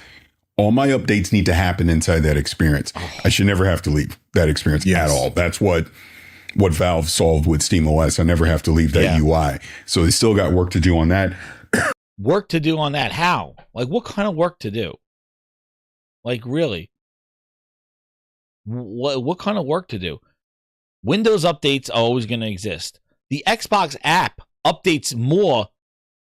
all my updates need to happen inside that experience. I should never have to leave that experience at all. That's what Valve solved with SteamOS. I never have to leave that UI. So they still got work to do on that. Work to do on that? How? Like, what kind of work to do? Like, really? What kind of work to do? Windows updates are always going to exist. The Xbox app updates more.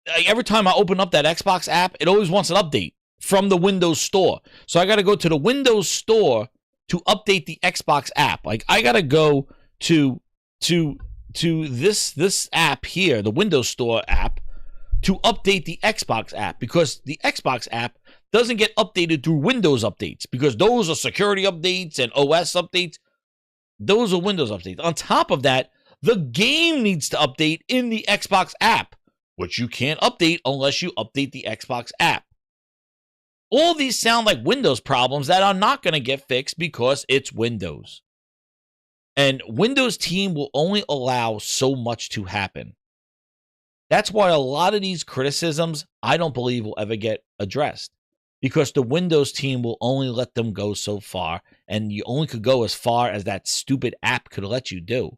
Like, every time I open up that Xbox app, it always wants an update from the Windows Store. So I got to go to the Windows Store to update the Xbox app. Like, I got to go to this app here, the Windows Store app, to update the Xbox app, because the Xbox app doesn't get updated through Windows updates, because those are security updates and OS updates. Those are Windows updates. On top of that, the game needs to update in the Xbox app, which you can't update unless you update the Xbox app. All these sound like Windows problems that are not going to get fixed because it's Windows. And Windows team will only allow so much to happen. That's why a lot of these criticisms I don't believe will ever get addressed, because the Windows team will only let them go so far, and you only could go as far as that stupid app could let you do,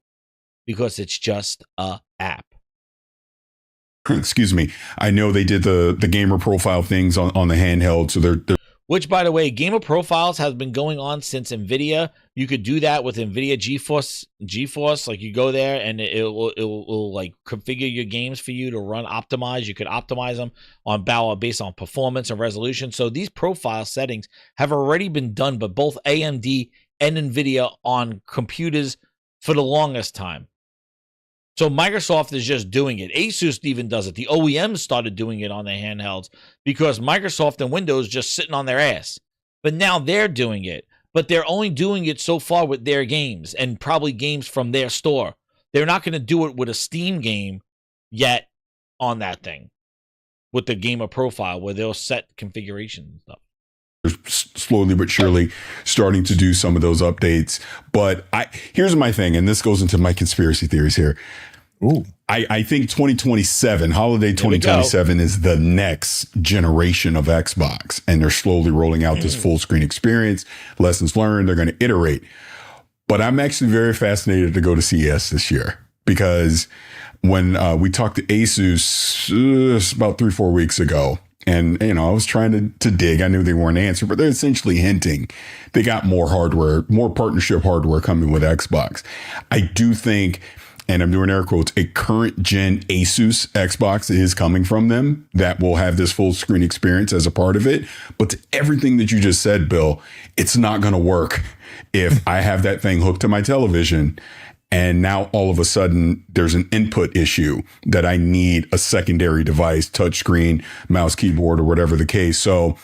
because it's just a app. Excuse me. I know they did the gamer profile things on the handheld, so they're Which, by the way, gamer profiles has been going on since NVIDIA. You could do that with NVIDIA GeForce. Like, you go there and it will like configure your games for you to run optimized. You could optimize them based on performance and resolution. So these profile settings have already been done by both AMD and NVIDIA on computers for the longest time. So Microsoft is just doing it. Asus even does it. The OEMs started doing it on their handhelds because Microsoft and Windows just sitting on their ass. But now they're doing it. But they're only doing it so far with their games and probably games from their store. They're not going to do it with a Steam game yet on that thing with the gamer profile where they'll set configurations and stuff. Slowly but surely starting to do some of those updates. But here's my thing, and this goes into my conspiracy theories here. Ooh. I think 2027, holiday 2027 is the next generation of Xbox, and they're slowly rolling out this full screen experience. Lessons learned, they're going to iterate. But I'm actually very fascinated to go to CES this year, because when we talked to Asus about 3-4 weeks ago, and, you know, I was trying to dig. I knew they weren't answering, but they're essentially hinting they got more hardware, more partnership hardware coming with Xbox. I do think, and I'm doing air quotes, a current gen Asus Xbox is coming from them that will have this full screen experience as a part of it. But to everything that you just said, Bill, it's not going to work if I have that thing hooked to my television. And now all of a sudden there's an input issue that I need a secondary device, touchscreen, mouse, keyboard, or whatever the case. So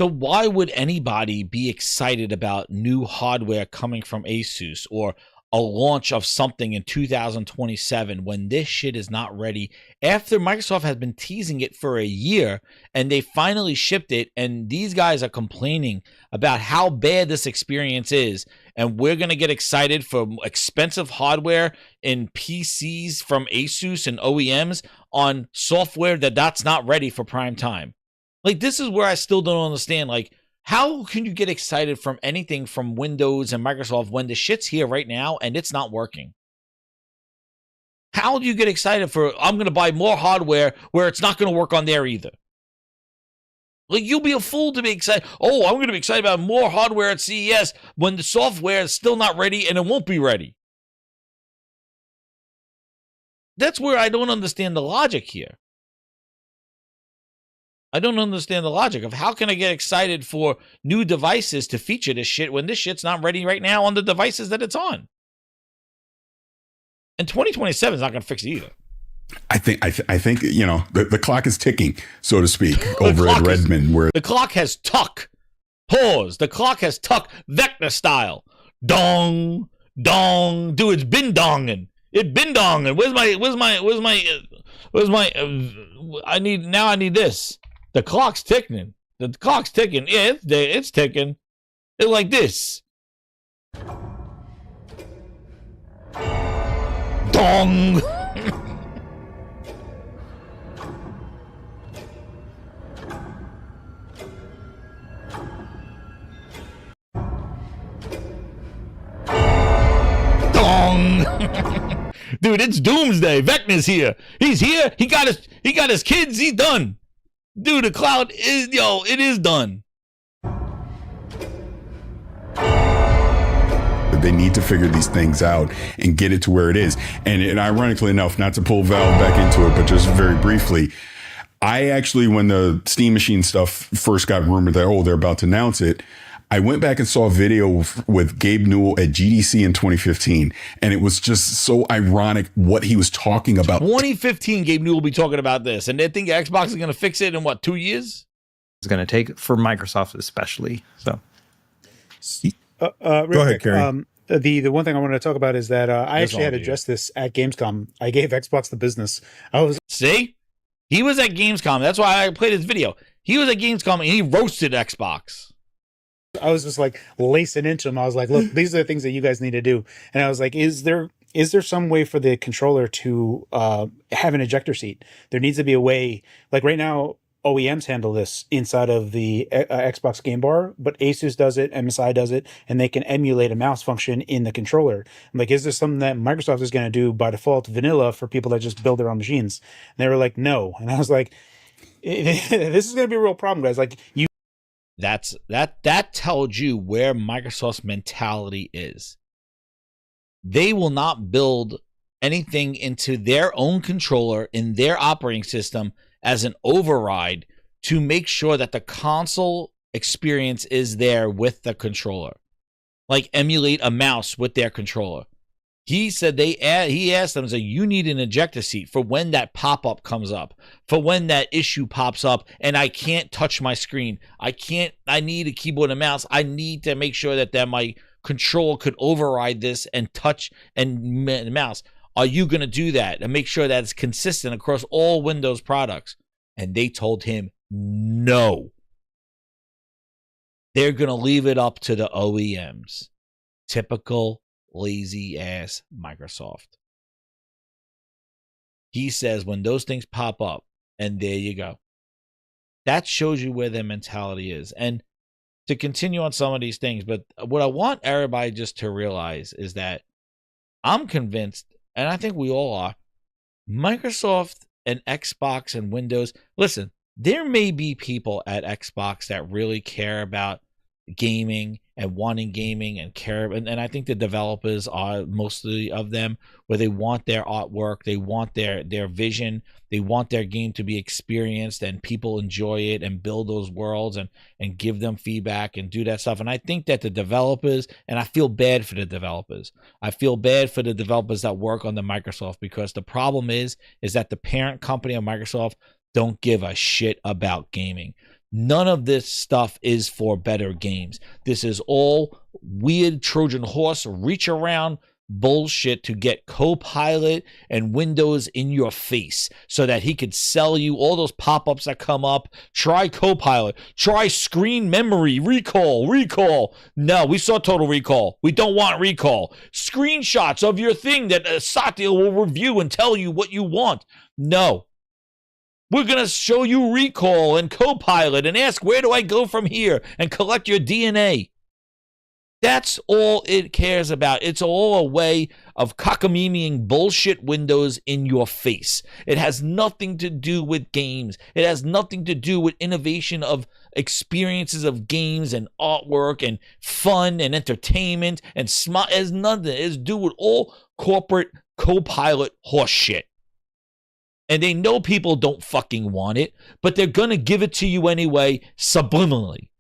why would anybody be excited about new hardware coming from Asus or a launch of something in 2027 when this shit is not ready after Microsoft has been teasing it for a year and they finally shipped it, and these guys are complaining about how bad this experience is, and we're going to get excited for expensive hardware in PCs from Asus and OEMs on software that's not ready for prime time. Like, this is where I still don't understand. Like, how can you get excited from anything from Windows and Microsoft when the shit's here right now and it's not working? How do you get excited for, I'm going to buy more hardware where it's not going to work on there either? Like, you'll be a fool to be excited. Oh, I'm going to be excited about more hardware at CES when the software is still not ready and it won't be ready. That's where I don't understand the logic here. I don't understand the logic of how can I get excited for new devices to feature this shit when this shit's not ready right now on the devices that it's on. And 2027 is not going to fix it either. I think you know, the clock is ticking, so to speak, over at Redmond. Where the clock has tuck. Pause. The clock has tuck Vecna style. Dong, dong. Dude, it's been donging. It been donging. I need this. The clock's ticking. The clock's ticking. Yeah, it's ticking. It's like this. Dong. Dong. Dude, it's doomsday. Vecna's here. He's here. He got his kids. He's done. Dude, the cloud is, it is done. they need to figure these things out and get it to where it is. And ironically enough, not to pull Valve back into it, but just very briefly, I actually, when the Steam Machine stuff first got rumored that, oh, they're about to announce it, I went back and saw a video with Gabe Newell at GDC in 2015, and it was just so ironic what he was talking about. 2015, Gabe Newell will be talking about this, and they think Xbox is going to fix it in, what, 2 years? It's going to take, for Microsoft especially. So, Go ahead, Kerry. The one thing I wanted to talk about is that I actually had addressed this at Gamescom. I gave Xbox the business. See? He was at Gamescom. That's why I played his video. He was at Gamescom, and he roasted Xbox. I was just like lacing into him. I was like, look, these are the things that you guys need to do. And I was like, is there is there some way for the controller to have an ejector seat? There needs to be a way, like right now, OEMs handle this inside of the Xbox Game Bar, but Asus does it, MSI does it, and they can emulate a mouse function in the controller. I'm like, is this something that Microsoft is going to do by default, vanilla, for people that just build their own machines? And they were like, no. And I was like, this is going to be a real problem, guys. Like, you. That tells you where Microsoft's mentality is. They will not build anything into their own controller in their operating system as an override to make sure that the console experience is there with the controller. Like emulate a mouse with their controller. He said he asked them, so you need an ejector seat for when that pop-up comes up, for when that issue pops up and I can't touch my screen. I need a keyboard and mouse. I need to make sure that my controller could override this and touch and mouse. Are you going to do that and make sure that it's consistent across all Windows products? And they told him no. They're going to leave it up to the OEMs. Typical lazy ass Microsoft. He says when those things pop up, and there you go. That shows you where their mentality is. And to continue on some of these things, but what I want everybody just to realize is that I'm convinced, and I think we all are, Microsoft and Xbox and Windows, listen, there may be people at Xbox that really care about gaming and wanting gaming and care, and I think the developers are mostly of them, where they want their artwork, they want their vision, they want their game to be experienced and people enjoy it and build those worlds and give them feedback and do that stuff. And I think that the developers, and I feel bad for the developers, I feel bad for the developers that work on the Microsoft, because the problem is that the parent company of Microsoft don't give a shit about gaming. None of this stuff is for better games. This is all weird Trojan horse reach around bullshit to get Copilot and Windows in your face so that he could sell you all those pop-ups that come up. Try Copilot. Try screen memory. Recall. No, we saw Total Recall. We don't want recall. Screenshots of your thing that Satya will review and tell you what you want. No. We're going to show you Recall and Copilot and ask, where do I go from here, and collect your DNA. That's all it cares about. It's all a way of cockamamieing bullshit Windows in your face. It has nothing to do with games. It has nothing to do with innovation of experiences of games and artwork and fun and entertainment and smart. It has nothing. It has to do with all corporate Copilot horse shit. And they know people don't fucking want it, but they're going to give it to you anyway, subliminally.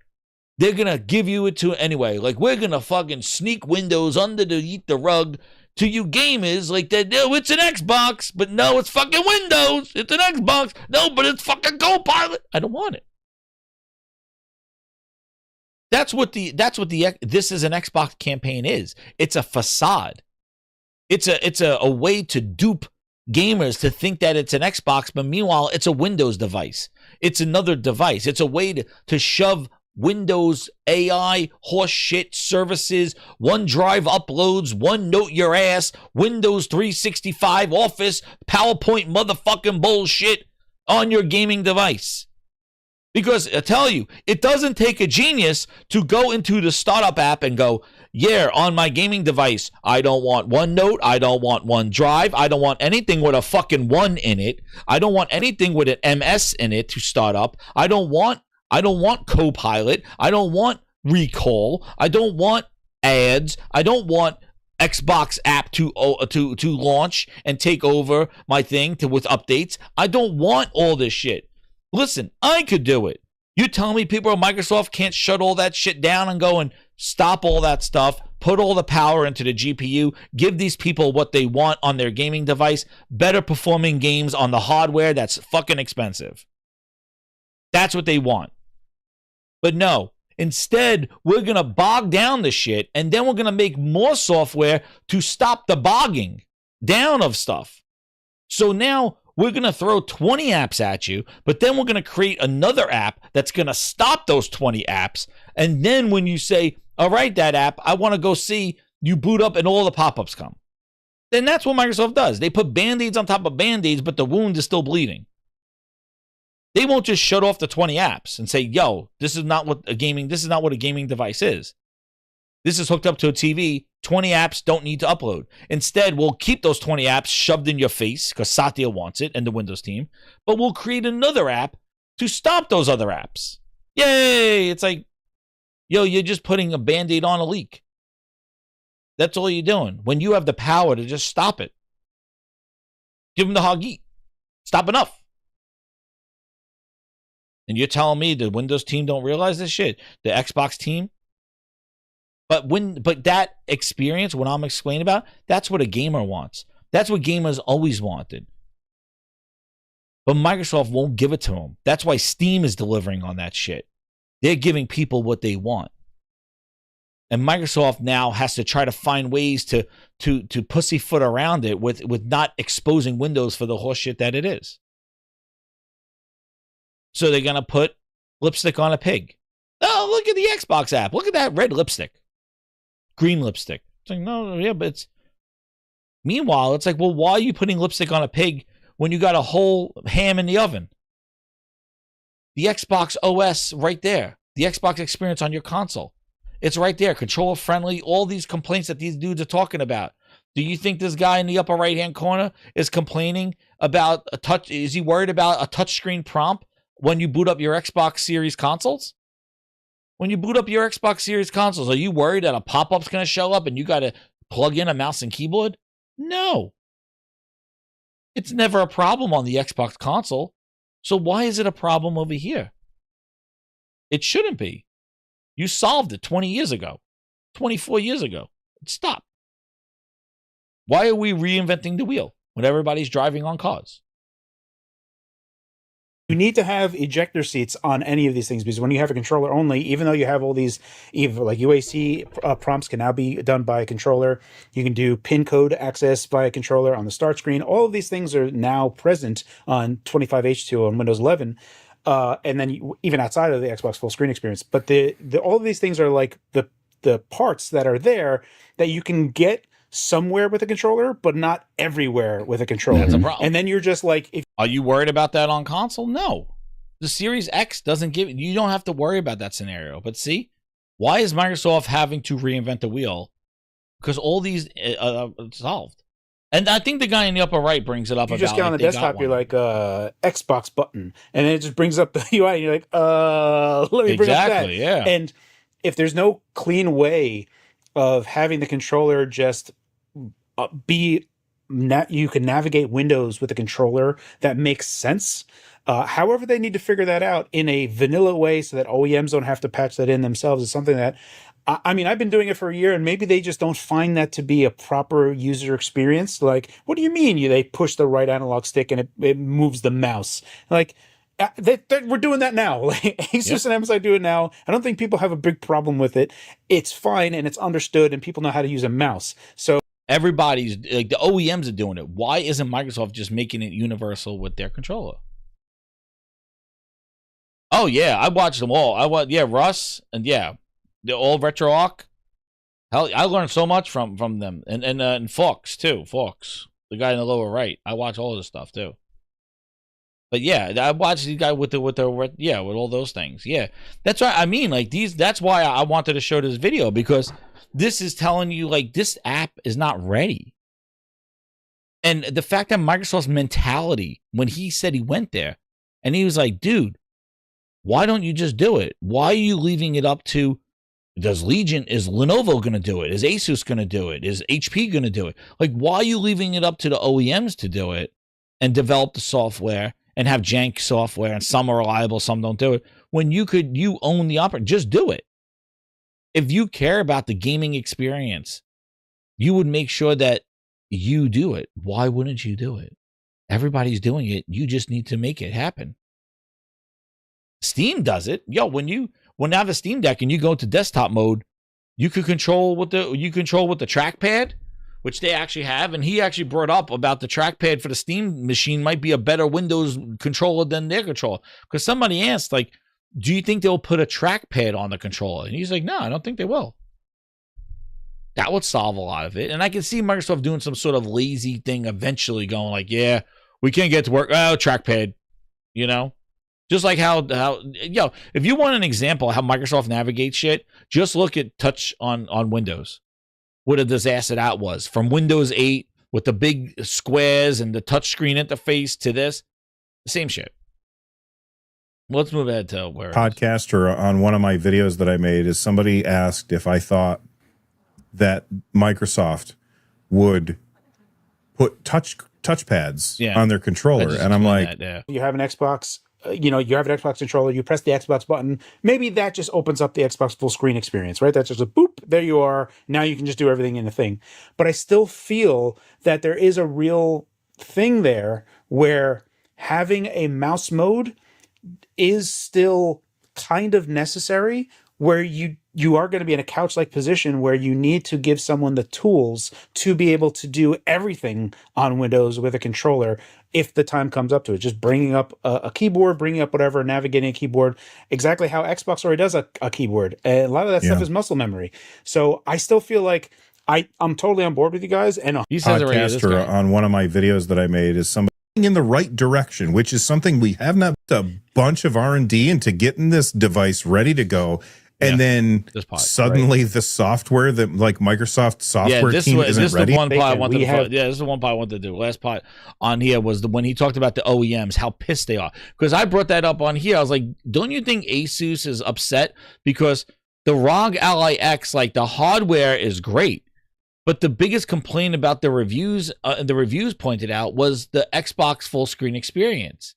They're going to give you it to anyway. Like, we're going to fucking sneak Windows underneath the rug to you gamers. Like, no, it's an Xbox, but no, it's fucking Windows. It's an Xbox. No, but it's fucking Copilot. I don't want it. That's what the this is an Xbox campaign is. It's a facade. It's a way to dupe gamers to think that it's an Xbox, but meanwhile, it's a Windows device. It's another device. It's a way to shove Windows AI horseshit services, OneDrive uploads, OneNote your ass, Windows 365 Office, PowerPoint motherfucking bullshit on your gaming device. Because I tell you, it doesn't take a genius to go into the startup app and go, yeah, on my gaming device, I don't want OneNote, I don't want OneDrive, I don't want anything with a fucking one in it. I don't want anything with an MS in it to start up. I don't want Copilot. I don't want Recall. I don't want ads. I don't want Xbox app to launch and take over my thing with updates. I don't want all this shit. Listen, I could do it. You tell me people at Microsoft can't shut all that shit down and go and stop all that stuff, put all the power into the GPU, give these people what they want on their gaming device, better performing games on the hardware that's fucking expensive. That's what they want. But no, instead, we're going to bog down the shit, and then we're going to make more software to stop the bogging down of stuff. So now we're going to throw 20 apps at you, but then we're going to create another app that's going to stop those 20 apps. And then when you say, all right, that app, I want to go see, you boot up and all the pop-ups come. then that's what Microsoft does. They put Band-Aids on top of Band-Aids, but the wound is still bleeding. They won't just shut off the 20 apps and say, yo, this is not what a gaming device is. This is hooked up to a TV. 20 apps don't need to upload. Instead, we'll keep those 20 apps shoved in your face because Satya wants it and the Windows team, but we'll create another app to stop those other apps. Yay! It's like, yo, you're just putting a Band-Aid on a leak. That's all you're doing. When you have the power to just stop it. Give them the hog eat. Stop enough. And you're telling me the Windows team don't realize this shit? The Xbox team? But that experience, what I'm explaining about, that's what a gamer wants. That's what gamers always wanted. But Microsoft won't give it to them. That's why Steam is delivering on that shit. They're giving people what they want. And Microsoft now has to try to find ways to pussyfoot around it with not exposing Windows for the horse shit that it is. So they're going to put lipstick on a pig. Oh, look at the Xbox app. Look at that red lipstick. Green lipstick. It's like, no, yeah, but it's... Meanwhile, it's like, well, why are you putting lipstick on a pig when you got a whole ham in the oven? The Xbox OS right there. The Xbox experience on your console. It's right there, controller friendly, all these complaints that these dudes are talking about. Do you think this guy in the upper right-hand corner is complaining about a touch? Is he worried about a touchscreen prompt when you boot up your Xbox Series consoles? When you boot up your Xbox Series consoles, are you worried that a pop-up's going to show up and you got to plug in a mouse and keyboard? No. It's never a problem on the Xbox console. So why is it a problem over here? It shouldn't be. You solved it 20 years ago, 24 years ago. Stop. Why are we reinventing the wheel when everybody's driving on cars? You need to have ejector seats on any of these things because when you have a controller only, even though you have all these, even like UAC prompts can now be done by a controller. You can do pin code access by a controller on the start screen. All of these things are now present on 25H2 on Windows 11. And then even outside of the Xbox full screen experience. But all of these things are like the parts that are there that you can get somewhere with a controller, but not everywhere with a controller. That's a problem. And then you're just like, are you worried about that on console? No. The Series X doesn't give you don't have to worry about that scenario. But see, why is Microsoft having to reinvent the wheel? Because all these are solved. And I think the guy in the upper right brings it up. You just get on the desktop, you're like, Xbox button. And then it just brings up the UI, and you're like, let me bring up that. Yeah. And if there's no clean way of having the controller just you can navigate Windows with a controller that makes sense. However, they need to figure that out in a vanilla way so that OEMs don't have to patch that in themselves is something that, I mean, I've been doing it for a year and maybe they just don't find that to be a proper user experience. Like, what do you mean they push the right analog stick and it moves the mouse? Like, we're doing that now. Like, Asus and MSI do it now. I don't think people have a big problem with it. It's fine and it's understood and people know how to use a mouse. So everybody's like the OEMs are doing it. Why isn't Microsoft just making it universal with their controller? Oh yeah, I watched them all. Russ and the all retro arc. Hell, I learned so much from them and Fox too. Fox, the guy in the lower right. I watch all this stuff too. But yeah, I watched the guy with all those things. Yeah, that's right. I mean, like these. That's why I wanted to show this video because this is telling you like this app is not ready. And the fact that Microsoft's mentality when he said he went there, and he was like, dude, why don't you just do it? Why are you leaving it up to? Is Lenovo going to do it? Is Asus going to do it? Is HP going to do it? Like, why are you leaving it up to the OEMs to do it and develop the software and have jank software and some are reliable, some don't do it? When you own the operator, just do it. If you care about the gaming experience, you would make sure that you do it. Why wouldn't you do it? Everybody's doing it. You just need to make it happen. Steam does it. Yo, when you have a Steam Deck and you go to desktop mode, you could control with the trackpad, which they actually have. And he actually brought up about the trackpad for the Steam machine might be a better Windows controller than their controller. Because somebody asked, like, do you think they'll put a trackpad on the controller? And he's like, no, I don't think they will. That would solve a lot of it. And I can see Microsoft doing some sort of lazy thing eventually, going like, yeah, we can't get to work. Oh, trackpad, you know? Just like how if you want an example of how Microsoft navigates shit, just look at touch on Windows. What a disaster that was. From Windows 8 with the big squares and the touchscreen interface to this, same shit. Let's move ahead to where podcast or on one of my videos that I made is somebody asked if I thought that Microsoft would put touchpads on their controller, and I'm like, you have an Xbox, you have an Xbox controller, you press the Xbox button, maybe that just opens up the Xbox full screen experience, right? That's just a boop, there you are. Now you can just do everything in a thing. But I still feel that there is a real thing there where having a mouse mode is still kind of necessary, where you are going to be in a couch-like position where you need to give someone the tools to be able to do everything on Windows with a controller if the time comes up to it. Just bringing up a keyboard, bringing up whatever, navigating a keyboard, exactly how Xbox already does a keyboard. And a lot of that stuff is muscle memory. So I still feel like I'm totally on board with you guys. And he says podcaster on one of my videos that I made is somebody in the right direction, which is something we have not put a bunch of R&D into getting this device ready to go. And then suddenly the software that like Microsoft software team isn't ready. This is the one part I wanted to do. Last part on here was when he talked about the OEMs, how pissed they are. Because I brought that up on here. I was like, don't you think Asus is upset? Because the ROG Ally X, like the hardware is great. But the biggest complaint about the reviews pointed out was the Xbox full screen experience.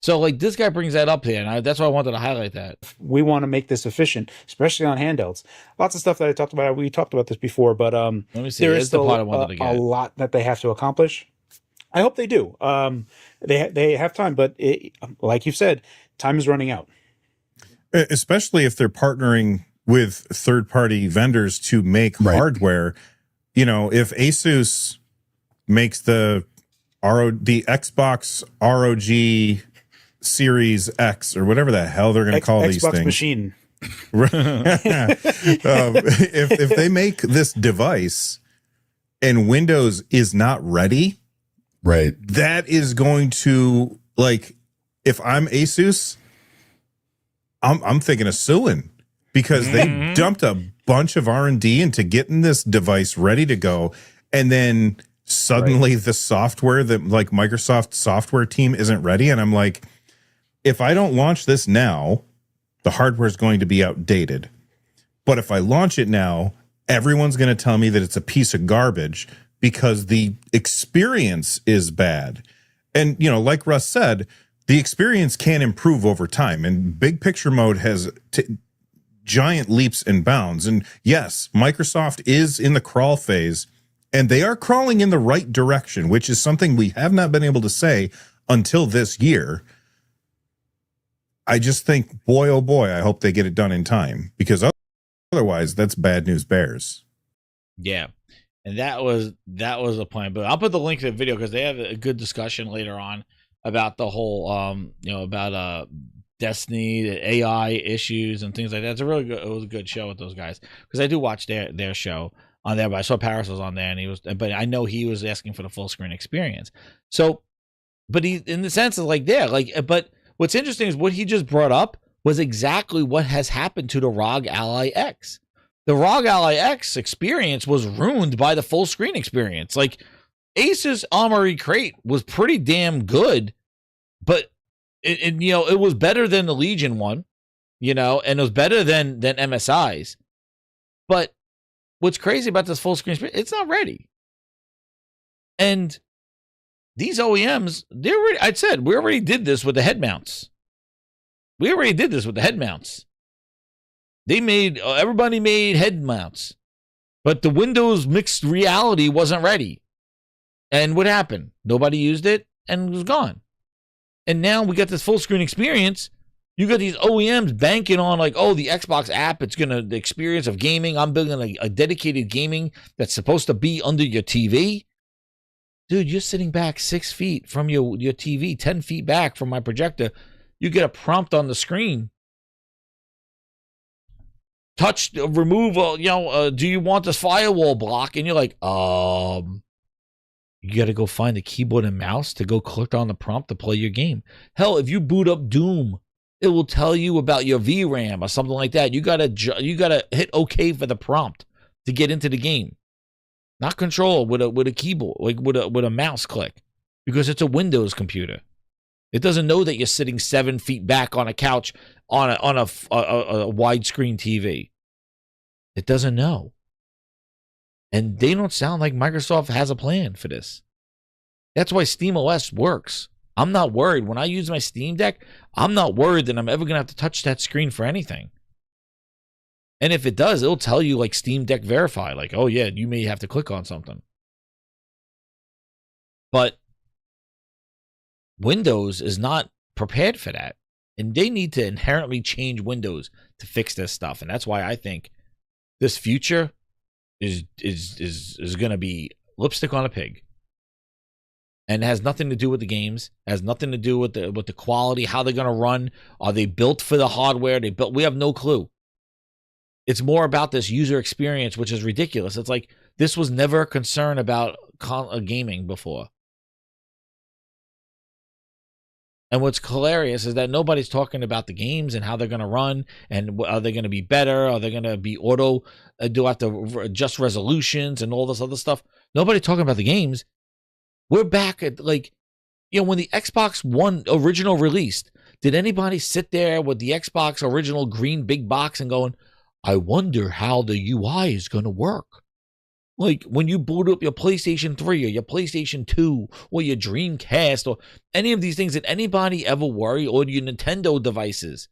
So, like, this guy brings that up here, and that's why I wanted to highlight that. We want to make this efficient, especially on handhelds. Lots of stuff that I talked about. We talked about this before, but let me see. There is still a lot that they have to accomplish. I hope they do. They have time, but like you said, time is running out. Especially if they're partnering with third-party vendors to make hardware. You know, if Asus makes the Xbox ROG Series X or whatever the hell they're going to call these Xbox things. Machine. If they make this device and Windows is not ready, that is going to, like, if I'm Asus, I'm thinking of suing because they dumped a bunch of R&D into getting this device ready to go, and then suddenly the software that like Microsoft software team isn't ready, and I'm like, if I don't launch this now, the hardware is going to be outdated. But if I launch it now, everyone's going to tell me that it's a piece of garbage because the experience is bad. And, you know, like Russ said, the experience can improve over time, and big picture mode has giant leaps and bounds. And yes, Microsoft is in the crawl phase, and they are crawling in the right direction, which is something we have not been able to say until this year. I just think, boy, oh boy, I hope they get it done in time, because otherwise that's bad news bears. Yeah. And that was the point. But I'll put the link to the video because they have a good discussion later on about the whole, about Destiny, the AI issues and things like that. It was a good show with those guys because I do watch their show on there. But I saw Paris was on there, and but I know he was asking for the full screen experience. So, but he, in the sense of but what's interesting is what he just brought up was exactly what has happened to the ROG Ally X. The ROG Ally X experience was ruined by the full screen experience. Like, Asus Armory Crate was pretty damn good, but it was better than the Legion one, and it was better than MSI's. But what's crazy about this full screen experience, it's not ready. And these OEMs, we already did this with the head mounts. Everybody made head mounts, but the Windows mixed reality wasn't ready. And what happened? Nobody used it and it was gone. And now we got this full screen experience. You got these OEMs banking on the Xbox app. It's the experience of gaming. I'm building a dedicated gaming that's supposed to be under your TV. Dude, you're sitting back 6 feet from your TV, 10 feet back from my projector. You get a prompt on the screen. touch, remove, do you want this firewall block? And you're like, you got to go find the keyboard and mouse to go click on the prompt to play your game. Hell, if you boot up Doom, it will tell you about your VRAM or something like that. You gotta hit OK for the prompt to get into the game, not control with a keyboard, like with a mouse click, because it's a Windows computer. It doesn't know that you're sitting 7 feet back on a couch on a widescreen TV. It doesn't know. And they don't sound like Microsoft has a plan for this. That's why SteamOS works. I'm not worried. When I use my Steam Deck, I'm not worried that I'm ever going to have to touch that screen for anything. And if it does, it'll tell you like Steam Deck Verify, like, oh yeah, you may have to click on something. But Windows is not prepared for that. And they need to inherently change Windows to fix this stuff. And that's why I think this future is going to be lipstick on a pig. And it has nothing to do with the games. It has nothing to do with the quality, how they're going to run. Are they built for the hardware? We have no clue. It's more about this user experience, which is ridiculous. It's like this was never a concern about gaming before. And what's hilarious is that nobody's talking about the games and how they're going to run, and are they going to be better? Are they going to be auto? Do I have to adjust resolutions and all this other stuff? Nobody's talking about the games. We're back at when the Xbox One original released, did anybody sit there with the Xbox original green big box and going, I wonder how the UI is going to work? Like when you boot up your PlayStation 3 or your PlayStation 2 or your Dreamcast or any of these things, did anybody ever worry, or your Nintendo devices?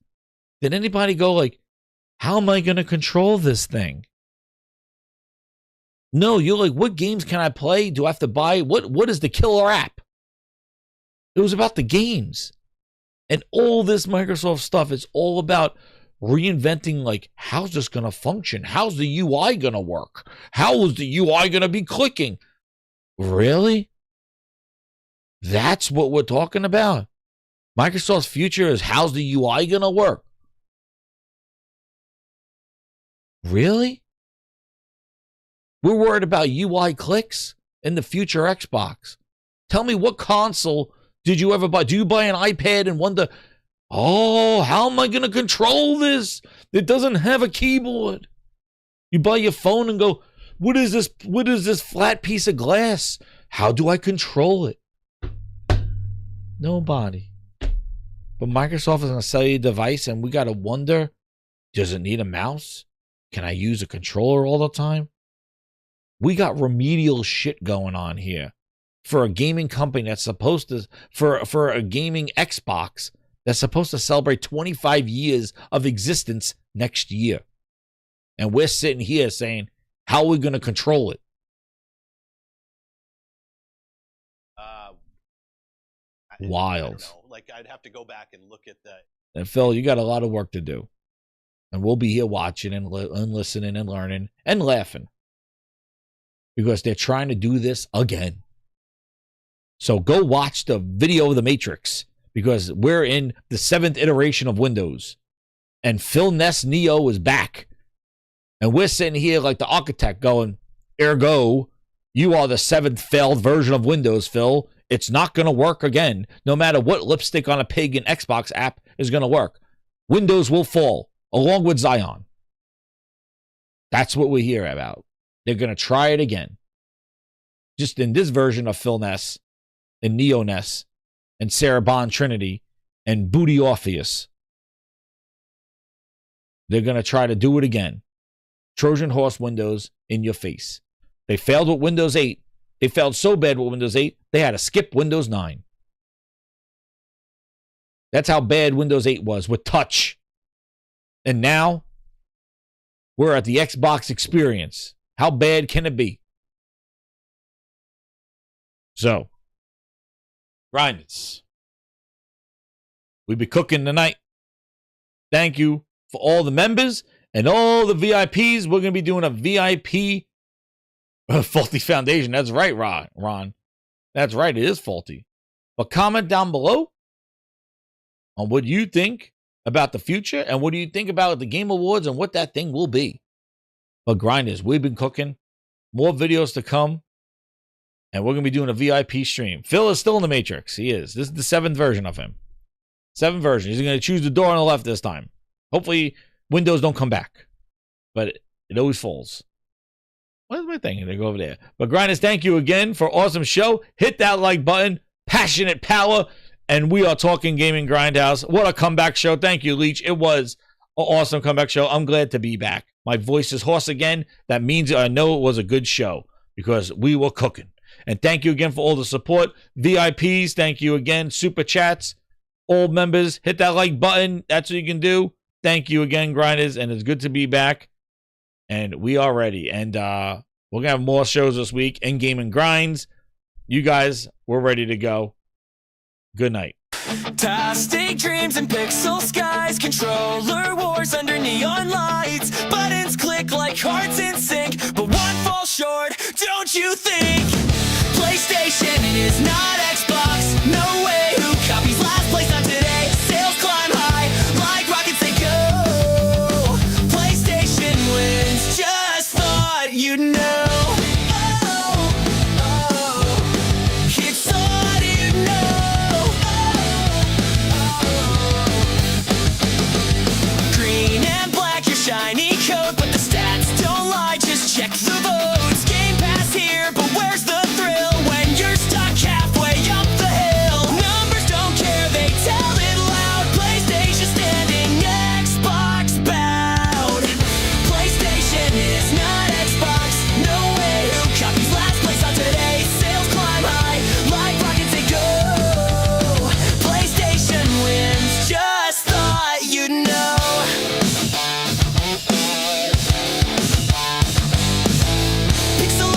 Did anybody go like, how am I going to control this thing? No, you're like, what games can I play? Do I have to buy? What is the killer app? It was about the games. And all this Microsoft stuff is all about reinventing, like, how's this going to function? How's the UI going to work? How is the UI going to be clicking? Really? That's what we're talking about? Microsoft's future is how's the UI going to work? Really? We're worried about UI clicks in the future Xbox. Tell me, what console did you ever buy? Do you buy an iPad and wonder, oh, how am I going to control this? It doesn't have a keyboard. You buy your phone and go, what is this? What is this flat piece of glass? How do I control it? Nobody. But Microsoft is going to sell you a device, and we got to wonder, does it need a mouse? Can I use a controller all the time? We got remedial shit going on here for a gaming company that's supposed to, for a gaming Xbox that's supposed to celebrate 25 years of existence next year. And we're sitting here saying, how are we going to control it? Wild. I don't know. Like, I'd have to go back and look at that. And Phil, you got a lot of work to do. And we'll be here watching and listening and learning and laughing. Because they're trying to do this again. So go watch the video of the Matrix, because we're in the 7th iteration of Windows. And Phil Ness Neo is back. And we're sitting here like the architect going, ergo, you are the 7th failed version of Windows, Phil. It's not going to work again. No matter what lipstick on a pig and Xbox app is going to work. Windows will fall, along with Zion. That's what we hear about. They're going to try it again. Just in this version of Phil Ness and Neo Ness and Sarah Bond Trinity and Booty Orpheus. They're going to try to do it again. Trojan horse Windows in your face. They failed with Windows 8. They failed so bad with Windows 8, they had to skip Windows 9. That's how bad Windows 8 was with touch. And now we're at the Xbox experience. How bad can it be? So, grinders. We be cooking tonight. Thank you for all the members and all the VIPs. We're going to be doing a VIP faulty foundation. That's right, Ron. That's right. It is faulty. But comment down below on what you think about the future and what do you think about the Game Awards and what that thing will be. But grinders, we've been cooking. More videos to come. And we're going to be doing a VIP stream. Phil is still in the Matrix. He is. This is the 7th version of him. 7th version. He's going to choose the door on the left this time. Hopefully, windows don't come back. But it always falls. What is my thing? They go over there. But grinders, thank you again for awesome show. Hit that like button. Passionate power. And we are talking Gaming Grindhouse. What a comeback show. Thank you, Leech. It was an awesome comeback show. I'm glad to be back. My voice is hoarse again. That means I know it was a good show because we were cooking. And thank you again for all the support. VIPs, thank you again. Super chats, old members, hit that like button. That's what you can do. Thank you again, grinders. And it's good to be back. And we are ready. And we're going to have more shows this week in Gaming Grinds. You guys, we're ready to go. Good night. Fantastic dreams and pixel skies, controller wars under neon lights, buttons click like hearts in sync, but one falls short, don't you think? PlayStation, it is not Xbox, no way, who copies last place on today? Sales climb high, like rockets they go. PlayStation wins, just thought you'd know. Shiny coat, but the stats don't lie, just check the votes. Game Pass here, but where's the thrill when you're stuck halfway up the hill? Numbers don't care, they tell it loud. PlayStation standing, Xbox bowed. PlayStation is not Xbox, no way, who copies last place on today? Sales climb high, like rockets they go. PlayStation wins, just thought you'd know. Pixel